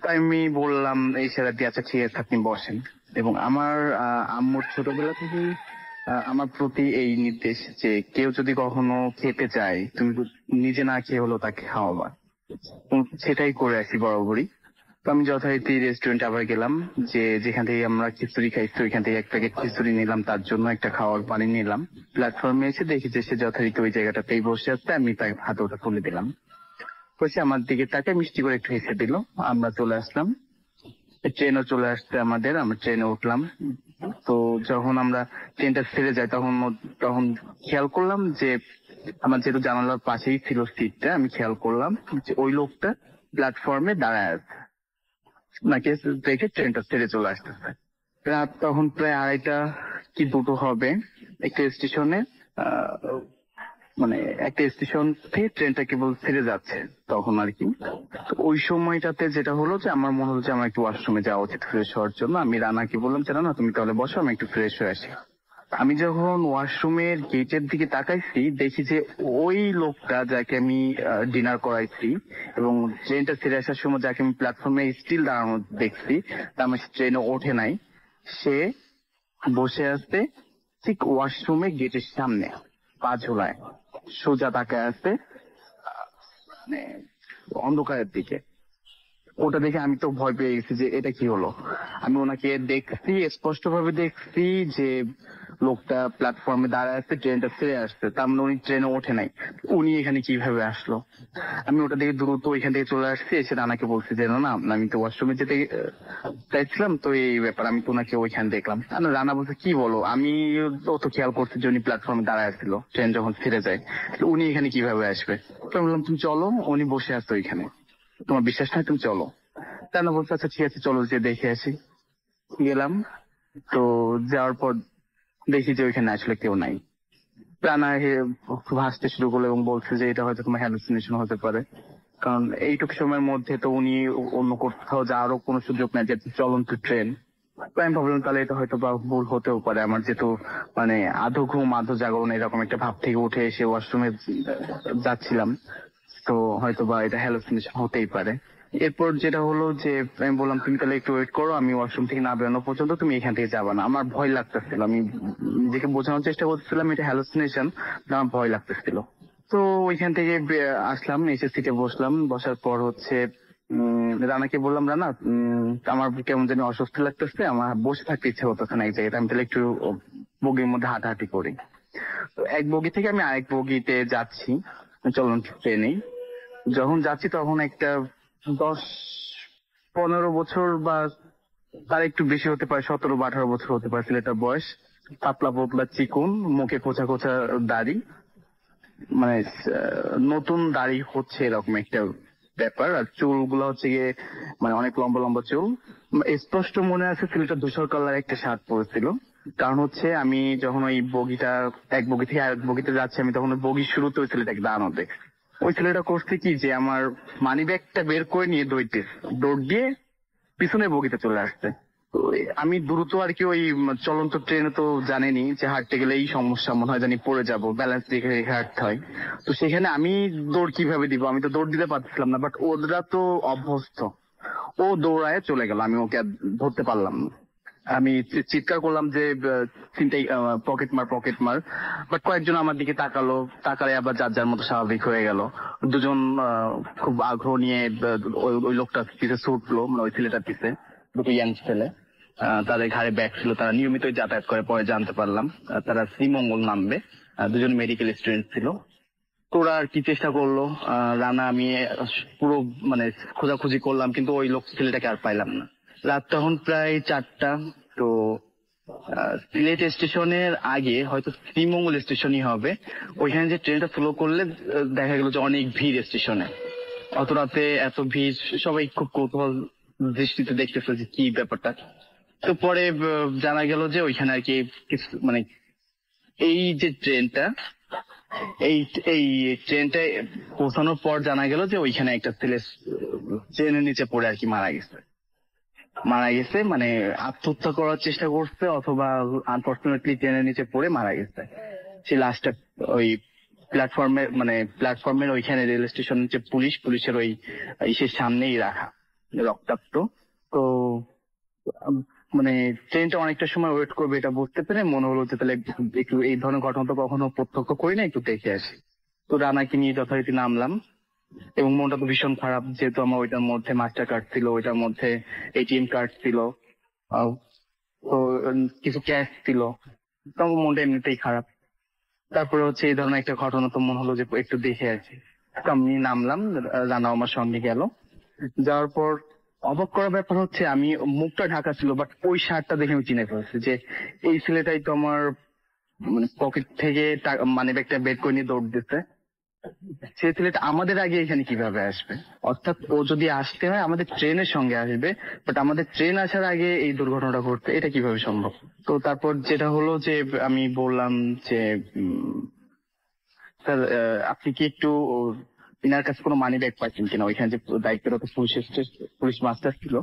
তাই আমি বললাম ইশারা দিয়ে, আচ্ছা ঠিক আছে আপনি বসেন। এবং আমার আম্মুর ছোটবেলা থেকেই আমার প্রতি এই নির্দেশ যে কেউ যদি কখনো খেতে চায়, তুমি নিজে না খেয়ে হলো তাকে খাওয়াবা। সেটাই করে আসি বরাবরই। তো আমি যথারীতি রেস্টুরেন্টে আবার গেলাম, যে যেখান থেকে আমরা খিচুড়ি খাইছি ওইখান থেকে 1 প্যাকেট খিচুড়ি নিলাম, তার জন্য একটা খাওয়ার পানি নিলাম। প্ল্যাটফর্মে এসে দেখি যে সে যথারীতি ওই জায়গাটাতেই বসে আছে, আমি তার হাতে ওটা তুলে দিলাম। বসে আমার দিকে তাকে মিষ্টি করে একটু হেসে দিল। আমরা চলে আসলাম, ট্রেনও চলে আসছে আমাদের, আমরা ট্রেনে উঠলাম। তো যখন আমরা ট্রেনটা ছেড়ে যাই, তখন খেয়াল করলাম যে আমার যেহেতু জানালার পাশেই ছিল সিটটা, আমি খেয়াল করলাম যে ওই লোকটা প্ল্যাটফর্মে দাঁড়ায় আছে, নাকি দেখে ট্রেনটা ছেড়ে চলে আসতেছে। রাত তখন প্রায় 2:30 কি 2টো হবে। একটা স্টেশনে একটা স্টেশন থেকে ট্রেনটা কেবল ছেড়ে যাচ্ছে তখন আর কি। তো ওই সময়টাতে যেটা হলো যে আমার মনে হলো যে আমার একটু ওয়াশরুমে যাওয়া উচিত ফ্রেশ হওয়ার জন্য। আমি রানাকে বললাম যে না, তুমি তাহলে বসো, আমি একটু ফ্রেশ হয়ে আসি। আমি যখন ওয়াশরুমের গেটের দিকে তাকাইছি, দেখি যে ওই লোকটা যাকে আমি ডিনার করাইছি এবং ট্রেনটা ছেড়ে আসার সময় যাকে আমি প্ল্যাটফর্মে স্টিল দাঁড়ানো দেখছি, তা আমার ট্রেনে ওঠে নাই, সে বসে আছে ঠিক ওয়াশরুমে গেটের সামনে, পা ঝোলায় সোজা তাকায় আছে অন্ধকারের দিকে। ওটা দেখে আমি তো ভয় পেয়ে গেছি যে এটা কি হলো। আমি ওনাকে দেখছি, স্পষ্ট ভাবে দেখছি যে লোকটা প্ল্যাটফর্মে দাঁড়ায় আছে, ট্রেনটা ছেড়ে আসছে, তার মানে উনি ট্রেনে ওঠে নাই। উনি এখানে কিভাবে আসলো? আমি ওটা দেখে দ্রুত ওইখান থেকে চলে আসছি, এসে রানাকে বলছি যে না, আমি তো ওয়াশরুমে যেতে চাইছিলাম, তো এই ব্যাপার। আমি তো ওনাকে ওইখানে দেখলাম। রানা বলছে কি বলো, আমি তো খেয়াল করছি যে উনি প্ল্যাটফর্মে দাঁড়ায় ছিল, ট্রেন যখন ছেড়ে যায়, উনি এখানে কিভাবে আসবে? তো আমি বললাম তুমি চলো, উনি বসে আসতো ওইখানে, তোমার বিশ্বাস নাই, তুমি চলো। রানা বলছে আচ্ছা ঠিক আছে চলো, যে দেখে আসি। গেলাম, তো যাওয়ার পর দেখি যে ওইখানে আসলে কেউ নাই। রানা খুব হাসতে শুরু করলো এবং বলছে যে এটা হয়তো তোমার হ্যালুসিনেশন হতে পারে, কারণ এইটুকু সময়ের মধ্যে তো উনি অন্য কোথাও যাওয়ারও কোনো সুযোগ নেই, যে চলন্ত ট্রেন, তো আমি ভাবলাম তাহলে এটা হয়তো বা ভুল হতেও পারে আমার, যেহেতু মানে আধো ঘুম আধো জাগরণ এরকম একটা ভাব থেকে উঠে এসে ওয়াশরুমে যাচ্ছিলাম, তো হয়তো বা এটা হ্যালোসিনেশন হতেই পারে। এরপর যেটা হলো যে আমি বললাম তুমি তাহলে একটু ওয়েট করো, আমি ওয়াশরুম থেকে না বেরোনো পর্যন্ত তুমি এখান থেকে যাবা না। আমার ভয় লাগতেছিল, আমি নিজেকে বোঝানোর চেষ্টা করতেছিলাম এটা হ্যালোসিনেশন, আমার ভয় লাগতেছিল। তো ওইখান থেকে আসলাম, এসে সিটে বসলাম। বসার পর হচ্ছে রানাকে বললাম, রানা আমার কেমন জানি অস্বস্তি লাগতেছে, আমার বসে থাকতে ইচ্ছে হতেছে না এক জায়গায়, আমি তাহলে একটু বগির মধ্যে হাঁটাহাঁটি করি। তো এক বগি থেকে আমি আরেক বগিতে যাচ্ছি চলন্ত ট্রেনে। যখন যাচ্ছি তখন একটা 10-15 বছর বা তার একটু বেশি হতে পারে, 17 বা 18 বছর হতে পারে ছেলেটার বয়স। পাতলা পোতলা চিকন, মুখে কোচা কোচা দাড়ি, মানে নতুন দাড়ি হচ্ছে এরকম একটা ব্যাপার। আর চুলগুলো হচ্ছে গিয়ে মানে অনেক লম্বা লম্বা চুল। স্পষ্ট মনে আছে ছেলেটা ধূসর কালার একটা শার্ট পরেছিল। কারণ হচ্ছে আমি যখন ওই বগিটা এক বগি থেকে আরেক বগিতে যাচ্ছি, আমি তখন ওই বগির শুরুতে ওই ছেলেটাকে দাঁড়ানো দেখ। ওই ছেলেটা করছে কি যে আমার মানি ব্যাগটা বের করে নিয়ে দৌড় দিয়ে পিছনের বগিতে চলে আসছে। তো আমি দ্রুত আর কি ওই চলন্ত ট্রেনে তো জানেনি যে হাঁটতে গেলে এই সমস্যা, মনে হয় জানি পড়ে যাবো, ব্যালেন্স রেখে রেখে হাঁটতে হয়। তো সেখানে আমি দৌড় কিভাবে দিব, আমি তো দৌড় দিতে পারছিলাম না, বাট ওরা তো অভ্যস্ত। ও দৌড়ায় চলে গেল, আমি ওকে আর ধরতে পারলাম না। আমি চিৎকার করলাম যে চিন্তাই পকেট মার, বাট কয়েকজন আমার দিকে তাকালে আবার যার যার মতো স্বাভাবিক হয়ে গেল। দুজন খুব আগ্রহ নিয়ে ওই লোকটার পিছে ছুটলো, মানে ওই ছেলেটার পিছে। দুটো ইয়াং ছেলে, তাদের ঘাড়ে ব্যাগ ছিল, তারা নিয়মিতই যাতায়াত করে, পরে জানতে পারলাম তারা শ্রীমঙ্গল নামবে। দুজন মেডিকেল স্টুডেন্ট ছিল। তোরা আর কি চেষ্টা করলো, রানা আমি পুরো মানে খোঁজাখুঁজি করলাম, কিন্তু ওই লোক ছেলেটাকে আর পাইলাম না। রাত তখন প্রায় 4টা। তো সিলেট স্টেশনের আগে হয়তো শ্রীমঙ্গল স্টেশনই হবে, ওইখানে যে ট্রেনটা ফলো করলে দেখা গেল যে অনেক ভিড় স্টেশনে। অত রাতে এত ভিড়, সবাই খুব কৌতূহল দৃষ্টিতে দেখতেছে যে কি ব্যাপারটা। তো পরে জানা গেল যে ওইখানে আর কি মানে এই যে ট্রেনটা এই এই ট্রেনটা পৌঁছানোর পর জানা গেল যে ওইখানে একটা ছেলে ট্রেনের নিচে পড়ে আর কি মারা গেছে, মানে আত্মহত্যা করার চেষ্টা করছে অথবা আনফর্চুনেটলি ট্রেনের নিচে পড়ে মারা গেছে। সেই লাস্টটা ওই প্ল্যাটফর্মের ওইখানে রেল স্টেশনের যে পুলিশের ওই ইসের সামনেই রাখা, রক্তাক্ত। তো মানে ট্রেনটা অনেকটা সময় ওয়েট করবে এটা বুঝতে পেরে মনে হলো যে তাহলে একটু এই ধরনের ঘটনা তো কখনো প্রত্যক্ষ করি না, একটু দেখে আসি। তো রানাকে নিয়ে যথারীতি নামলাম, এবং মনটা তো ভীষণ খারাপ, যেহেতু আমার ওইটার মধ্যে মাস্টার কার্ড ছিল, ওইটার মধ্যে এটিএম কার্ড ছিল, তো কিছু ক্যাশ ছিল, তো মনটা এমনিতেই খারাপ। তারপরে হচ্ছে এই ধরনের একটা ঘটনা, তো মনে হলো যে একটু দেখে আসি। তো আমি নামলাম, রানা আমার সঙ্গে গেল। যাওয়ার পর অবাক করার ব্যাপার হচ্ছে আমি মুখটা ঢাকা ছিল, বাট ওই শার্টটা দেখে আমি চিনে ফেলছি যে এই ছেলেটাই তো আমার মানে পকেট থেকে মানি ব্যাগটা বের করে নিয়ে দৌড় দিতে। সে ছেলেটা আমাদের আগে এখানে কিভাবে আসবে? অর্থাৎ ও যদি আসতে হয় আমাদের ট্রেনের সঙ্গে আসবে, বাট আমাদের ট্রেন আসার আগে এই দুর্ঘটনাটা ঘটতে, এটা কিভাবে সম্ভব? তো তারপর যেটা হলো যে আমি বললাম যে স্যার আপনি কি একটু ইনার কাছে কোনো মানি ব্যাগ পাচ্ছেন কিনা? ওইখানে যে দায়িত্বরত পুলিশ মাস্টার ছিল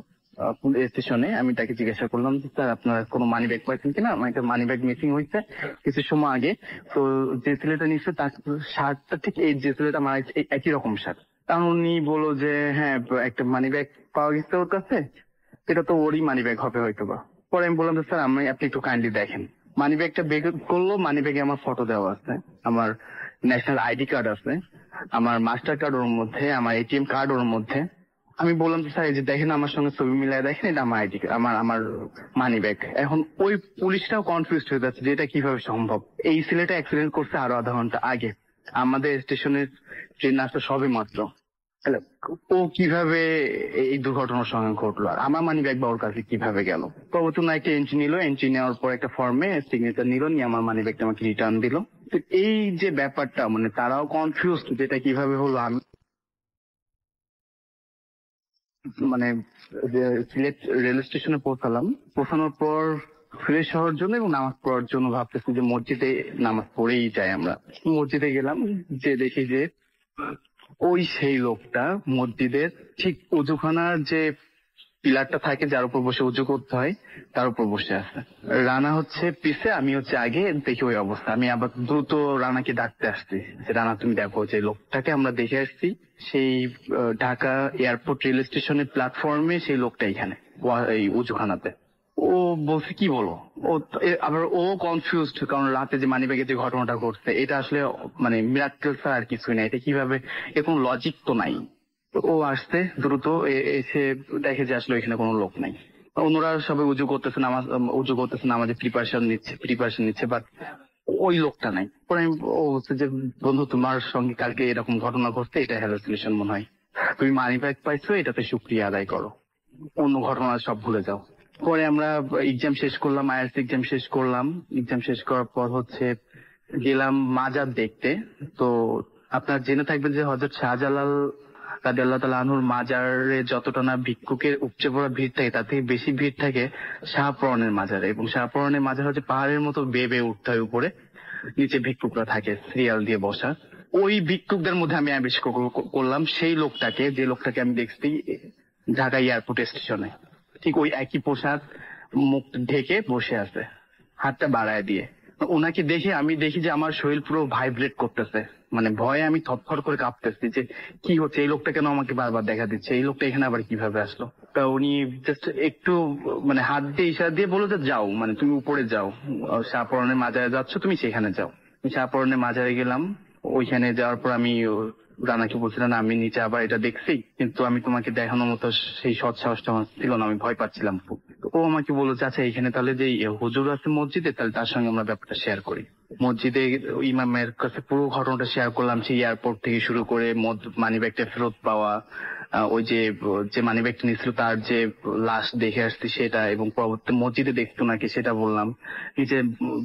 স্টেশনে, আমি তাকে জিজ্ঞাসা করলাম যে স্যার আপনার কোনো মানি ব্যাগ পাচ্ছেন কিনা, আমার একটা মানি ব্যাগ মিসিং হয়েছে কিছু সময় আগে। তো যে ছেলেটা নিচ্ছে তার শার্টটা ঠিক এই যে ছেলেটা মারা একই রকম শার্ট। তখন উনি বললো যে হ্যাঁ একটা মানি ব্যাগ পাওয়া গেছে ওর কাছে, এটা তো ওরই মানি ব্যাগ হবে হয়তো বা। পরে আমি বললাম যে স্যার আপনি একটু কাইন্ডলি দেখেন। মানি ব্যাগটা বের করলো, মানি ব্যাগে আমার ফটো দেওয়া আছে, আমার ন্যাশনাল আইডি কার্ড আছে, আমার মাস্টার কার্ড ওর মধ্যে, আমার এটিএম কার্ড ওর মধ্যে। আমি বললাম যে স্যার এই যে দেখেন আমার সঙ্গে ছবি মিলাই দেখেন, এটা আমার আইডি আমার মানি ব্যাগ। এখন ওই পুলিশটাও কনফিউজ হয়ে যাচ্ছে যে এটা কিভাবে সম্ভব। এই ছেলেটা অ্যাক্সিডেন্ট করছে আরো আধা ঘন্টা আগে, আমাদের স্টেশনের ট্রেন আসতে সবে মাত্র। ও কিভাবে এই দুর্ঘটনার সঙ্গে ঘটলো, আর আমার মানি ব্যাগ বা ওর কাছে কিভাবে গেল? পরবর্তী একটা এন্ট্রি নিল, এন্ট্রি নেওয়ার পর একটা ফর্মে সিগনেচার নিল, নিয়ে আমার মানি ব্যাগটা আমাকে রিটার্ন দিল। তো এই যে ব্যাপারটা, মানে তারাও কনফিউজ যেটা কিভাবে হলো। আমি মানে সিলেট রেল স্টেশনে পৌঁছানোর পর ফ্রেশ হওয়ার জন্য এবং নামাজ পড়ার জন্য ভাবতেছি যে মসজিদে নামাজ পড়েই যাই। আমরা মসজিদে গেলাম, যে দেখি যে ওই সেই লোকটা মসজিদের ঠিক উজুখানার যে পিলারটা থাকে যার উপর বসে উঁচু করতে হয়, তার উপর বসে আছে। রানা হচ্ছে পিছে, আমি হচ্ছে আগে, দেখি ওই অবস্থা। আমি আবার দ্রুত রানাকে ডাকতে আসছি যে রানা তুমি দেখো, যে লোকটাকে আমরা দেখে আসছি সেই ঢাকা এয়ারপোর্ট রেল স্টেশনের প্ল্যাটফর্মে, সেই লোকটা এখানে এই উঁচুখানাতে। ও বলছে কি বলো, আবার ও কনফিউজড, কারণ রাতে যে মানিব্যাগে যে ঘটনাটা ঘটছে এটা আসলে মানে মিরাক্কেল ছাড়া আর কিছুই নাই। এটা কিভাবে, এর কোনো লজিক তো নাই। ও আসতে দ্রুত এসে দেখে যে আসলে এখানে কোনো লোক নাই। অন্যরা সবাই উজু করতেছে, নামাজে প্রিপারেশন নিচ্ছে, বাট ওই লোকটা নাই। পরে ও বলছে যে বন্ধু তোমার সঙ্গে কালকে এরকম ঘটনা ঘটছে, এটা হ্যালোসিনেশন মনে হয়, তুমি মানিব্যাগ পাইছো, এটাতে শুকরিয়া আদায় করো, অন্য ঘটনা সব ভুলে যাও। পরে আমরা এক্সাম শেষ করলাম, আইএলটিএস এক্সাম শেষ করলাম। এক্সাম শেষ করার পর হচ্ছে গেলাম মাজার দেখতে। তো আপনার জেনে থাকবেন যে হযরত শাহজালাল রাদিয়াল্লাহু তাআলা আনহুর মাজারে যতটা না ভিক্ষুকের উপচে পড়া ভিড় থাকে, তার থেকে বেশি ভিড় থাকে শাহপরানের মাজারে। এবং শাহপরানের মাজার হচ্ছে পাহাড়ের মতো বেয়ে বেয়ে উঠতে হয় উপরে, নিচে ভিক্ষুকরা থাকে সিরিয়াল দিয়ে বসা। ওই ভিক্ষুকদের মধ্যে আমি আবিষ্কার করলাম সেই লোকটাকে, যে লোকটাকে আমি দেখছি ঢাকা এয়ারপোর্ট স্টেশনে, ঠিক ওই একই পোশাক, মুখ ঢেকে বসে আছে, হাতটা বাড়ায় দিয়ে। ওনাকে দেখে আমি দেখি যে আমার শরীর পুরো ভাইব্রেট করতেছে, মানে ভয়ে আমি থরথর করে কাঁপতেছি যে কি হচ্ছে, এই লোকটা কেন আমাকে বারবার দেখা দিচ্ছে, এই লোকটা এখানে আবার কিভাবে আসলো। তা উনি জাস্ট একটু মানে হাত দিয়ে ইশারা দিয়ে বললো যে যাও, মানে তুমি উপরে যাও, শাহপরানের মাজারে যাচ্ছ, তুমি সেখানে যাও। আমি শাহপরানের মাজারে গেলাম। ওইখানে যাওয়ার পর আমি রানাকে বলছিলাম আমি নিচে আবার এটা দেখছি, কিন্তু আমি তোমাকে দেখানোর মতো সেই সৎ সাহসটা আমার ছিল না, আমি ভয় পাচ্ছিলাম খুব। ও আমাকে বললো যে আচ্ছা এখানে তাহলে যে হুজুর আছে মসজিদে, তাহলে তার সঙ্গে আমরা ব্যাপারটা শেয়ার করি। মসজিদে ইমামের কাছে পুরো ঘটনাটা শেয়ার করলাম, সেই এয়ারপোর্ট থেকে শুরু করে মানিব্যাগটা ফেরত পাওয়া, ওই যে মানিব্যাগটা নিয়েছিল তার যে লাশ দেখে আসছি সেটা, এবং পরবর্তী মসজিদে দেখতো নাকি সেটা বললাম, নিচে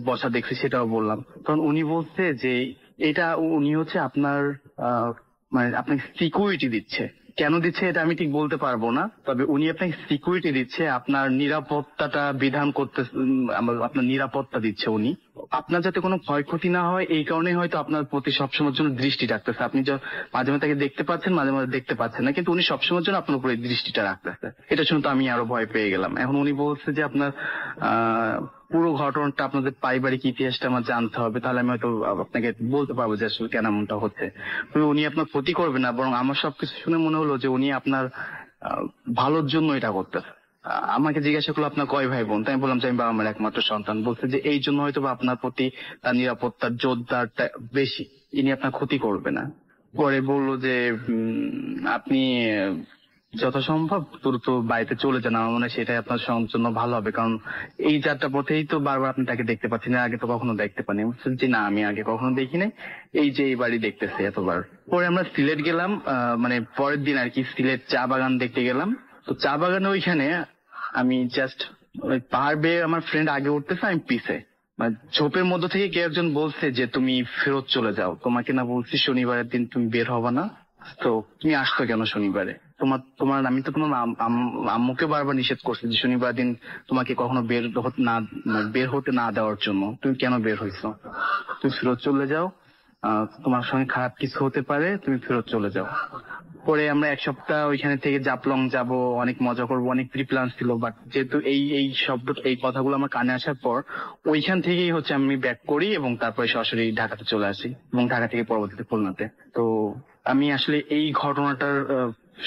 বসা দেখছি সেটাও বললাম। তখন উনি বলছে যে এটা উনি হচ্ছে আপনার মানে আপনাকে সিকিউরিটি দিচ্ছে। কেন দিচ্ছে এটা আমি ঠিক বলতে পারবো না, তবে উনি আপনাকে সিকিউরিটি দিচ্ছে, আপনার নিরাপত্তাটা বিধান করতে, আপনার নিরাপত্তা দিচ্ছে উনি, আপনার যাতে কোনো ক্ষয়ক্ষতি না হয় এই কারণে হয়তো আপনার প্রতি সবসময়ের জন্য দৃষ্টি রাখতেছে। আপনি মাঝে মাঝে তাকে দেখতে পাচ্ছেন, মাঝে মাঝে দেখতে পাচ্ছেন না, কিন্তু উনি সবসময়ের জন্য আপনার উপরে দৃষ্টিটা রাখতেছে। এটা শুনে তো আমি আরো ভয় পেয়ে গেলাম। এখন উনি বলছে যে আপনার পুরো ঘটনাটা, আপনাদের পারিবারিক ইতিহাসটা আমার জানতে হবে, তাহলে আমি হয়তো আপনাকে বলতে পারবো যে আসলে কেন এমনটা হচ্ছে। উনি আপনার ক্ষতি করবে না, বরং আমার সবকিছু শুনে মনে হলো যে উনি আপনার ভালোর জন্য এটা করতেছে। আমাকে জিজ্ঞাসা করলো আপনার কয় ভাই বোন, তাই বললাম যে আমি বাবা মার একমাত্র সন্তান। বলছে যে এই জন্য হয়তো আপনার প্রতি তার নিরাপত্তার জোরদারটা বেশি, ইনি আপনার ক্ষতি করবে না। পরে বললো যে আপনি যথাসম্ভব দ্রুত বাড়িতে চলে যান, আমার মনে হয় সেটাই আপনার জন্য ভালো হবে, কারণ এই যাত্রা পথেই তো বারবার আপনি তাকে দেখতে পাচ্ছেন, আগে তো কখনো দেখতে পানি। যে না আমি আগে কখনো দেখি নাই, এই যে এই বাড়ি দেখতেছি এতবার। পরে আমরা সিলেট গেলাম, মানে পরের দিন আর কি, সিলেট চা বাগান দেখতে গেলাম। তো চা বাগানে ওইখানে আমি জাস্ট পাহাড় বেয়ে আমার ফ্রেন্ড আগে উঠতেছে, আমি পিছে, মানে ঝোপের মধ্য থেকে কেউ একজন বলছে যে তুমি ফেরত চলে যাও, তোমাকে না বলছি শনিবারের দিন তুমি বের হবা না, তো তুমি আসতো কেন শনিবারে? তোমার আমি তো তোমার আম্মুকে বারবার নিষেধ করছি যে শনিবার দিন তোমাকে কখনো বের হতে না দেওয়ার জন্য, তুমি কেন বের হইছো? তুমি ফেরত চলে যাও, তোমার সঙ্গে খারাপ কিছু হতে পারে, তুমি ফেরত চলে যাও। পরে আমরা এক সপ্তাহ ওইখানে থেকে জাপলং যাব, অনেক মজা করবো, অনেক প্রি প্ল্যান ছিল, বাট যেহেতু এই কথাগুলো আমার কানে আসার পর ওইখান থেকেই হচ্ছে আমি ব্যাক করি এবং তারপরে সরাসরি ঢাকাতে চলে আসি, এবং ঢাকা থেকে পরবর্তীতে খুলনাতে। তো আমি আসলে এই ঘটনাটার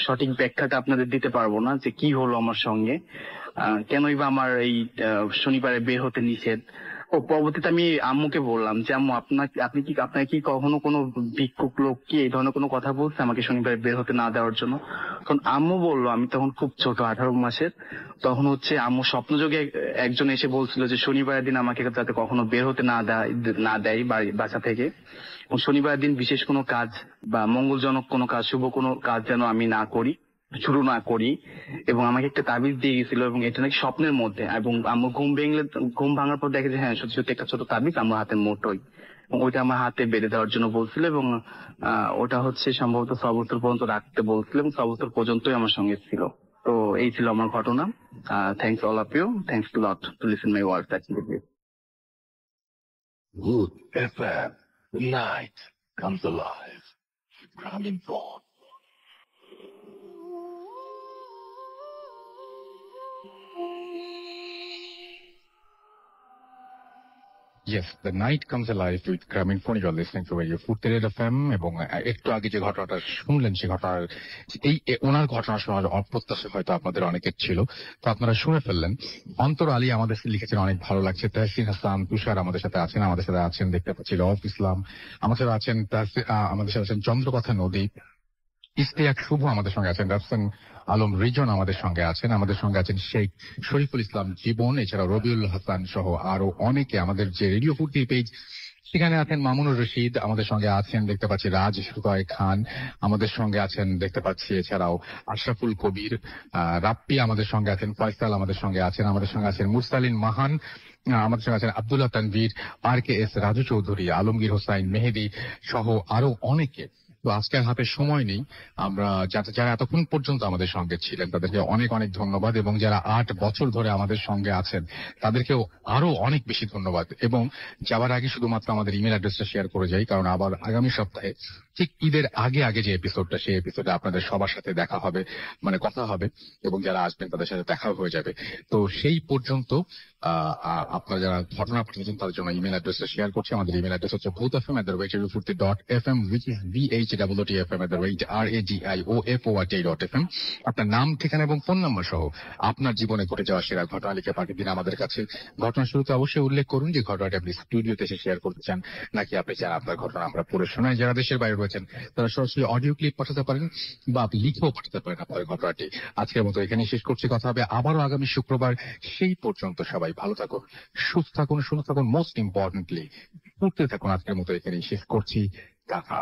সঠিক ব্যাখ্যাটা আপনাদের দিতে পারবো না যে কি হলো আমার সঙ্গে, কেনই বা আমার এই শনিবারে বের হতে নিষেধ। ও পরবর্তীতে আমি আম্মুকে বললাম যে আম্মু আপনাকে কি কখনো কোনো ভিক্ষুক লোক কি এই ধরনের কোনো কথা বলছে আমাকে শনিবারে বের হতে না দেওয়ার জন্য? তখন আম্মু বললো, আমি তখন খুব ছোট 18 মাসের, তখন হচ্ছে আম্মু স্বপ্নযোগে একজন এসে বলছিল যে শনিবারের দিন আমাকে যাতে কখনো বের হতে না দেয় বাসা থেকে, এবং শনিবারের দিন বিশেষ কোনো কাজ বা মঙ্গলজনক কোনো কাজ, শুভ কোনো কাজ যেন আমি শুরু না করি, এবং আমাকে একটা তাবিজ দিয়ে গেছিল, এবং এটা নাকি স্বপ্নের মধ্যে। এবং আমার ঘুম ভাঙার পর দেখে যে হ্যাঁ সত্যি সত্যি একটা ছোট তাবিজ আমার হাতে মোটই, এবং ওইটা আমার হাতে বেঁধে দেওয়ার জন্য বলছিল, এবং ওটা হচ্ছে সম্ভবত 6 বছর পর্যন্ত রাখতে বলছিল, এবং 6 বছর পর্যন্তই আমার সঙ্গে ছিল। তো এই ছিল আমার ঘটনা। Thanks all of you, thanks to lot to listen my words actually. Good FM. The night comes alive. Grounding Bond. Yes, the night comes alive with Gramin Phone. You're listening to Radio Furti Red FM এবং একটু আগে যে ঘটনাটা শুনলেন সেই ঘটনার ওনার ঘটনা শোনার অপ্রত্যাশা হয়তো আপনাদের অনেকের ছিল, তো আপনারা শুনে ফেললেন। অন্তর আলী আমাদের লিখেছেন অনেক ভালো লাগছে। তাহসিন হাসান তুষার আমাদের সাথে আছেন দেখতে পাচ্ছি। রফ ইসলাম আমাদের সাথে আছেন। আমাদের সাথে আছেন চন্দ্রকথা নদী। ইস্তিয়াক শুভ আমাদের সঙ্গে আছেন। রাফসান আলম রিজন আমাদের সঙ্গে আছেন শেখ শরীফুল ইসলাম জীবন, এছাড়া রবিউল হাসান সহ আরো অনেকে। আমাদের যে রেডিও ফুর্তি পেজ সেখানে আছেন মামুনুর রশিদ আমাদের সঙ্গে আছেন দেখতে পাচ্ছি। রাজ সুদয় খান আমাদের সঙ্গে আছেন দেখতে পাচ্ছি। এছাড়াও আশরাফুল কবির, রাপ্পি আমাদের সঙ্গে আছেন। ফয়সাল আমাদের সঙ্গে আছেন। মুরসালিন মাহান আমাদের সঙ্গে আছেন। আব্দুল্লাহ তানভীর, RKS রাজু চৌধুরী, আলমগীর হোসাইন মেহেদি সহ আরো অনেকে। তো আজকের হাতে সময় নেই। আমরা যারা এতক্ষণ পর্যন্ত আমাদের সঙ্গে ছিলেন তাদেরকে অনেক অনেক ধন্যবাদ, এবং যারা 8 বছর ধরে আমাদের সঙ্গে আছেন তাদেরকেও আরো অনেক বেশি ধন্যবাদ। এবং যাওয়ার আগে শুধুমাত্র আমাদের ইমেল অ্যাড্রেসটা শেয়ার করে যাই, কারণ আবার আগামী সপ্তাহে ঠিক ঈদের আগে যে এপিসোডটা, সেই এপিসোডে আপনাদের সবার সাথে দেখা হবে, মানে কথা হবে, এবং যারা আসবেন তাদের সাথে দেখা হয়ে যাবে। তো সেই পর্যন্ত আপনারা যারা ঘটনা পাঠিয়েছেন তাদের জন্য ইমেল অ্যাড্রেসটা শেয়ার করছি। আমাদের ইমেল অ্যাড্রেস হচ্ছে bhotfm@radiofurti.fm, which is bhotfm@radiofurti.fm। আপনার নাম, ঠিকানা এবং ফোন নাম্বার সহ আপনার জীবনে ঘটে যাওয়া সেরা ঘটনা লিখে পাঠিয়ে দিন আমাদের কাছে। ঘটনার শুরুতে অবশ্যই উল্লেখ করুন যে ঘটনাটি আপনি স্টুডিওতে এসে শেয়ার করতে চান, নাকি আপনি চান আপনার ঘটনা আমরা পড়ে শোনাই। যারা দেশের বাইরে রয়েছেন তারা সরাসরি অডিও ক্লিপ পাঠাতে পারেন বা আপনি লিখেও পাঠাতে পারেন আপনার ঘটনাটি। আজকের মতো এখানেই শেষ করছি। কথা হবে আবারও আগামী শুক্রবার। সেই পর্যন্ত সবাই ভালো থাকুন, সুস্থ থাকুন, মোস্ট ইম্পর্টেন্টলি পড়তে থাকুন। আজকের মতো এখানেই শেষ করছি। টাটা।